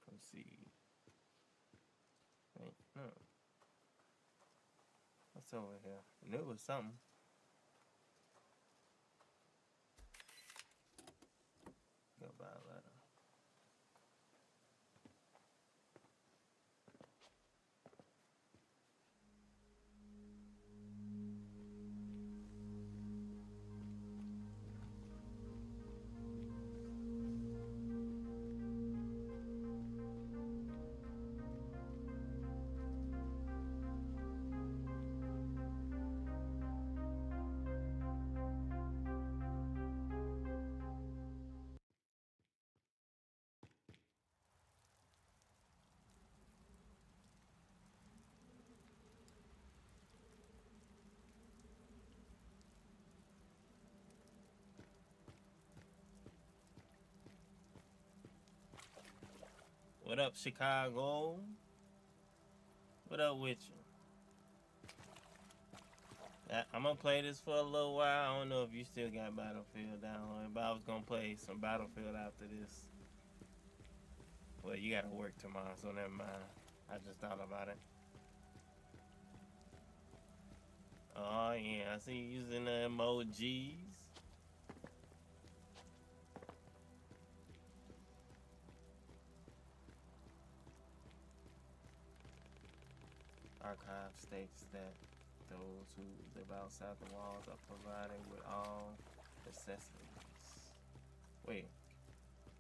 S4: Proceed. Wait, no. What's over here? I knew it was something. Goodbye letter. What up, Chicago? What up with you? I'm gonna play this for a little while. I don't know if you still got Battlefield downloaded, but I was gonna play some Battlefield after this. Well, you gotta work tomorrow, so never mind. I just thought about it. Oh yeah, I see you using the emojis. Archive states that those who live outside the walls are provided with all necessities. Wait,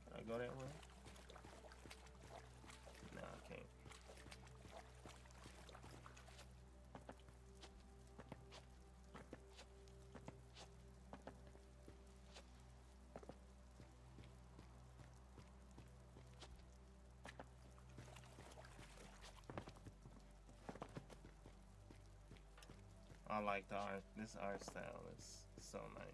S4: can I go that way? No, I can't. I like the art. This art style is so nice.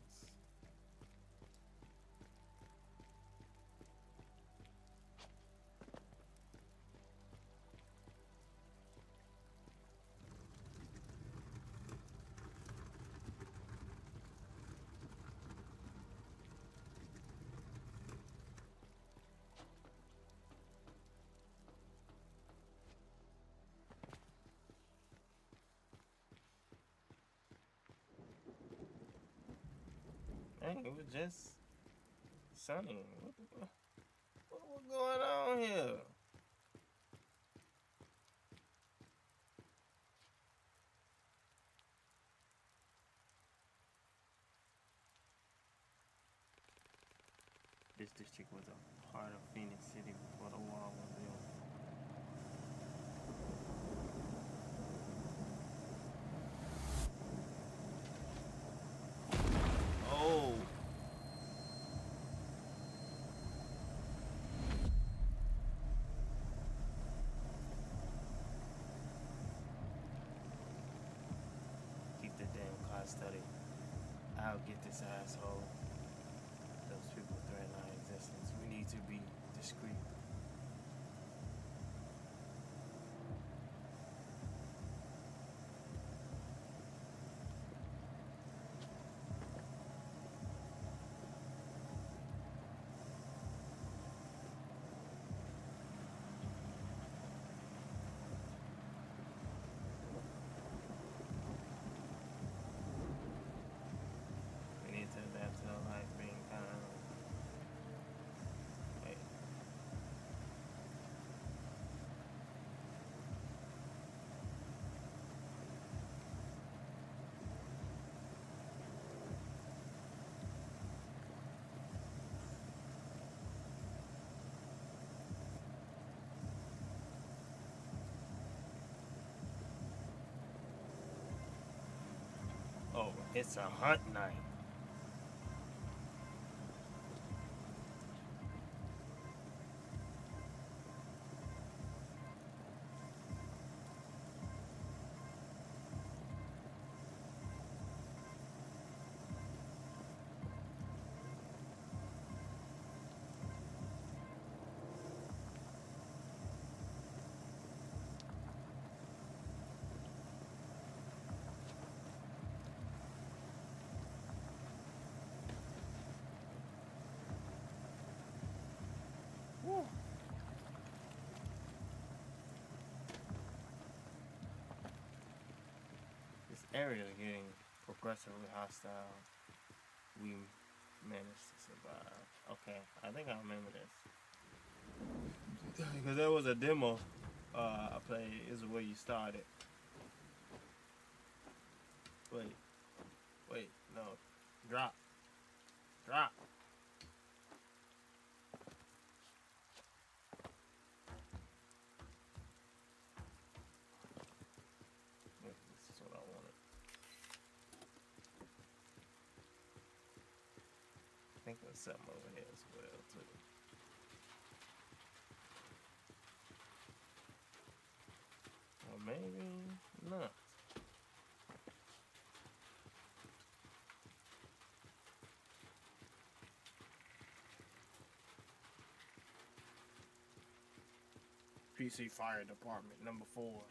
S4: Dang, it was just sunny. What's going on here? This district was a part of Phoenix City before the wall was built. Oh. Keep the damn car study. I'll get this asshole. Those people threaten our existence. We need to be discreet. Oh, it's a hunt night. Woo. This area is getting progressively hostile. We managed to survive. Okay, I think I remember this. Because there was a demo I played. This is where you started. Wait, no. Drop. This is what I wanted. I think there's something over here as well, too. Or maybe not. PC Fire Department, number 4.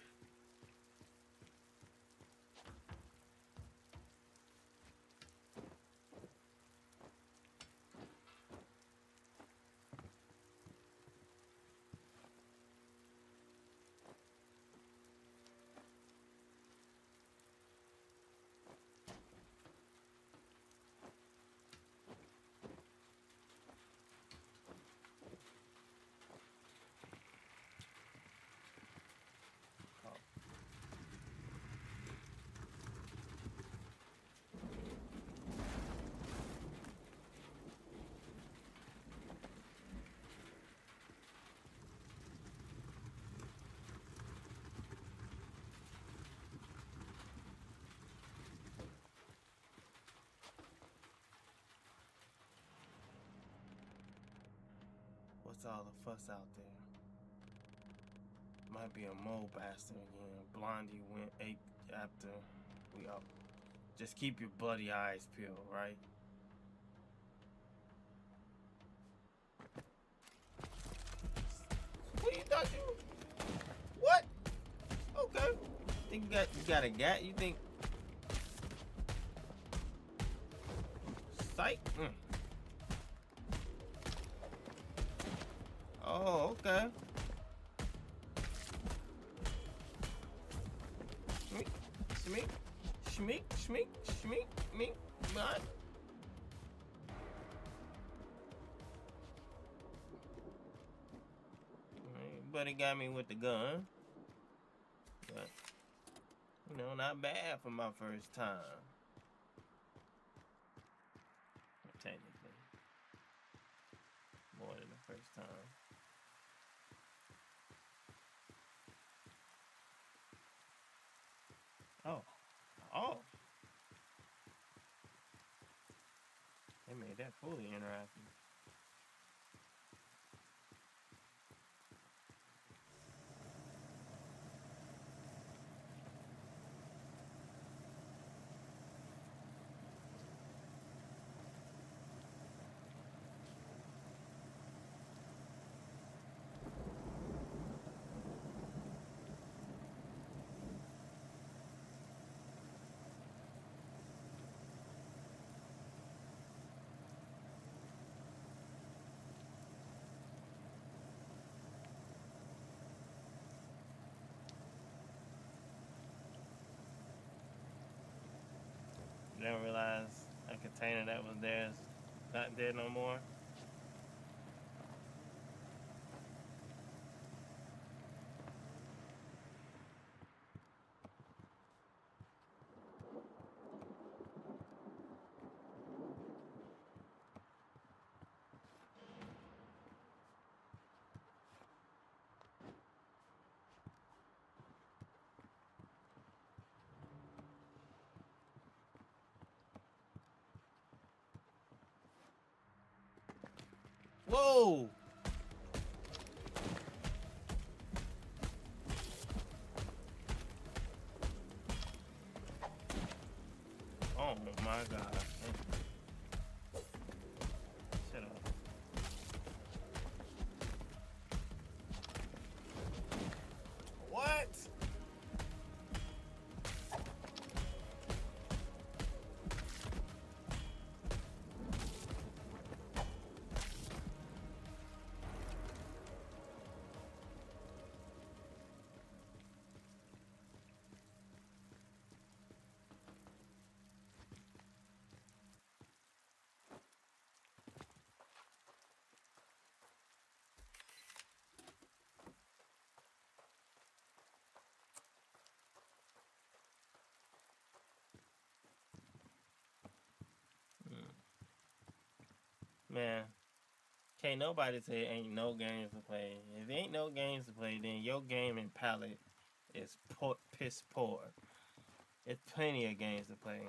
S4: What's all the fuss out there? Might be a mole bastard again. Blondie went ape after we up. Just keep your bloody eyes peeled, right? What you thought you? What? Okay. Think you got a gat? You think? Psych. Oh, okay. Shmeek, me, what? Buddy got me with the gun. But, you know, not bad for my first time. Technically. More than the first time. Oh. They made that fully interactive. Didn't realize a container that was there is not there no more. Whoa! Oh my god. Shut up. What? Man, can't nobody say ain't no games to play. If ain't no games to play, then your gaming palette is piss poor. It's plenty of games to play.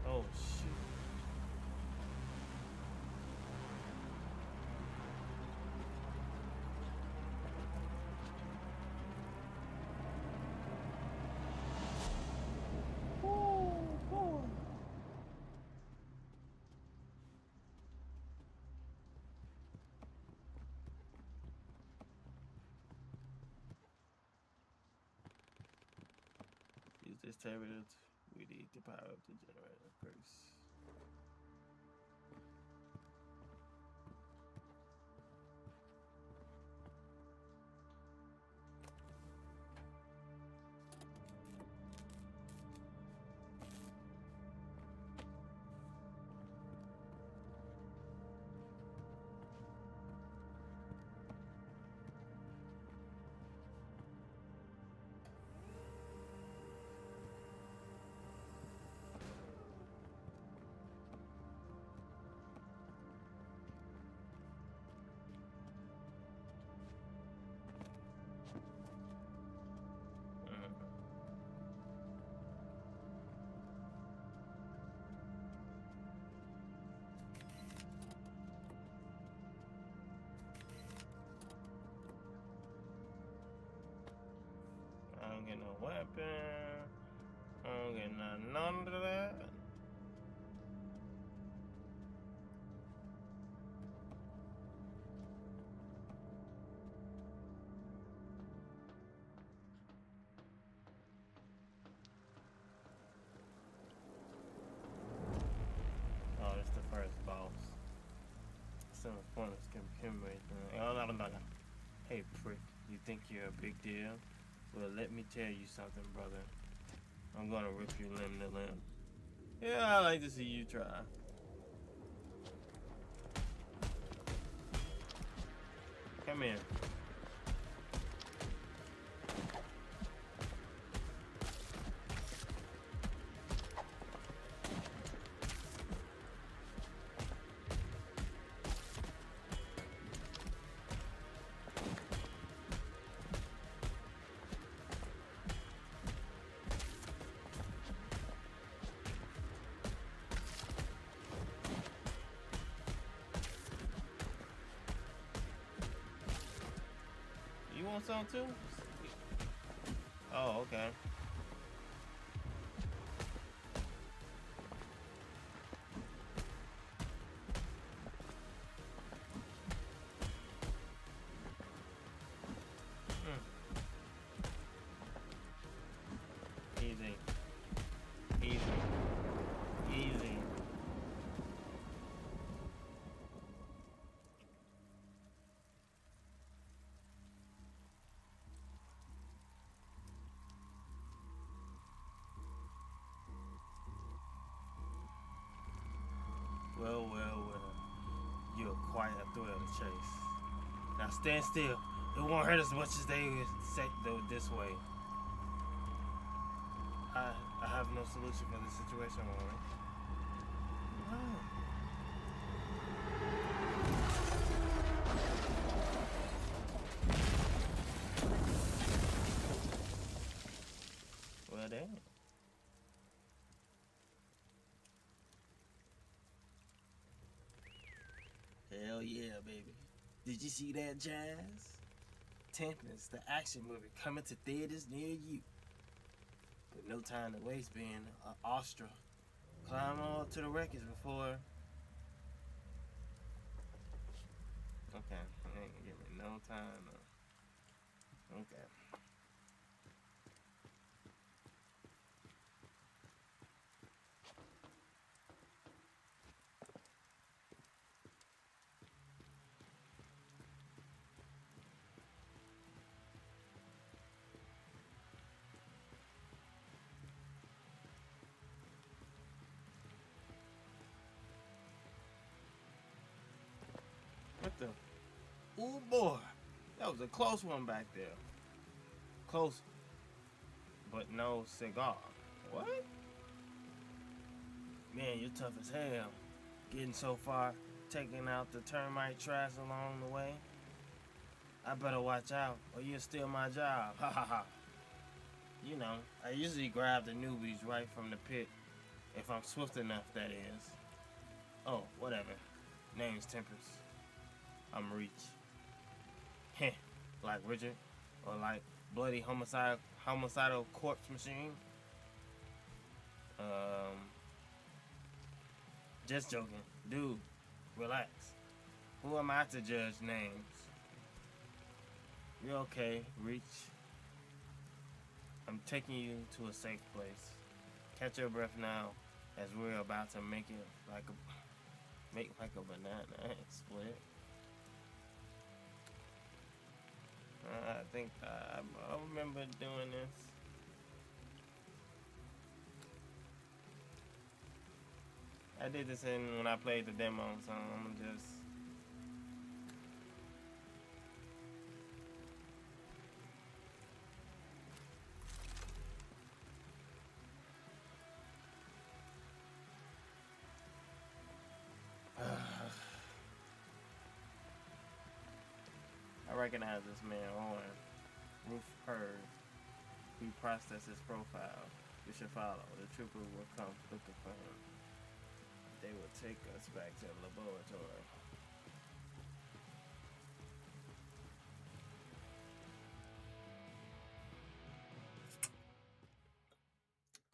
S4: Oh shoot. Use this tablet. We need the power up the generator first. I don't get no weapon. I don't get none of that. Oh, that's the first boss. Some fun is commemorating. Oh, no. Hey, prick, you think you're a big deal? Well, let me tell you something, brother. I'm gonna rip you limb to limb. Yeah, I like to see you try. Come in. You want some too? Oh, okay. Easy. Easy. Easy. Well. You're quite a thrill to chase. Now stand still. It won't hurt as much as they say though this way. I have no solution for this situation, Warren. No. Well, damn. Hell yeah, baby. Did you see that, Jazz? Tempest, the action movie, coming to theaters near you. With no time to waste being an Astra. Climb on to the wreckage before... Okay, you ain't gonna give me no time. Okay. What the? Oh boy, that was a close one back there. Close, but no cigar. What? Man, you're tough as hell. Getting so far, taking out the termite trash along the way. I better watch out, or you'll steal my job. Ha ha ha. You know, I usually grab the newbies right from the pit, if I'm swift enough, that is. Oh, whatever. Name's Tempest. I'm Reach. Heh, like Richard, or like bloody homicidal corpse machine. Just joking. Dude, relax. Who am I to judge names? You're okay, Reach. I'm taking you to a safe place. Catch your breath now, as we're about to make like a banana and split. I think I remember doing this. I did this when I played the demo, so I'm just... I recognize this man, Owen. Roof Hurd. We process his profile. We should follow. The trooper will come looking for him. They will take us back to the laboratory.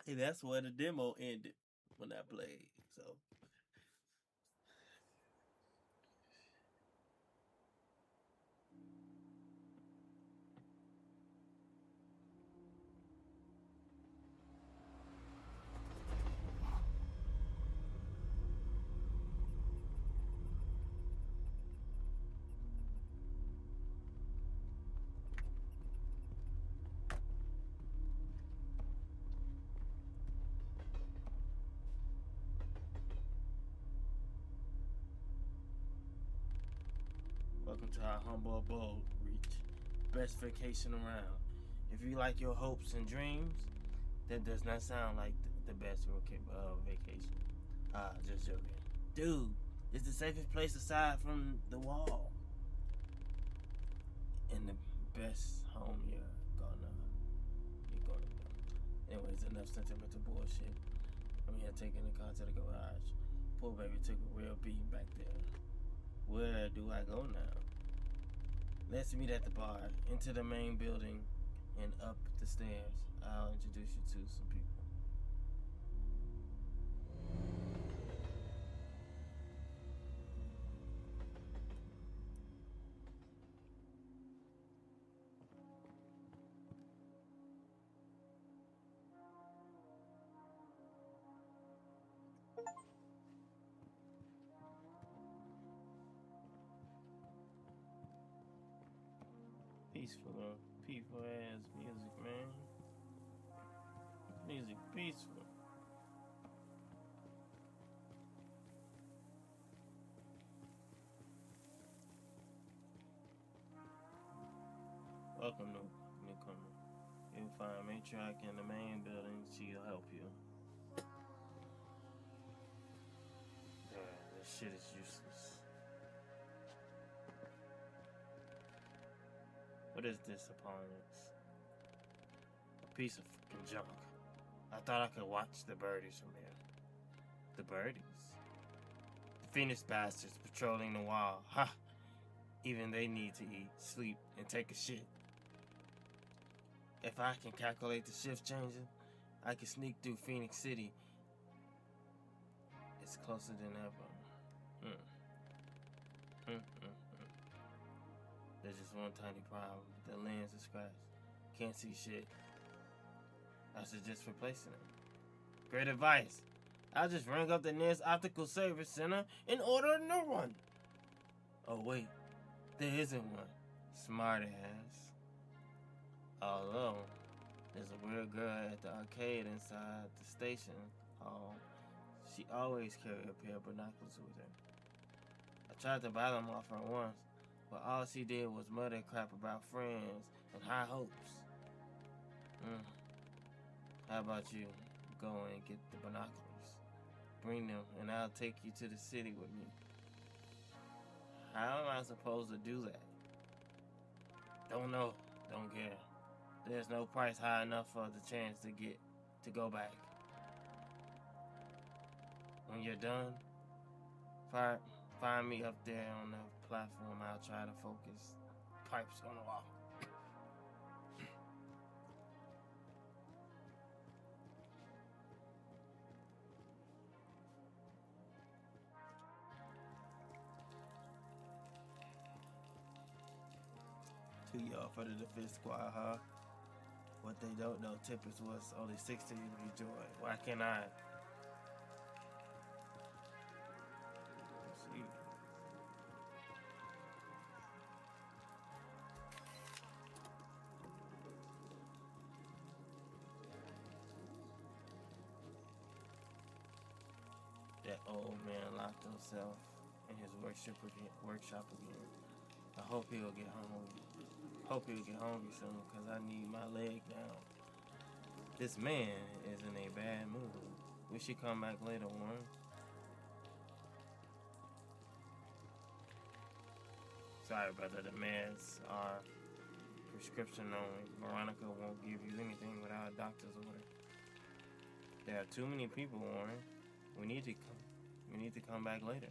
S4: Hey, that's where the demo ended when I played, so... Welcome to our humble abode, Reach. Best vacation around. If you like your hopes and dreams, that does not sound like the best vacation. Just joking. Dude, it's the safest place aside from the wall. And the best home you're gonna go. Anyways, enough sentimental bullshit. I'm here taking the car to the garage. Poor baby took a real beating back there. Where do I go now? Let's meet at the bar, into the main building, and up the stairs. I'll introduce you to some people. Peaceful ass music, man. Music peaceful. Welcome, newcomer. You'll find Matriarch in the main building. She'll help you. This shit is useless. What is this opponents? A piece of fucking junk. I thought I could watch the birdies from here. The birdies? The Phoenix bastards patrolling the wall. Ha! Even they need to eat, sleep, and take a shit. If I can calculate the shift changing, I can sneak through Phoenix City. It's closer than ever. There's just one tiny problem. The lens is scratched. Can't see shit. I suggest replacing it. Great advice. I'll just ring up the nearest optical service center and order a new one. Oh wait, there isn't one. Smart ass. Although, there's a weird girl at the arcade inside the station hall. She always carried a pair of binoculars with her. I tried to buy them off her once, but all she did was mutter crap about friends and high hopes. How about you go and get the binoculars? Bring them, and I'll take you to the city with me. How am I supposed to do that? Don't know. Don't care. There's no price high enough for the chance to go back. When you're done, find me up there on the platform. I'll try to focus. Pipes on the wall. Too young for the defense squad, huh? What they don't know, Tippers was only 16 to be joined. Why can't I? Let's see. That old man locked himself in his workshop again. I hope he'll get home. Hope he'll get hungry soon, because I need my leg down. This man is in a bad mood. We should come back later, Warren. Sorry, brother. The meds are prescription only. Veronica won't give you anything without a doctor's order. There are too many people, Warren. We need to come back later.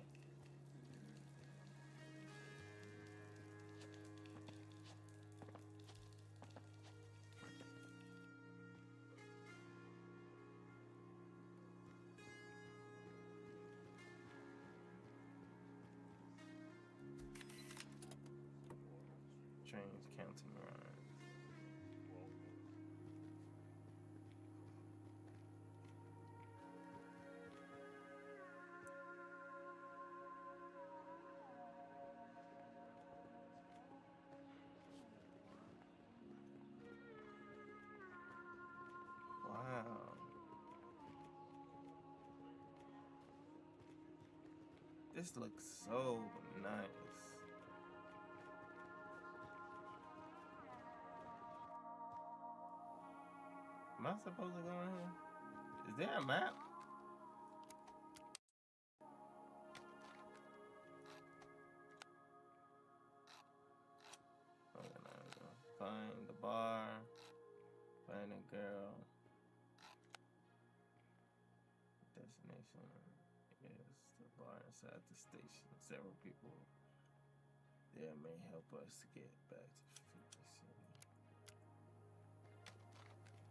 S4: Trains counting around. Wow. This looks so nice. Am I supposed to go in here? Is there a map? Find the bar. Find a girl. Destination is the bar inside the station. Several people there may help us to get back to Phoenix City.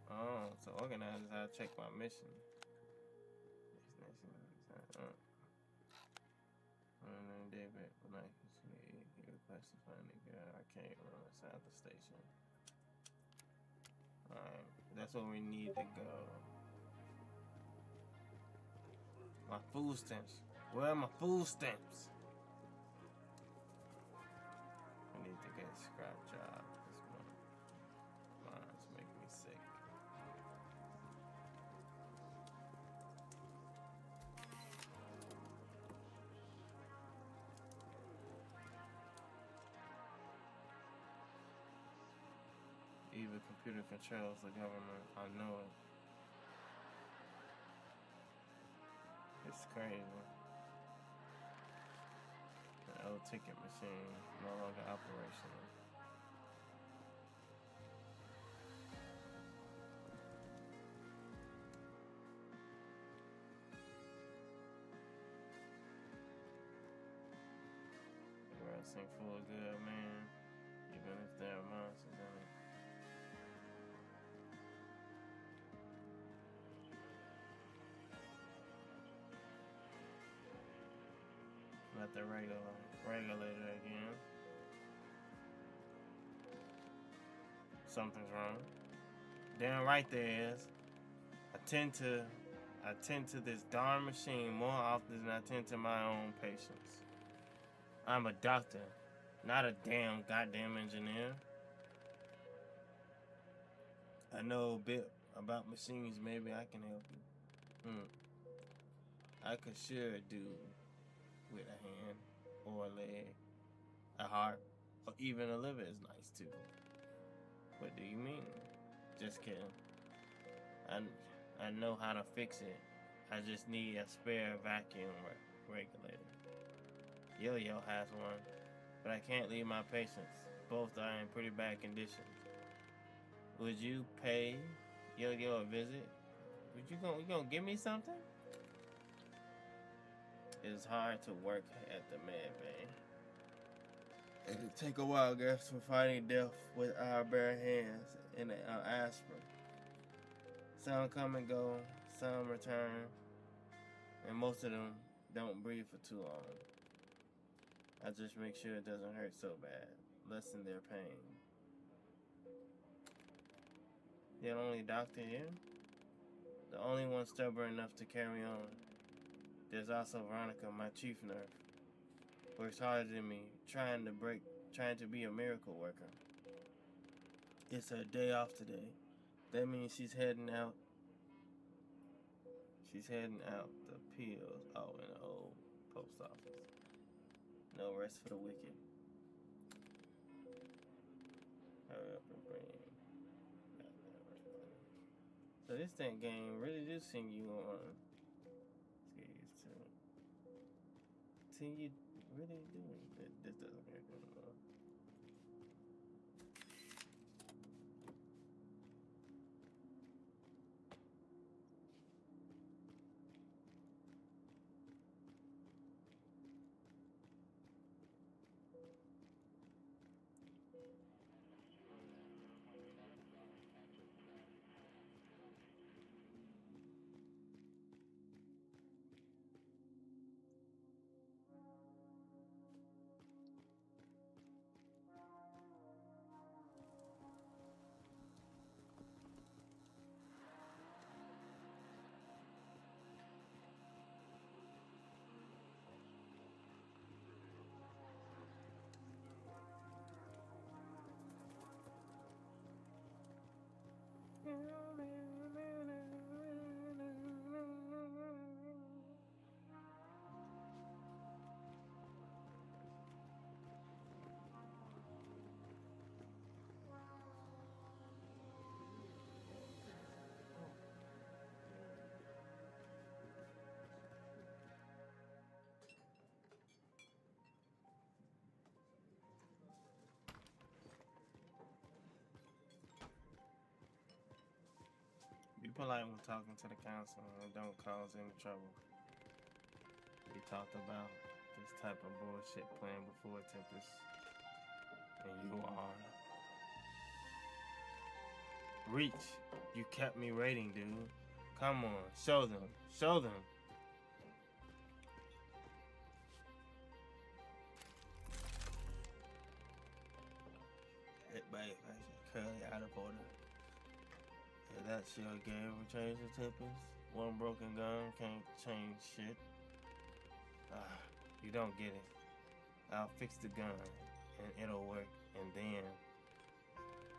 S4: Oh, so organizers, I check my mission. David, he requests to find a girl. I can't run inside the station. Alright, that's where we need to go. My food stamps. Where are my food stamps? I need to get a scrap job. This mine's making me sick. computer controls the government. I know it. It's crazy. The old ticket machine no longer operational. The world seems full of good, man. Even if there are monsters in it. Not the regulator again. Something's wrong. Damn right there is. I tend to this darn machine more often than I tend to my own patients. I'm a doctor, not a damn goddamn engineer. I know a bit about machines. Maybe I can help you. I could sure do with a hand or a leg, a heart, or even a liver is nice too. What do you mean? Just kidding. I know how to fix it. I just need a spare vacuum regulator. Yo-Yo has one, but I can't leave my patients. Both are in pretty bad condition. Would you pay Yo-Yo a visit? You gonna give me something? It's hard to work at the med bay. It'll take a while, guys, for fighting death with our bare hands and aspirin. Some come and go, some return, and most of them don't breathe for too long. I just make sure it doesn't hurt so bad, lessen their pain. You're the only doctor here? The only one stubborn enough to carry on. There's also Veronica, my chief nurse. Works harder than me, trying to be a miracle worker. It's her day off today. That means she's heading out. She's heading out the pills. Oh, in the old post office. No rest for the wicked. Hurry up and bring. So this thing game really do sing you on. You really doing it. This doesn't work anymore. Be polite when talking to the council and don't cause any trouble. We talked about this type of bullshit plan before, Tempest. And you are. Reach. You kept me waiting, dude. Come on. Show them. Show them. Hit by curly out of order. Yeah, that shield game will change the Tempest. One broken gun can't change shit. You don't get it. I'll fix the gun and it'll work. And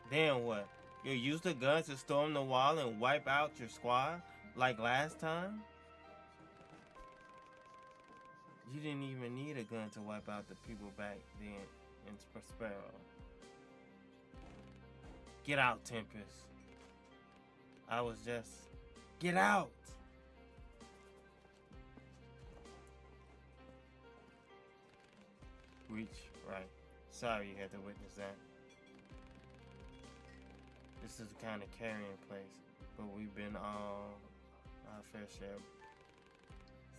S4: then what? You'll use the gun to storm the wall and wipe out your squad like last time? You didn't even need a gun to wipe out the people back then in Prospero. Get out, Tempest. I was just... Get out! Reach, right. Sorry you had to witness that. This is the kind of carrying place, but we've been all our fair share.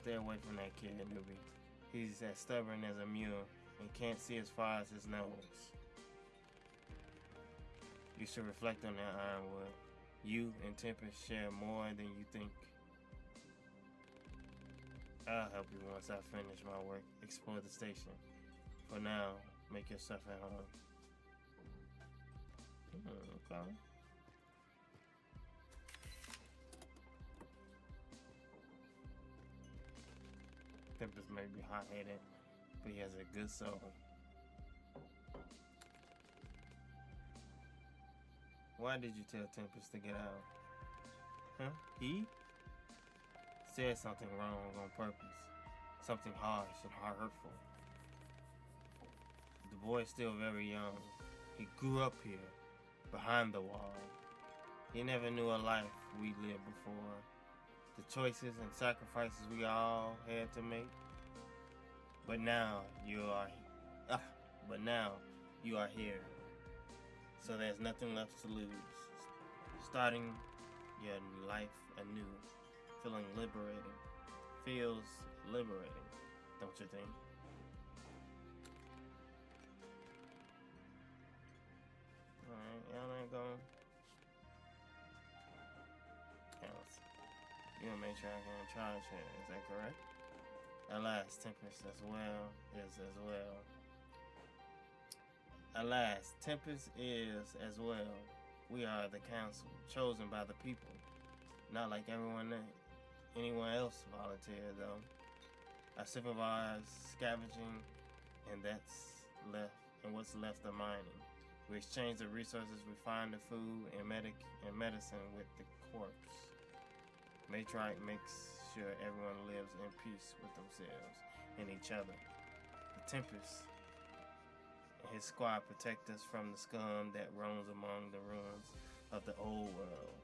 S4: Stay away from that kid, newbie. He's as stubborn as a mule and can't see as far as his nose. You should reflect on that, Ironwood. You and Tempest share more than you think. I'll help you once I finish my work. Explore the station. For now, make yourself at home. Okay. Tempest may be hot-headed, but he has a good soul. Why did you tell Tempest to get out? Huh? He said something wrong on purpose. Something harsh and hurtful. The boy's still very young. He grew up here, behind the wall. He never knew a life we lived before. The choices and sacrifices we all had to make. But now you are here. So there's nothing left to lose. Starting your life anew, feeling liberating. Feels liberating, don't you think? Alright, y'all ain't going. Counts. You and Matriarch are in charge here, is that correct? Alas, Tempest is as well. Alas, Tempest is as well. We are the council, chosen by the people. Not like anyone else volunteered, though. I supervise scavenging, and what's left of mining. We exchange the resources we find the food and medicine with the corpse. Matriarch makes sure everyone lives in peace with themselves and each other. The Tempest and his squad protect us from the scum that roams among the ruins of the old world.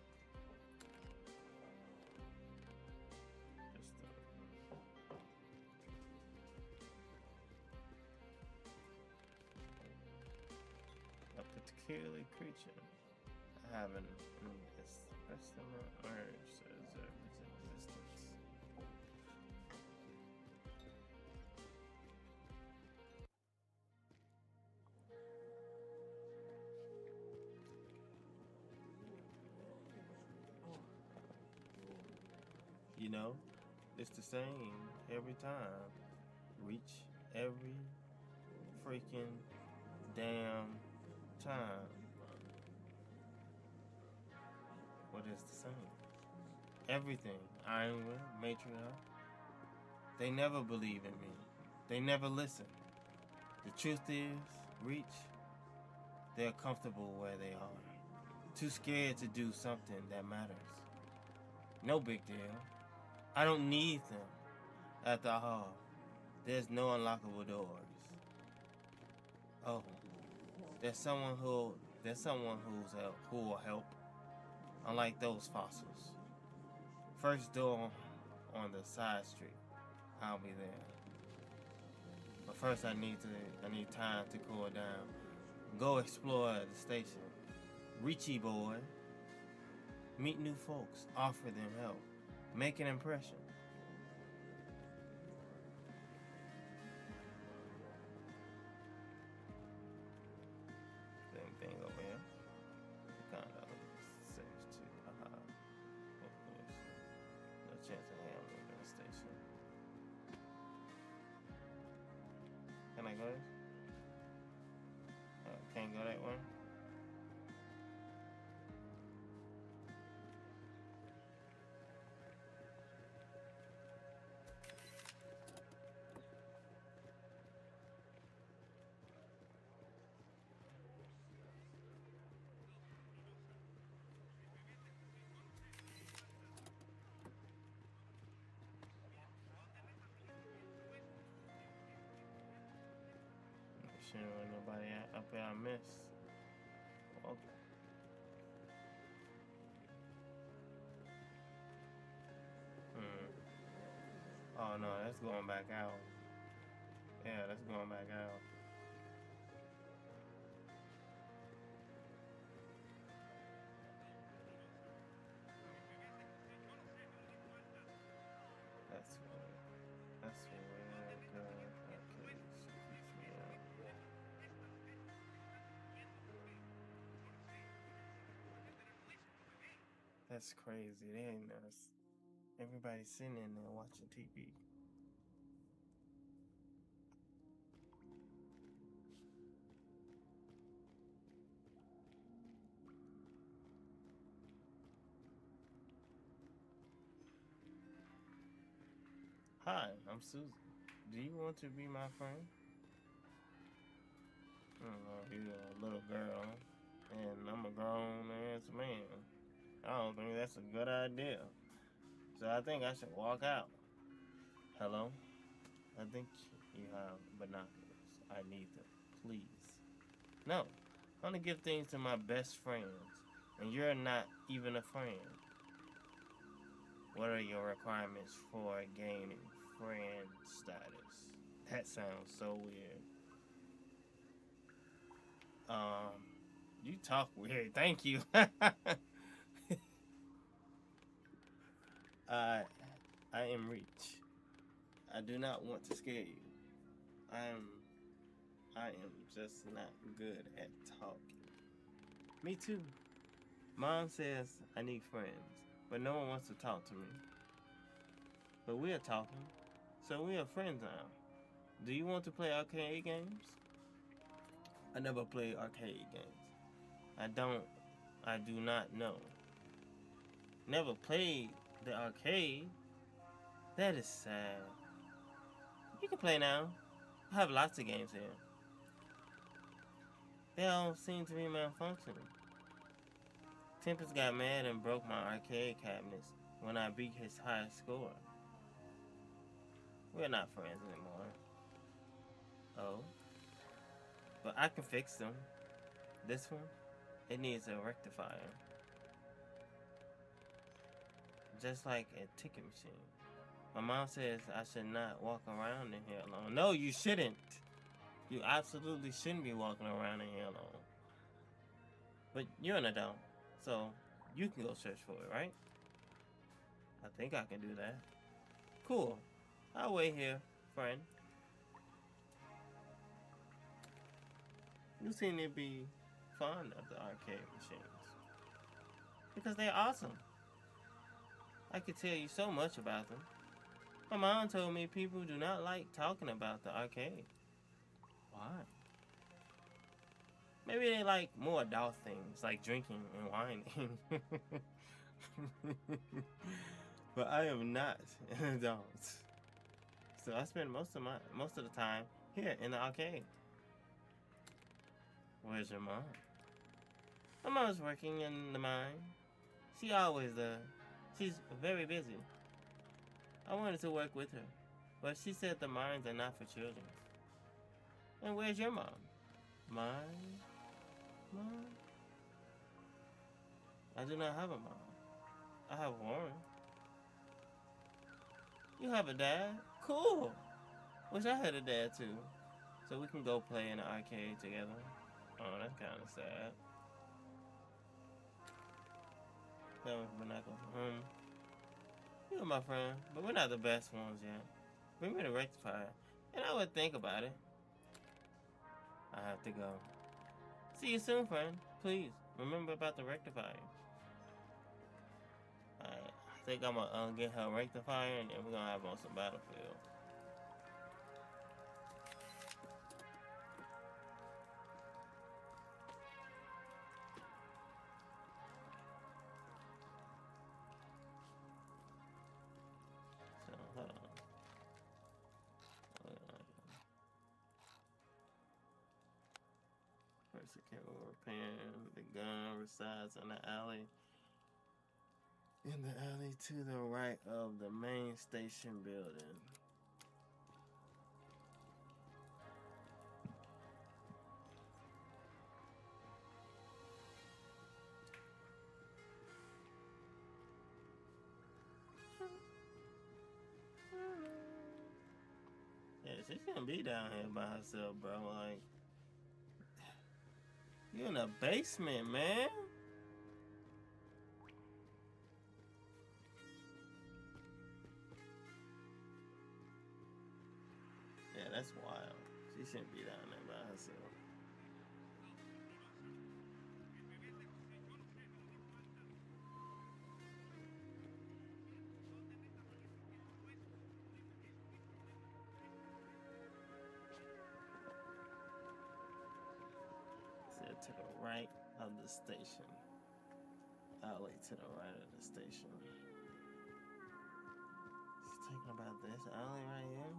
S4: A peculiar creature having an estimate urge to observe its existence. You know, it's the same every time. Reach every freaking damn time. What is the same? Everything. Ironwood, Matriarch. They never believe in me. They never listen. The truth is, Reach, they're comfortable where they are. Too scared to do something that matters. No big deal. I don't need them. After all, there's no unlockable doors. Oh, there's someone who will help. Unlike those fossils. First door on the side street. I'll be there. But first I need time to cool down. Go explore the station. Reachy boy. Meet new folks. Offer them help. Make an impression. Same thing over here. Kind of safe too. Of course. No chance of him leaving the station. Can I go this? Can't go that way? Sure, nobody up there I missed. Okay. Oh no, that's going back out. Yeah, that's going back out. That's weird. That's weird. Okay, she keeps me up. That's crazy. They ain't us. Everybody's sitting in there watching TV. Hi, I'm Susan. Do you want to be my friend? I don't know, you're a little girl, and I'm a grown-ass man. I don't think that's a good idea. So I think I should walk out. Hello? I think you have binoculars. I need them, please. No, I want to give things to my best friends, and you're not even a friend. What are your requirements for gaining friend status? That sounds so weird. You talk weird. Thank you. I am Reach. I do not want to scare you. I am just not good at talking. Me too. Mom says I need friends, but no one wants to talk to me. But we are talking, so we are friends now. Do you want to play arcade games? I never played arcade games. I do not know. Never played the arcade? That is sad. You can play now. I have lots of games here. They all seem to be malfunctioning. Tempest got mad and broke my arcade cabinets when I beat his highest score. We're not friends anymore. Oh. But I can fix them. This one, it needs a rectifier. Just like a ticket machine. My mom says I should not walk around in here alone. No, you shouldn't. You absolutely shouldn't be walking around in here alone. But you're an adult, so you can go search for it, right? I think I can do that. Cool. I'll wait here, friend. You seem to be fond of the arcade machines. Because they're awesome. I could tell you so much about them. My mom told me people do not like talking about the arcade. Why? Maybe they like more adult things, like drinking and whining. But I am not an adult. So I spend most of the time here in the arcade. Where's your mom? My mom's working in the mine. She always does. She's very busy. I wanted to work with her, but she said the mines are not for children. And where's your mom? Mine? Mom? I do not have a mom. I have Warren. You have a dad? Cool. Wish I had a dad too. So we can go play in the arcade together. Oh, that's kind of sad. That was binocular. You're my friend, but we're not the best ones yet. Bring me the rectifier, and I would think about it. I have to go. See you soon, friend. Please, remember about the rectifier. Alright, I think I'm gonna get her rectifier, and then we're gonna have on some Battlefield. The gun resides in the alley. In the alley to the right of the main station building. she shouldn't be down here by herself, bro. Like, you in a basement, man. Yeah, that's wild. She shouldn't be down there by herself. Said to the right of the station. Alley to the right of the station. She's talking about this alley right here.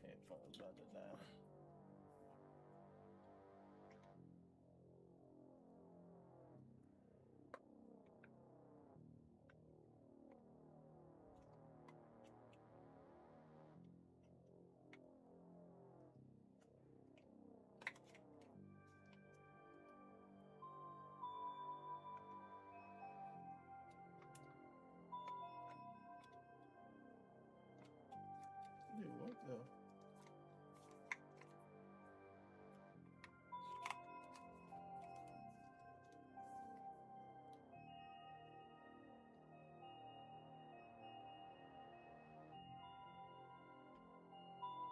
S4: Headphones about to die. Dude, what the?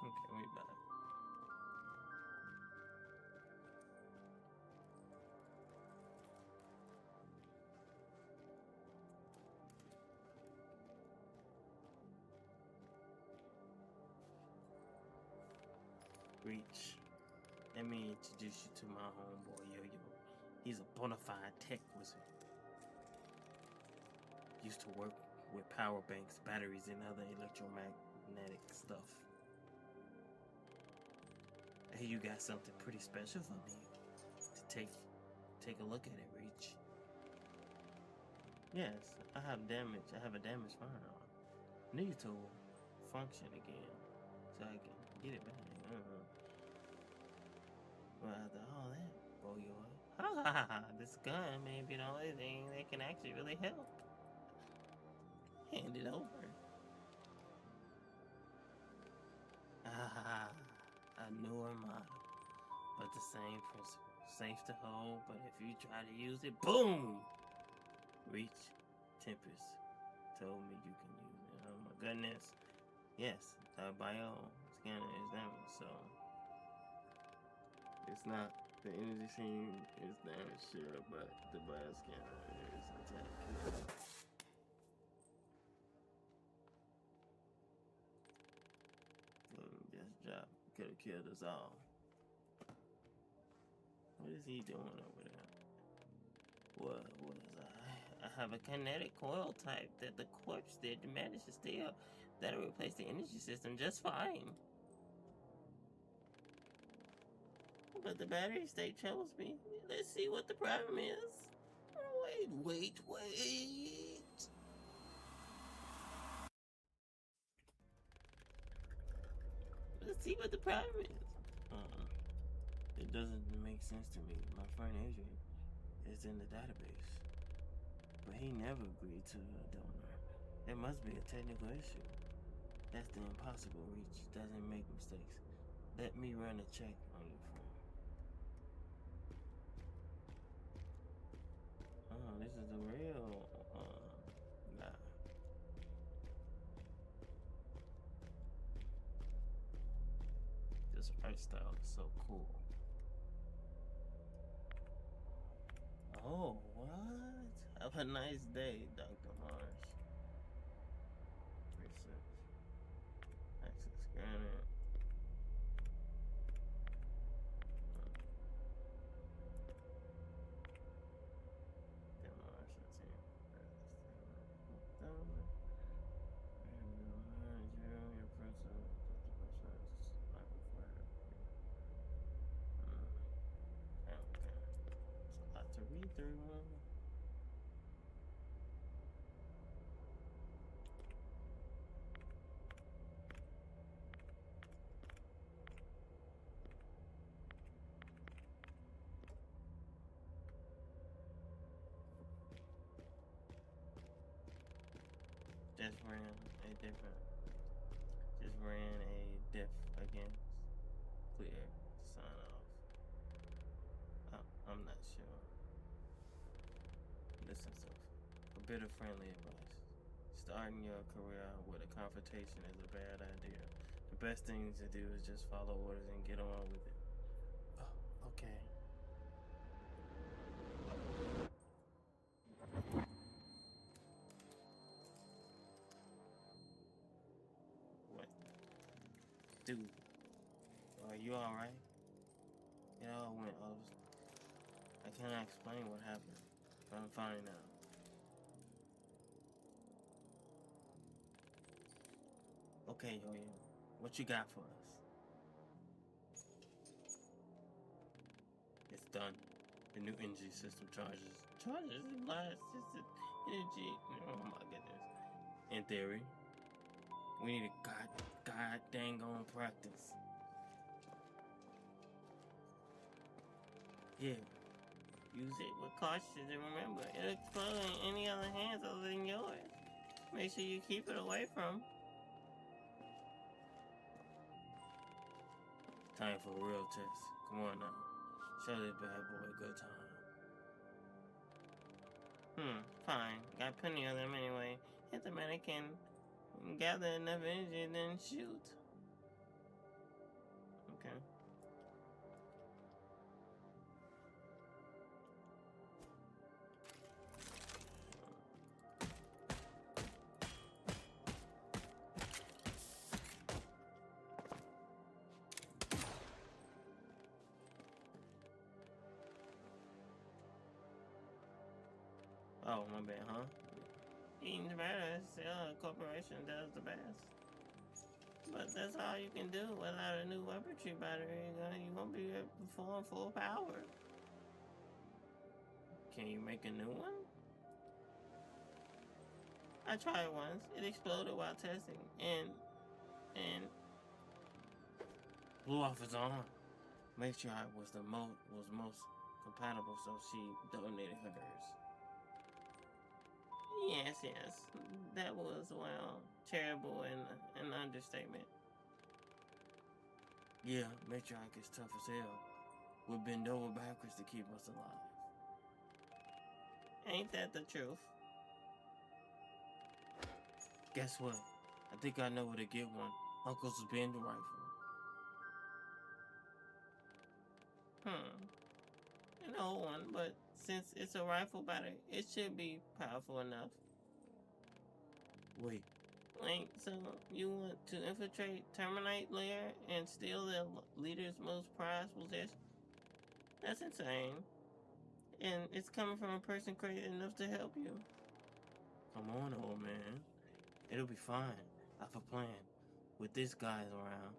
S4: Okay, we back. Reach. Let me introduce you to my homeboy Yo-Yo. He's a bona fide tech wizard. Used to work with power banks, batteries, and other electromagnetic stuff. Hey, you got something pretty special for me to take a look at it, Reach. Yes, I have a damaged firearm. Need to function again so I can get it back. Well, after all that, this gun may be the only thing that can actually really help. Hand it over. A newer model, but the same principle. Safe to hold, but if you try to use it, boom! Reach. Tempest told me you can use it. Oh my goodness. Yes, the bio scanner is damaged, so it's not the energy scene is damaged, sure, but the bio scanner is intact. This job could have killed us all. What is he doing over there? What was I have a kinetic coil type that the corpse did manage to steal. That'll replace the energy system just fine. But the battery state troubles me. Let's see what the problem is. Wait. Let's see what the problem is. It doesn't make sense to me. My friend Adrian is in the database, but he never agreed to a donor. There must be a technical issue. That's the impossible Reach. Doesn't make mistakes. Let me run a check on your friend. Oh, this is the real guy. This art style is so cool. Oh, what? Have a nice day, Dr. Mars. Research. Access granted. Read through one. just ran a diff against clear sign off. I'm not sure. Listen, Soph, a bit of friendly advice. Starting your career out with a confrontation is a bad idea. The best thing to do is just follow orders and get on with it. Oh, okay. What? Dude, are you alright? It all went off. I cannot explain what happened, but I'm fine now. Okay, Yo-Yo, what you got for us? It's done. The new energy system charges and blasts energy. Oh my goodness. In theory, we need a god dang on practice. Yeah. Use it with caution and remember, it'll explode in any other hands other than yours. Make sure you keep it away from. Time for a real test. Come on now. Show this bad boy a good time. Fine. Got plenty of them anyway. Hit the mannequin. Gather enough energy, then shoot. Okay. Oh, my bad, huh? Eating better, still a corporation does the best. But that's all you can do without a new weaponry battery. You won't be able to perform full power. Can you make a new one? I tried once. It exploded while testing and blew off its arm. Matriarch was most compatible, so she donated hers. Yes. That was, well, terrible and an understatement. Yeah, Matriarch is tough as hell. We'll bend over backwards to keep us alive. Ain't that the truth? Guess what? I think I know where to get one. Uncle's bend rifle. An old one, but since it's a rifle battery, it should be powerful enough. Wait, so you want to infiltrate Terminite lair and steal the leader's most prized possession? That's insane. And it's coming from a person crazy enough to help you. Come on, old man. It'll be fine. I have a plan. With this guy around,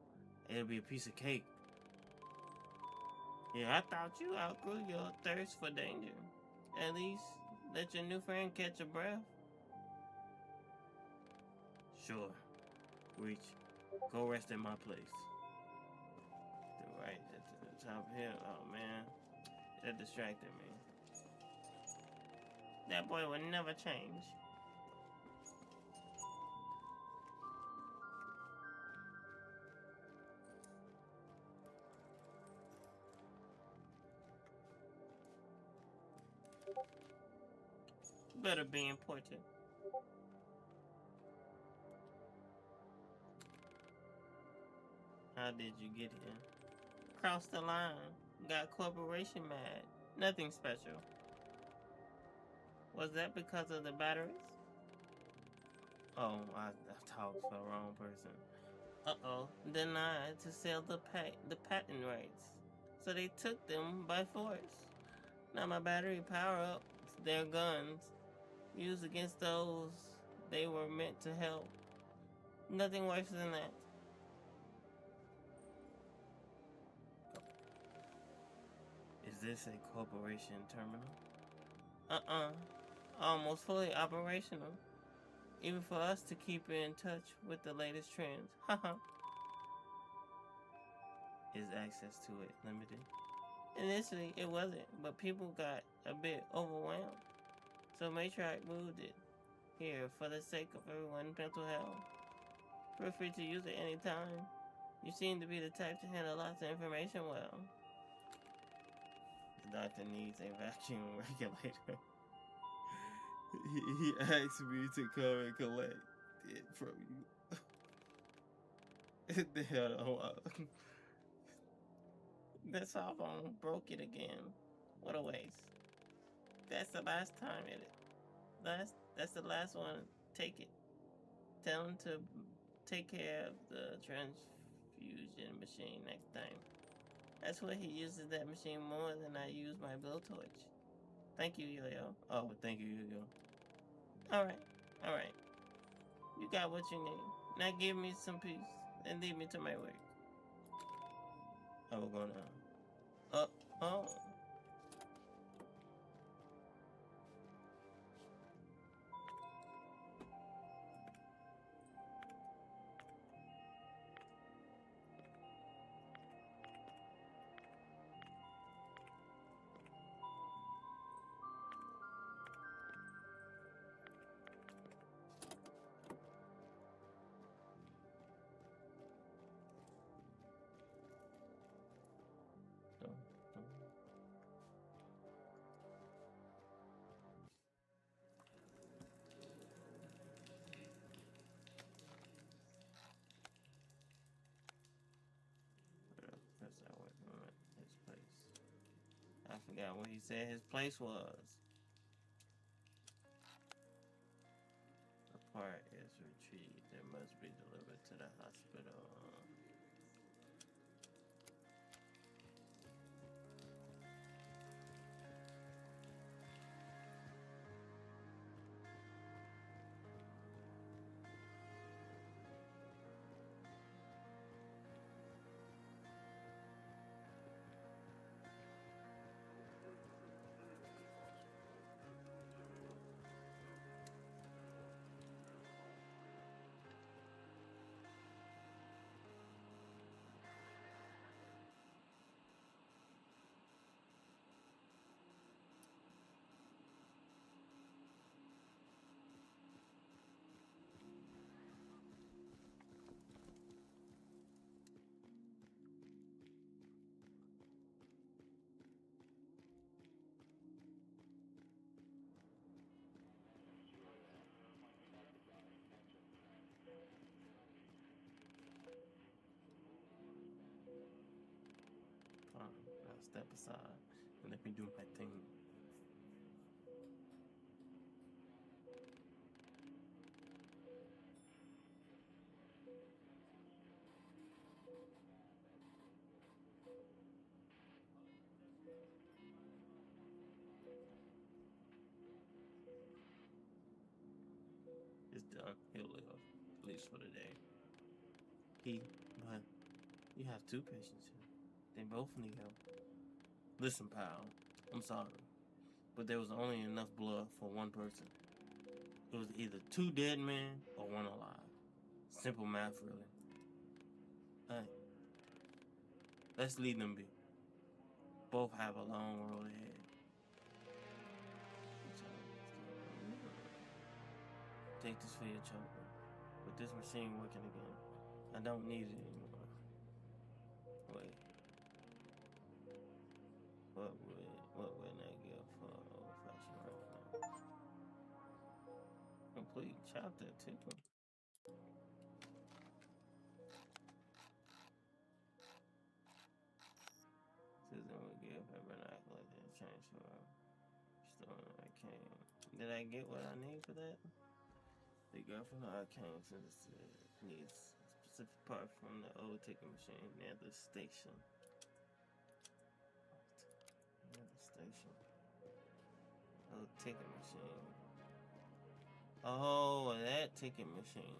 S4: it'll be a piece of cake. Yeah, I thought you outgrew your thirst for danger. At least, let your new friend catch a breath. Sure. Reach. Go rest in my place. Right at the top here. Oh, man. That distracted me. That boy would never change. Better be important. How did you get here? Crossed the line. Got corporation mad. Nothing special. Was that because of the batteries? Oh, I talked for the wrong person. Uh-oh. Denied to sell the patent rights. So they took them by force. Now my battery power-ups their guns. Used against those they were meant to help. Nothing worse than that. Is this a corporation terminal? Almost fully operational. Even for us to keep in touch with the latest trends. Haha. Is access to it limited? Initially, it wasn't, but people got a bit overwhelmed. So Matriarch moved it. Here, for the sake of everyone's mental health. Feel free to use it anytime. You seem to be the type to handle lots of information well. The doctor needs a vacuum regulator. he asked me to come and collect it from you. The hell no. That's all wrong. Broke it again. What a waste. That's the last time that's the last one. Take it. Tell him to take care of the transfusion machine next time. That's why he uses that machine more than I use my blowtorch. Thank you, Yo-Yo. Oh, thank you, Yo-Yo. Alright. You got what you need. Now give me some peace and leave me to my work. Oh, we're gonna... Oh. I forgot what he said his place was. The part is retrieved. It must be delivered to the hospital. Now step aside and let me do my thing. It's done. He'll live, at least for the day. But you have two patients here. They both need help. Listen, pal, I'm sorry, but there was only enough blood for one person. It was either two dead men or one alive. Simple math, really. Hey, let's leave them be. Both have a long road ahead. Take this for your choker. With this machine working again, I don't need it anymore. Wait. What would I give for old-fashioned right now? Complete chapter 2. Susan would give her vernacular in exchange for stolen arcane. Did I get what I need for that? The girl from the arcane synthesis needs a specific part from the old ticket machine near the station. Oh, ticket machine. Oh, that ticket machine.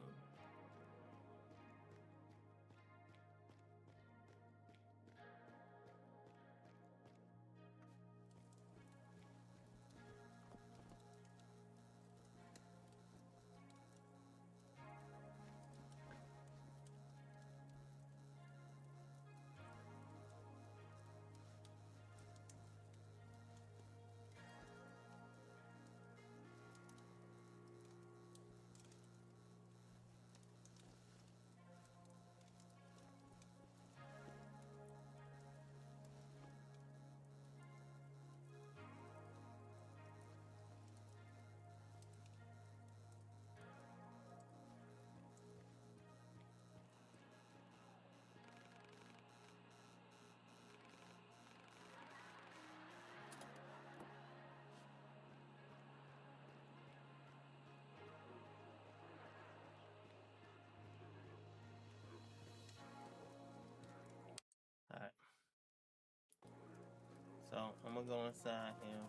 S4: gonna go inside here.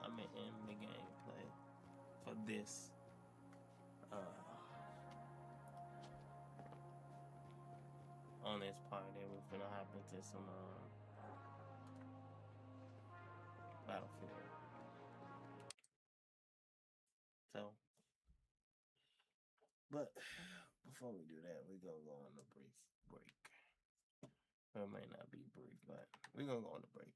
S4: I'm in the gameplay for this. On this part, then we're gonna hop into some Battlefield. So, but before we do that, we're gonna go on a brief break. Well, it may not be brief, but we're gonna go on a break.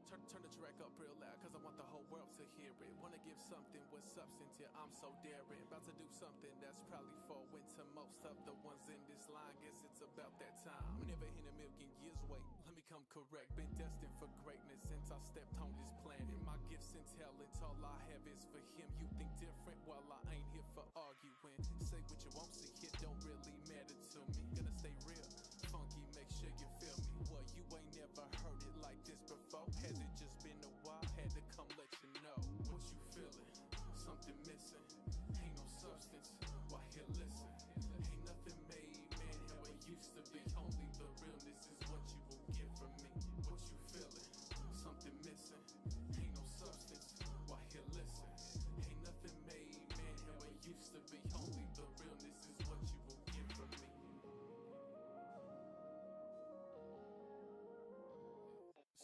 S6: Turn the track up real loud, cause I want the whole world to hear it. Wanna give something with substance, yeah, I'm so daring. About to do something that's probably foreign to most of the ones in this line. Guess it's about that time. Never in a million years, wait, let me come correct. Been destined for greatness since I stepped on this planet. My gifts and talents, all I have is for him. You think different, well, I ain't here for arguing. Say what you won't see, it don't really matter to me. Gonna stay real, funky, make sure you feel me. Well, you ain't never heard it like this before. Has it just been a while? Had to come let you know. What you feeling? Something missing. Ain't no substance. Why here listen? Ain't nothing made, man, how it used to be. Only the realness is what you will get from me. What you feeling? Something missing. Ain't no substance. Why here listen? Ain't nothing made, man, how it used to be. Only the realness is what you will get from me.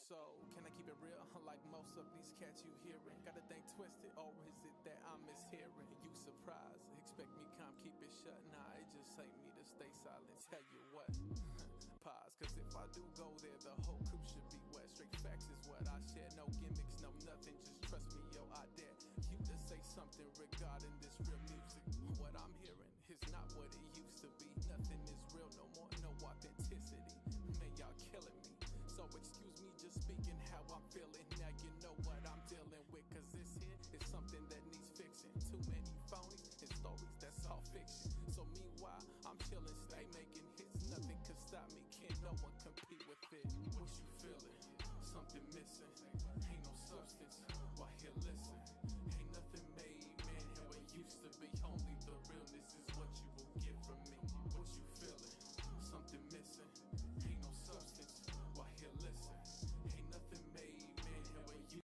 S6: So, can I keep it real? Like most of these cats you hearing, got a thing twisted, or is it that I'm mishearing? You surprised? Expect me calm, keep it shut? Nah, it just ain't me to stay silent. Tell you what, pause, cause if I do go there, the whole crew should be wet. Straight facts is what I share, no gimmicks, no nothing. Just trust me, yo, I dare you to say something regarding this real music. What I'm hearing is not what it used to be. Nothing is real no more, no authenticity. Man, y'all killing me. So excuse me just speaking how I'm feeling. Now you know what I'm dealing with, cause this here is something that needs fixing. Too many phonies and stories, that's all fiction. So meanwhile, I'm chilling, stay making hits. Nothing can stop me, can't no one compete with it. What you feeling? Something missing. Ain't no substance. Why here listen? Ain't nothing made, man, how it used to be. Only the realness is what you will get from me. What you feeling? Something missing. Ain't no substance. Why here listen? Ain't nothing made, man, how it used.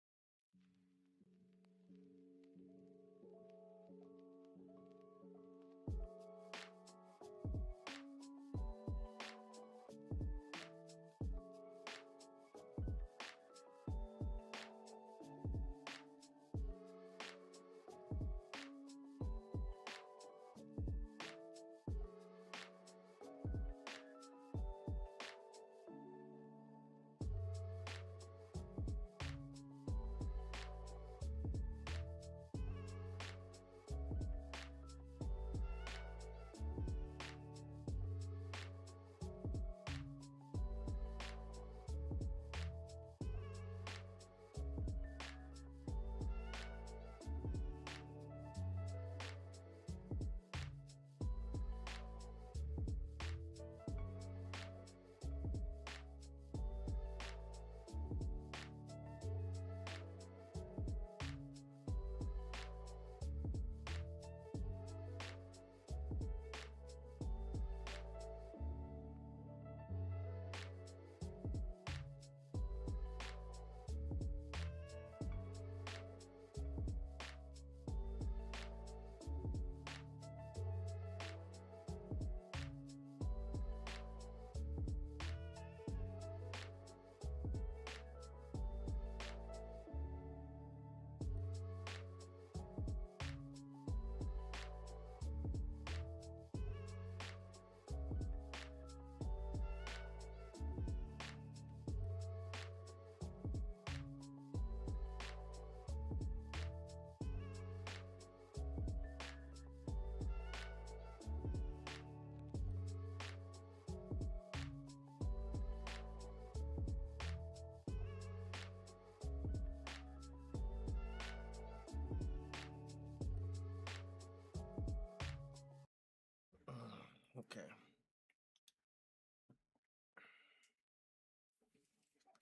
S6: Okay.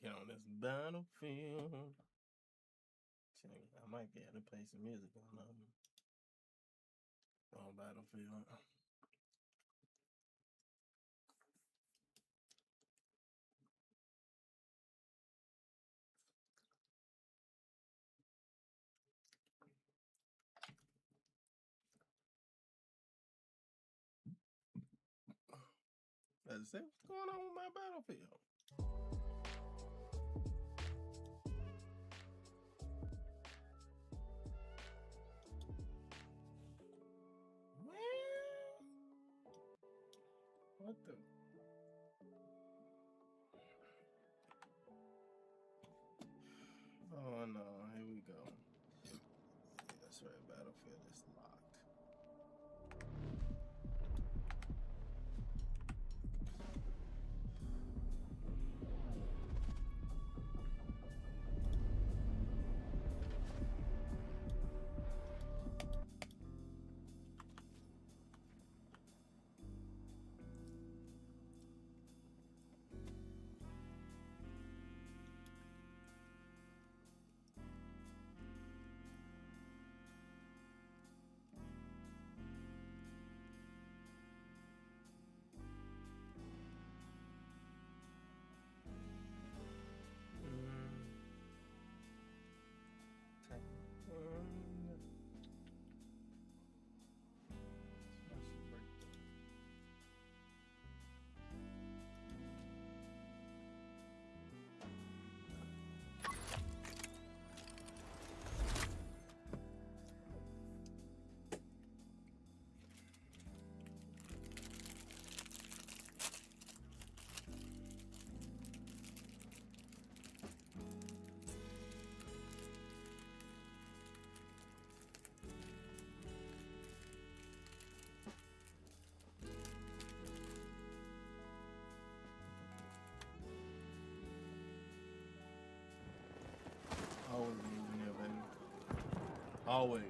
S6: Get on this battlefield. I might be able to play some music on Battlefield. Let's see what's going on with my Battlefield. What the?
S20: X-ray battlefield is locked. Always using it, baby. Always.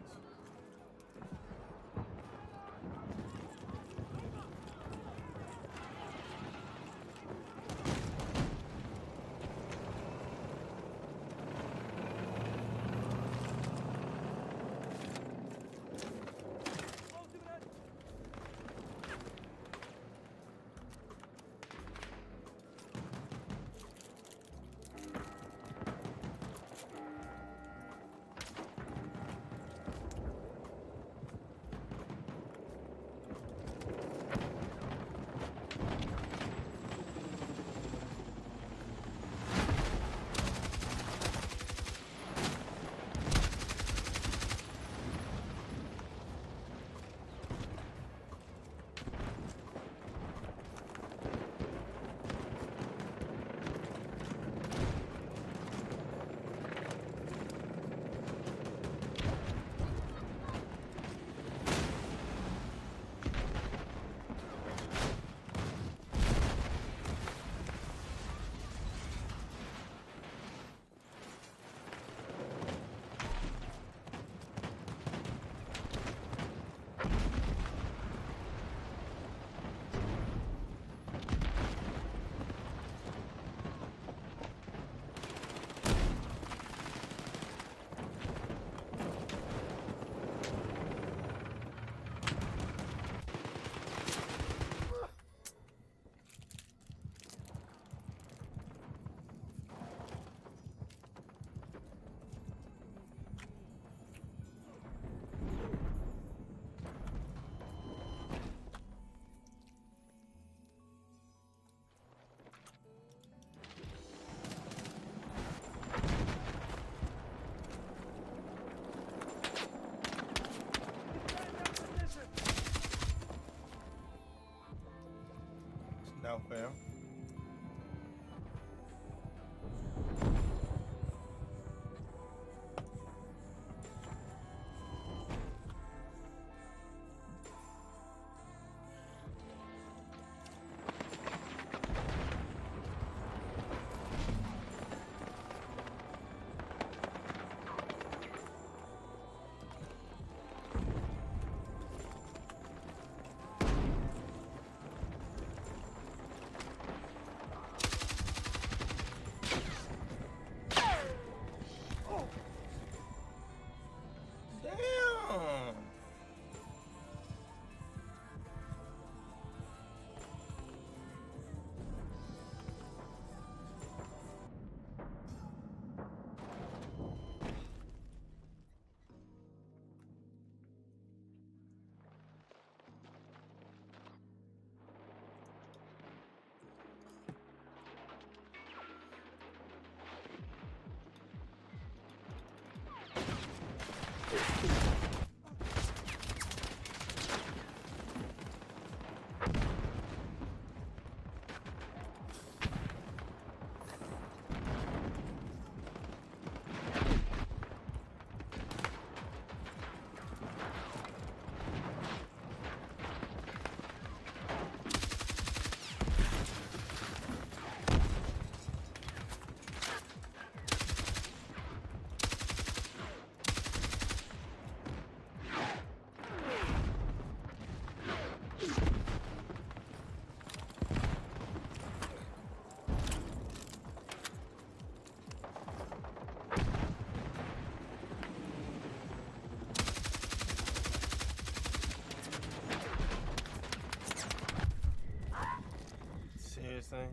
S4: say?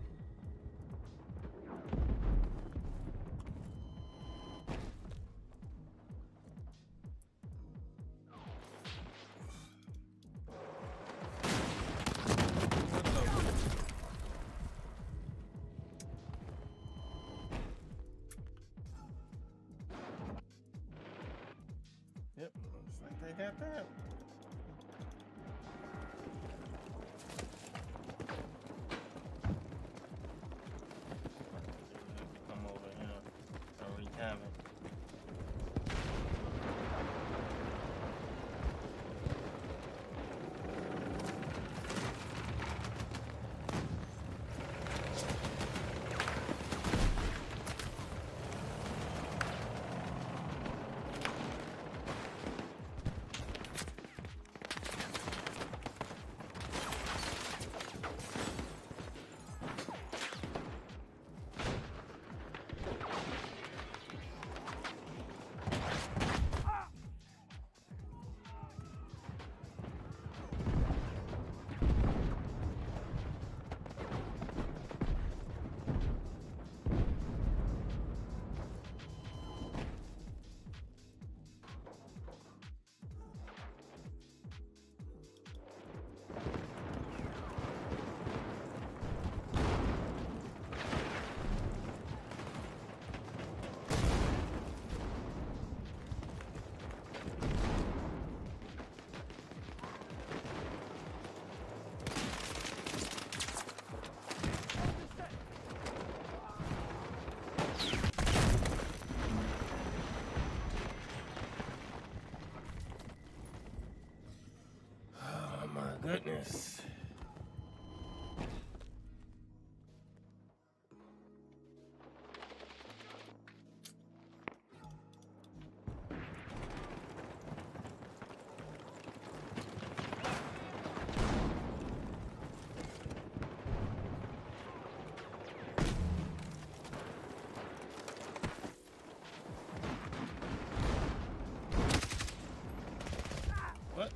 S4: Yep, looks like they got that. Come over here and wreak havoc. Goodness. What?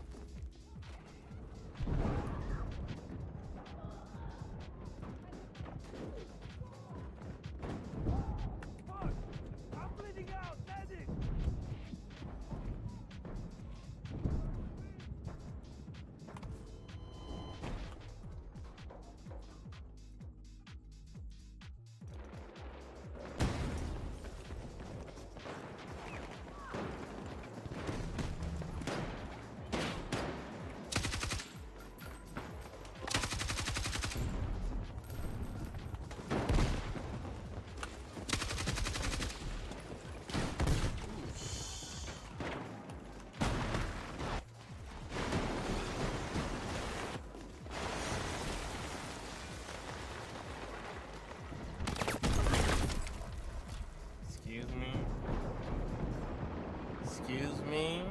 S4: Excuse me.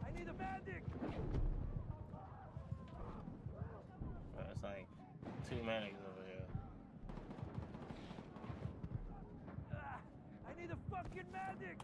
S6: I need a medic.
S4: It's like 2 medics over here.
S6: I need a fucking medic.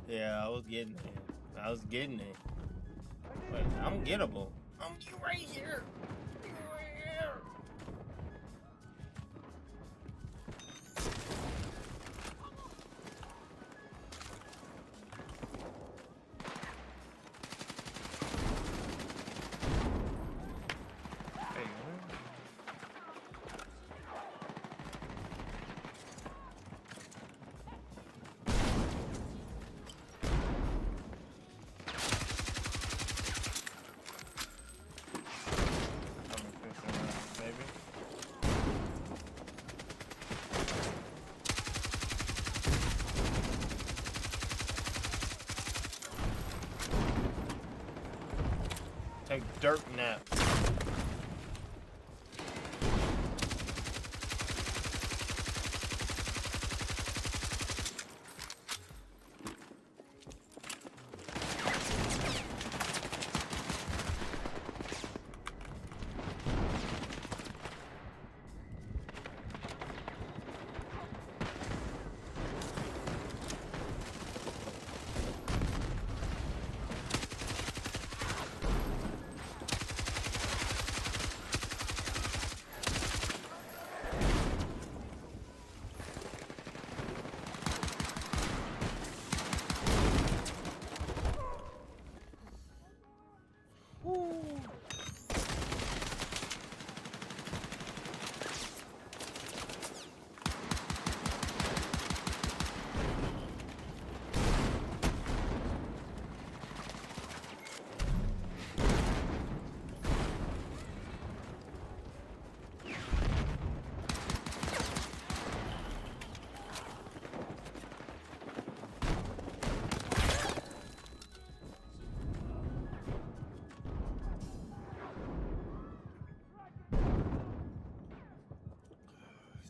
S4: Yeah, I was getting it. I was getting it. Wait, I'm gettable. I'm right here. Right here. Take dirt nap.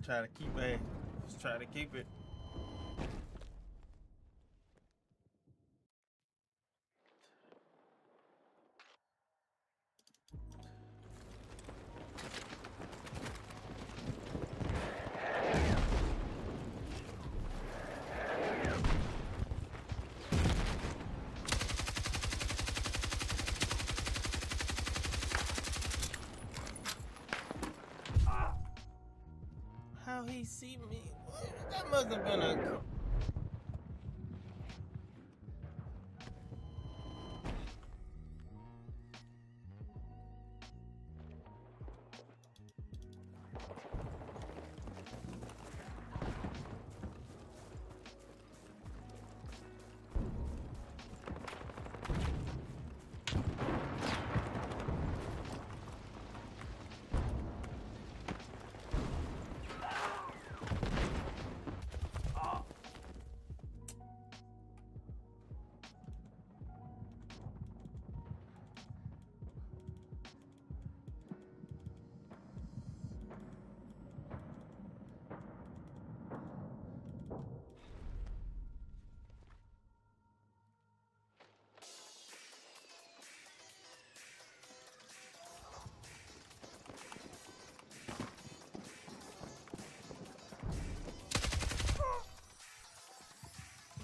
S4: Try to keep it. Just try to keep it. How he see me? That must have been a.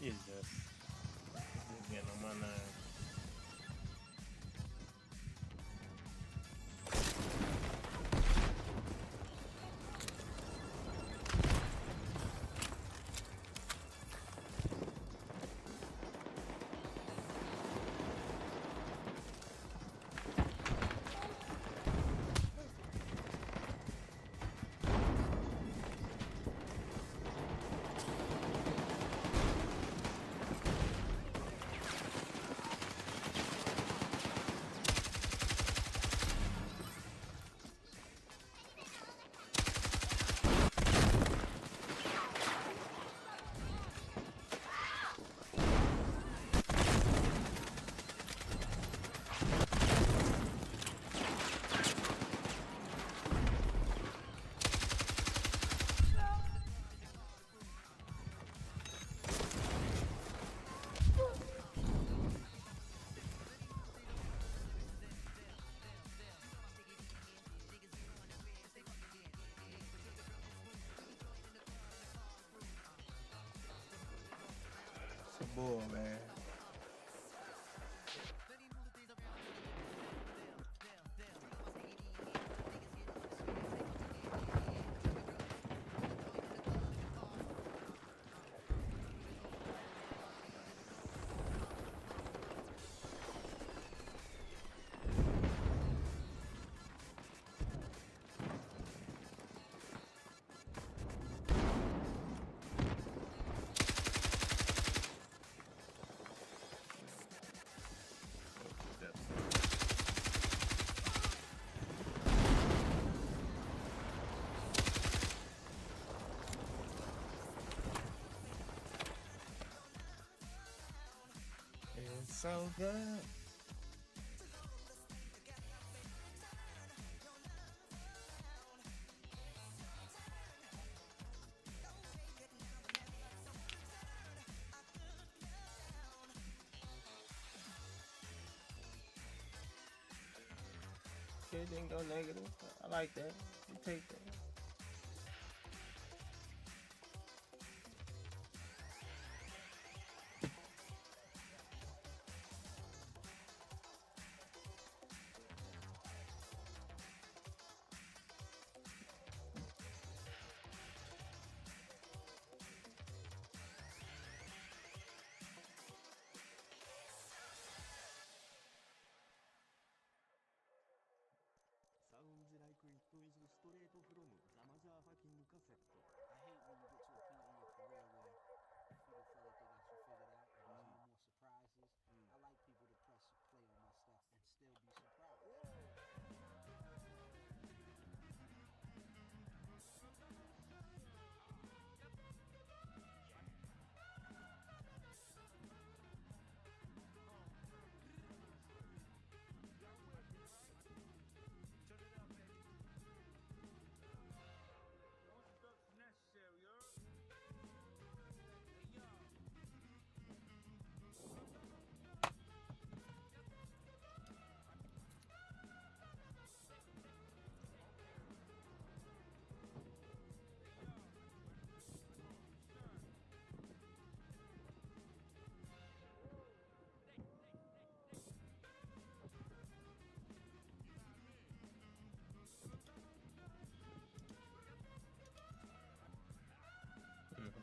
S4: It's just getting on my nerves. Bull, man. It's so good. Okay, didn't go negative. I like that. We take that.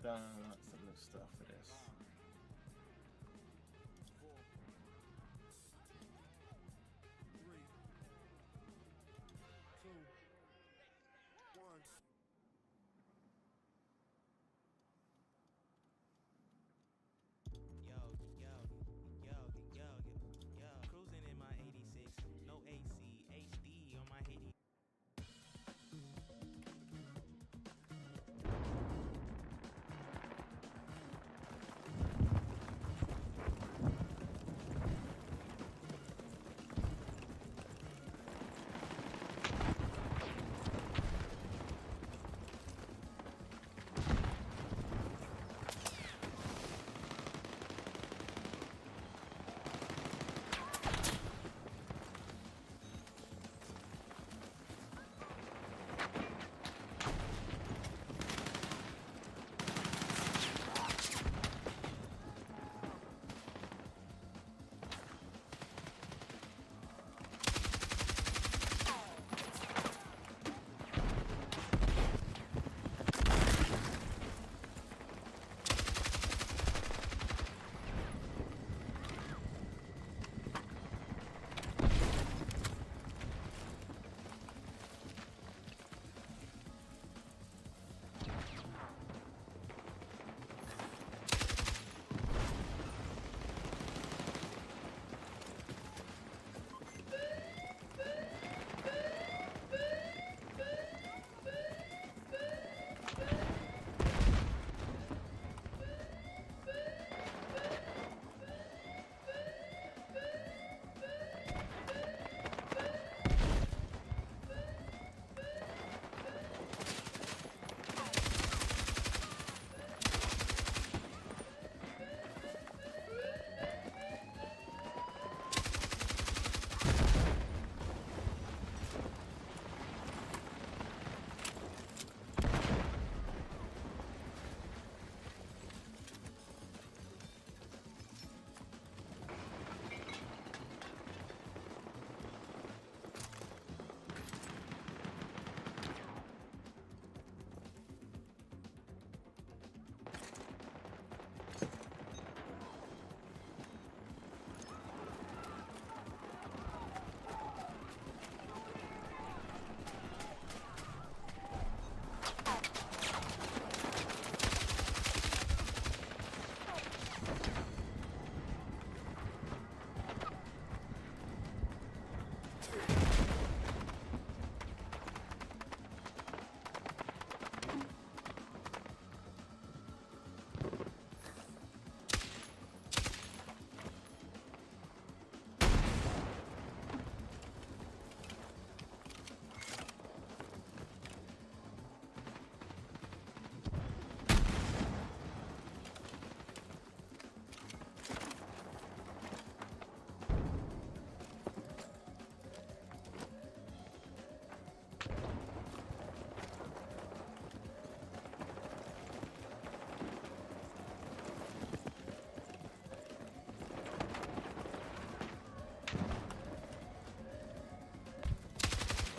S4: I want some new stuff for this.
S9: Cruising in my 86, no AC, HD on my 80.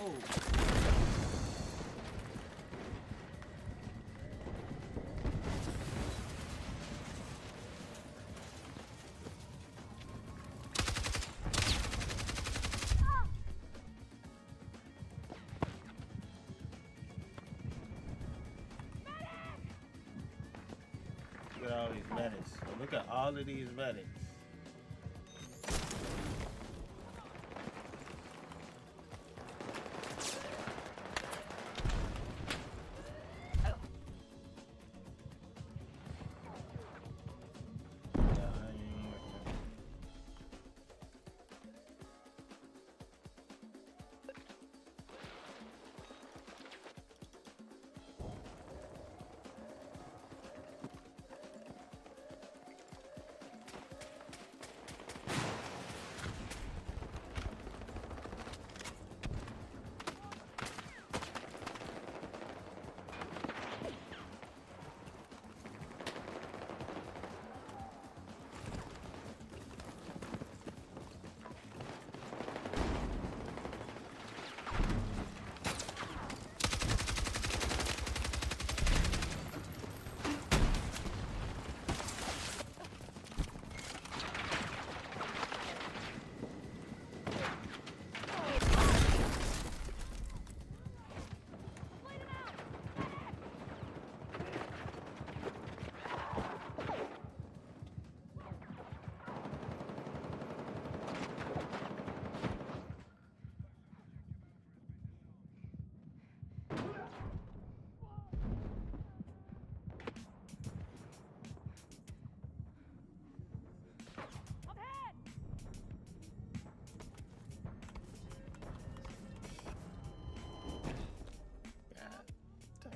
S4: Oh. Look at all these medics. Look at all of these medics.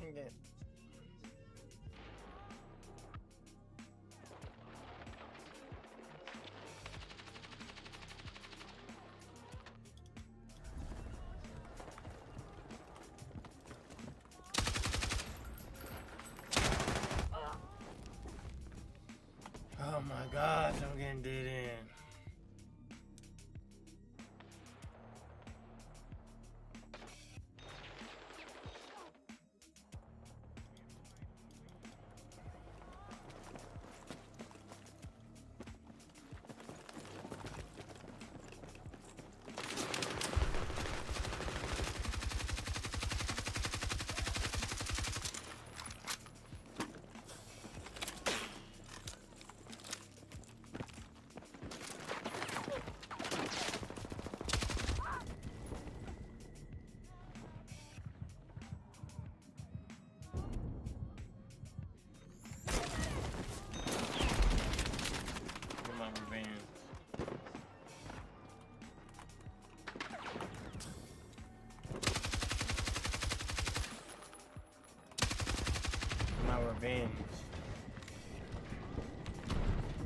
S4: Dang it. Oh my gosh, I'm getting dead in. Revenge.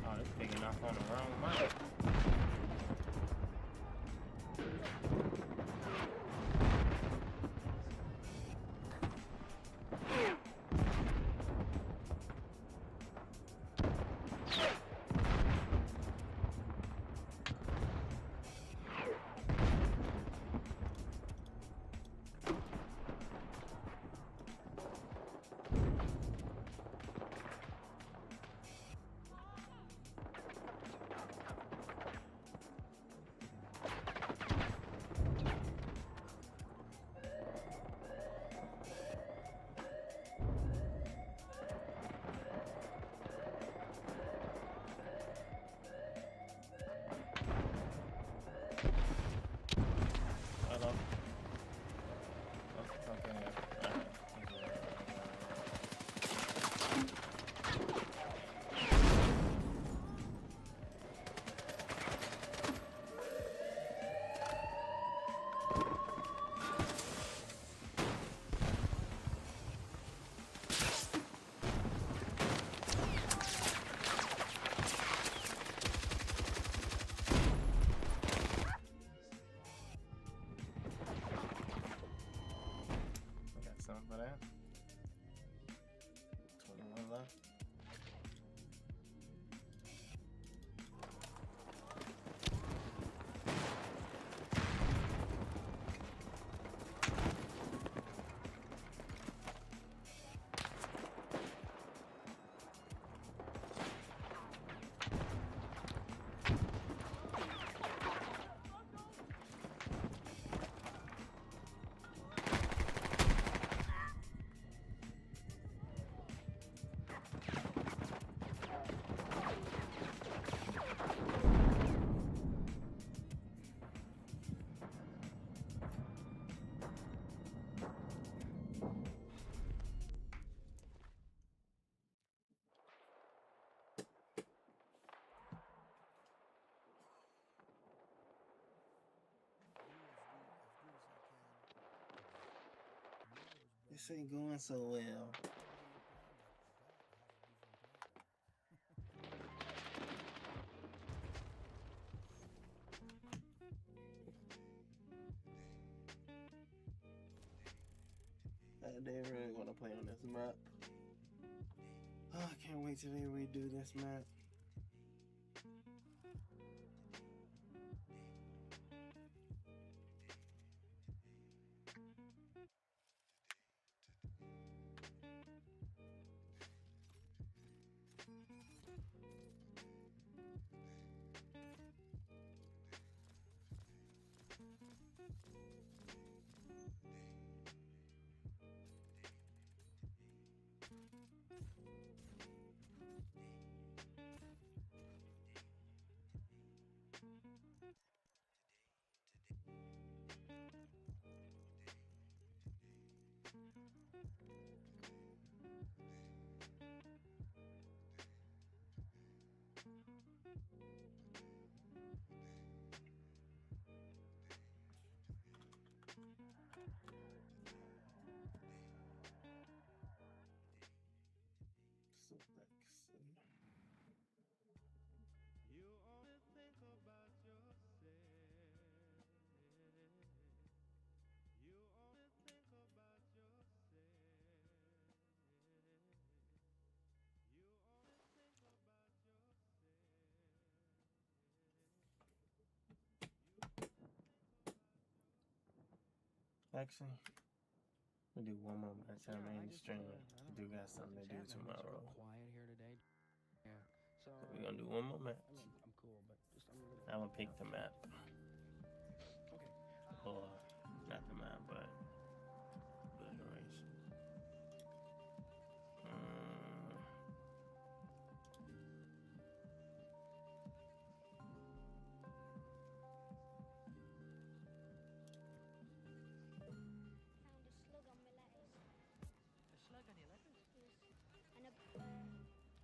S4: Oh, it's picking up on the wrong mic. For that. 21 left. This ain't going so well. They really want to play on this map. Oh, I can't wait till they redo this map. Actually, we do one more match on main stream. We do got something to do tomorrow.
S5: Quiet here today. Yeah. So
S4: We're gonna do one more match.
S5: I mean, I'm cool, but just I'm a little.
S4: I'm gonna pick the map.
S5: Okay.
S4: Or not the map, but the duration.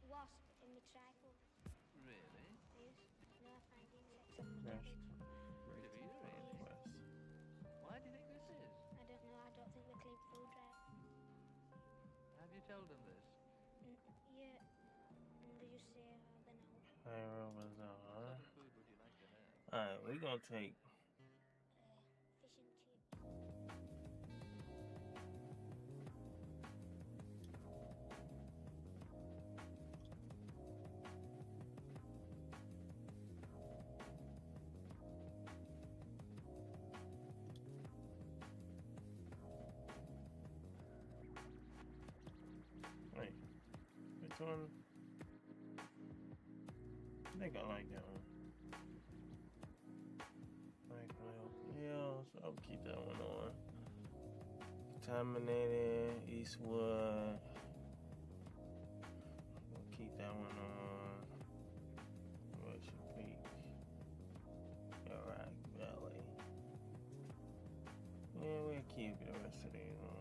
S10: Wasp in my tripod.
S17: Really?
S10: Yes. No, I find insects.
S4: Yes.
S17: Why do you think this is?
S10: I don't know. I don't think we clean food right.
S17: Have you told them this?
S10: Yeah. And they just say, oh, they know.
S4: Pyro Bazaar.
S17: What sort of food would you like to have?
S4: Alright, we're gonna take.
S10: Fish and chips.
S4: Wait, which one? I think I like that one. Yeah, so I'll keep that one on. Contaminated, Eastwood. We'll keep that one on. Russian Peak. Iraq Valley. Yeah, we'll keep the rest of these on.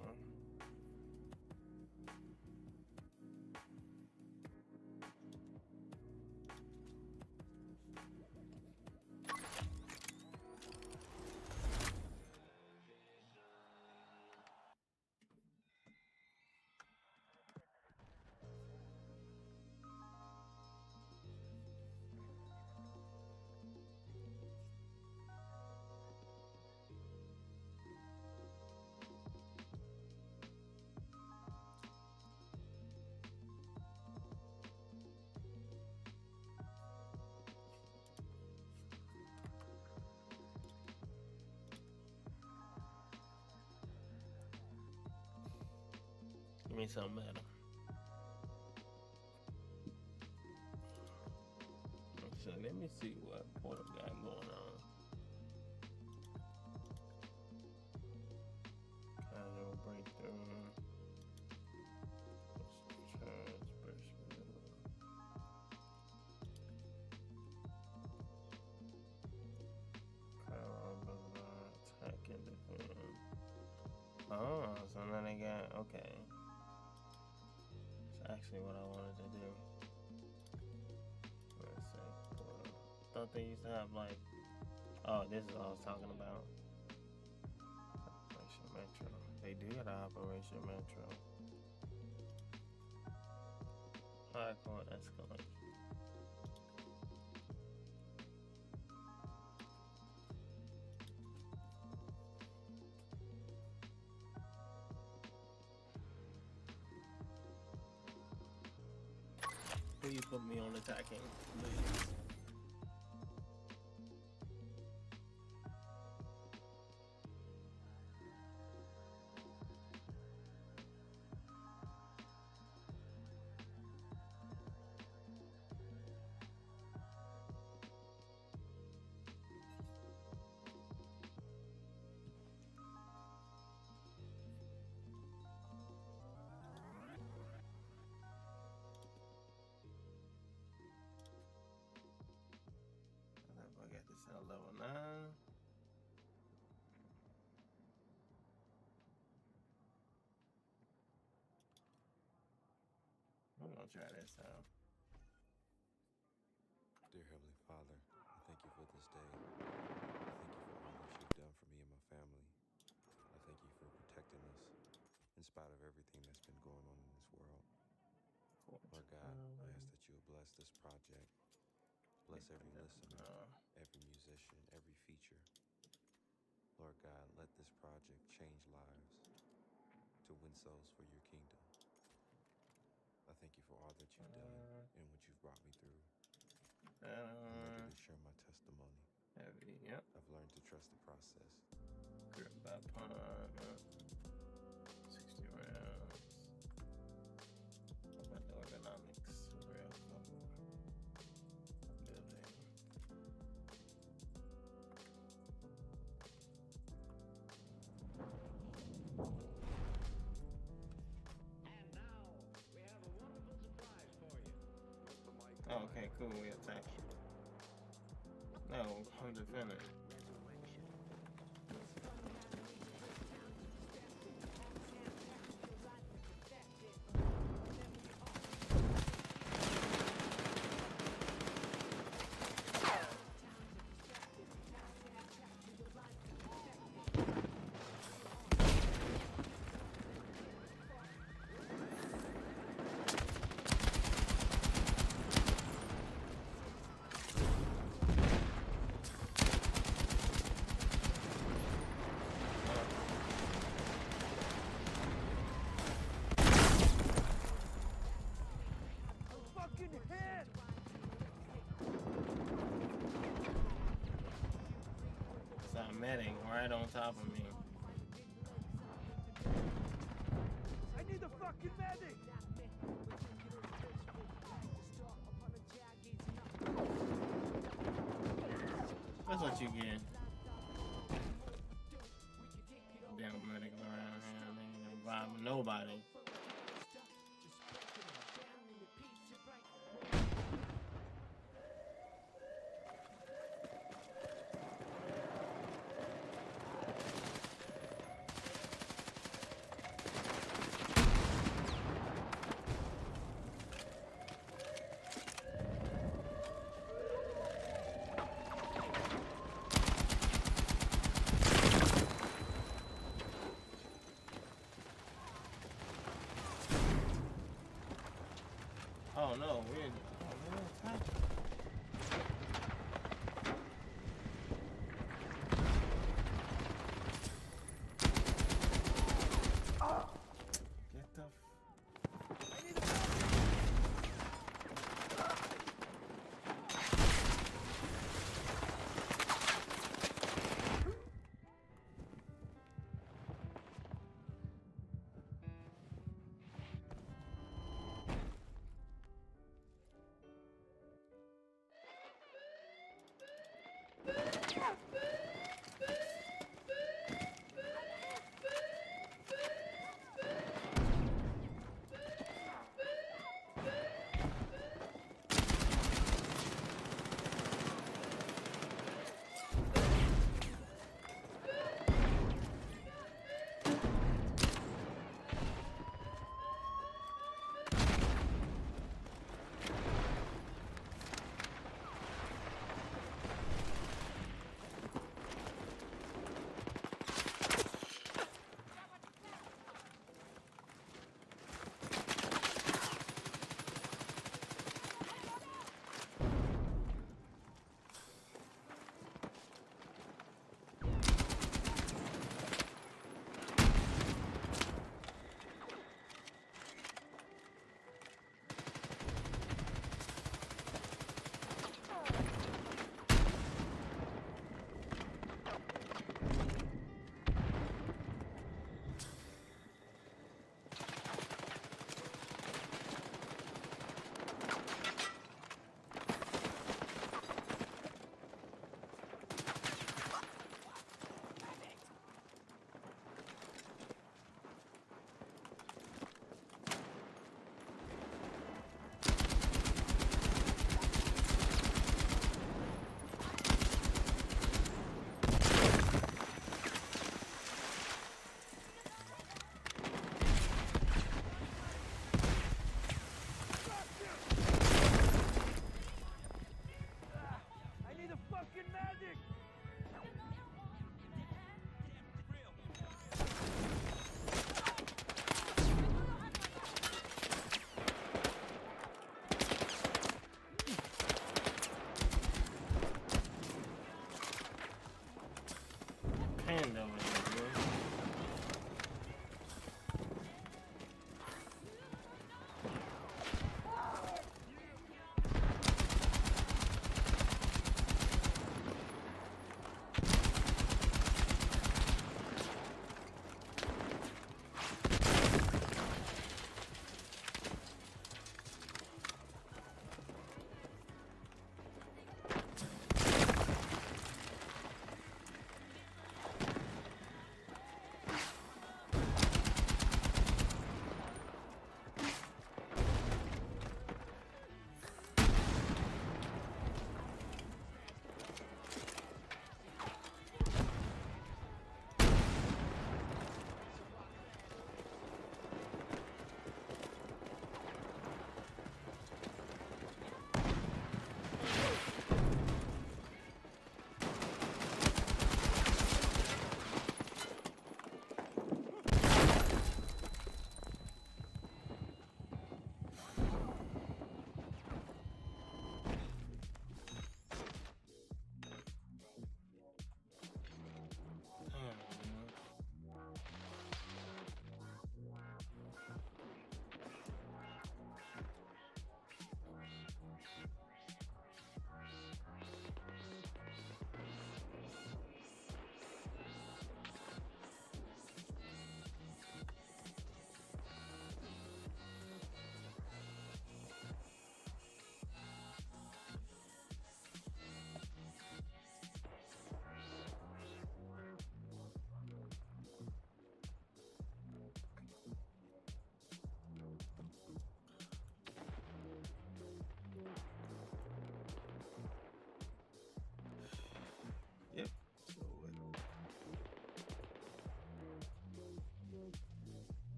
S4: Give me something better. So let me see what Portal got going on. Casual breakthrough. Charge, burst, attack and defend. Oh, so now they got, okay. Actually what I wanted to do. Let's see. Thought they used to have like, oh, this is what I was talking about. Operation Metro. They did Operation Metro. Hardcore escalation. Please put me on attacking, please. I got this at level 9. I'm gonna try this out.
S1: Dear Heavenly Father, I thank you for this day. I thank you for all that you've done for me and my family. I thank you for protecting us in spite of everything that's been going on in this world. Lord God, I ask that you will bless this project. Bless every listener, every musician, every feature. Lord God, let this project change lives to win souls for your kingdom. I thank you for all that you've done and what you've brought me through. I'm ready to share my testimony.
S4: Heavy, yep.
S1: I've learned to trust the process.
S4: Grip by pun, 60 rounds. How about the ergonomics? Real building. Oh, okay, cool. We attack. No, I'm defending. Medic right on top of me.
S18: I need a fucking medic!
S4: That's what you get. Damn medic around here, they ain't robbing nobody.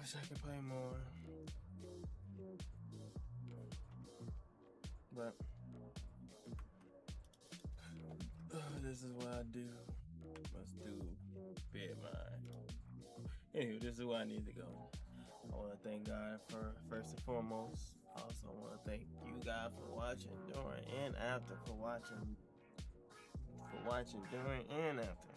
S4: wish I could play more. But this is what I do. Must do. Be it mine. Anyway, this is where I need to go. I want to thank God for first and foremost. Also, I want to thank you guys for watching during and after, for watching during and after.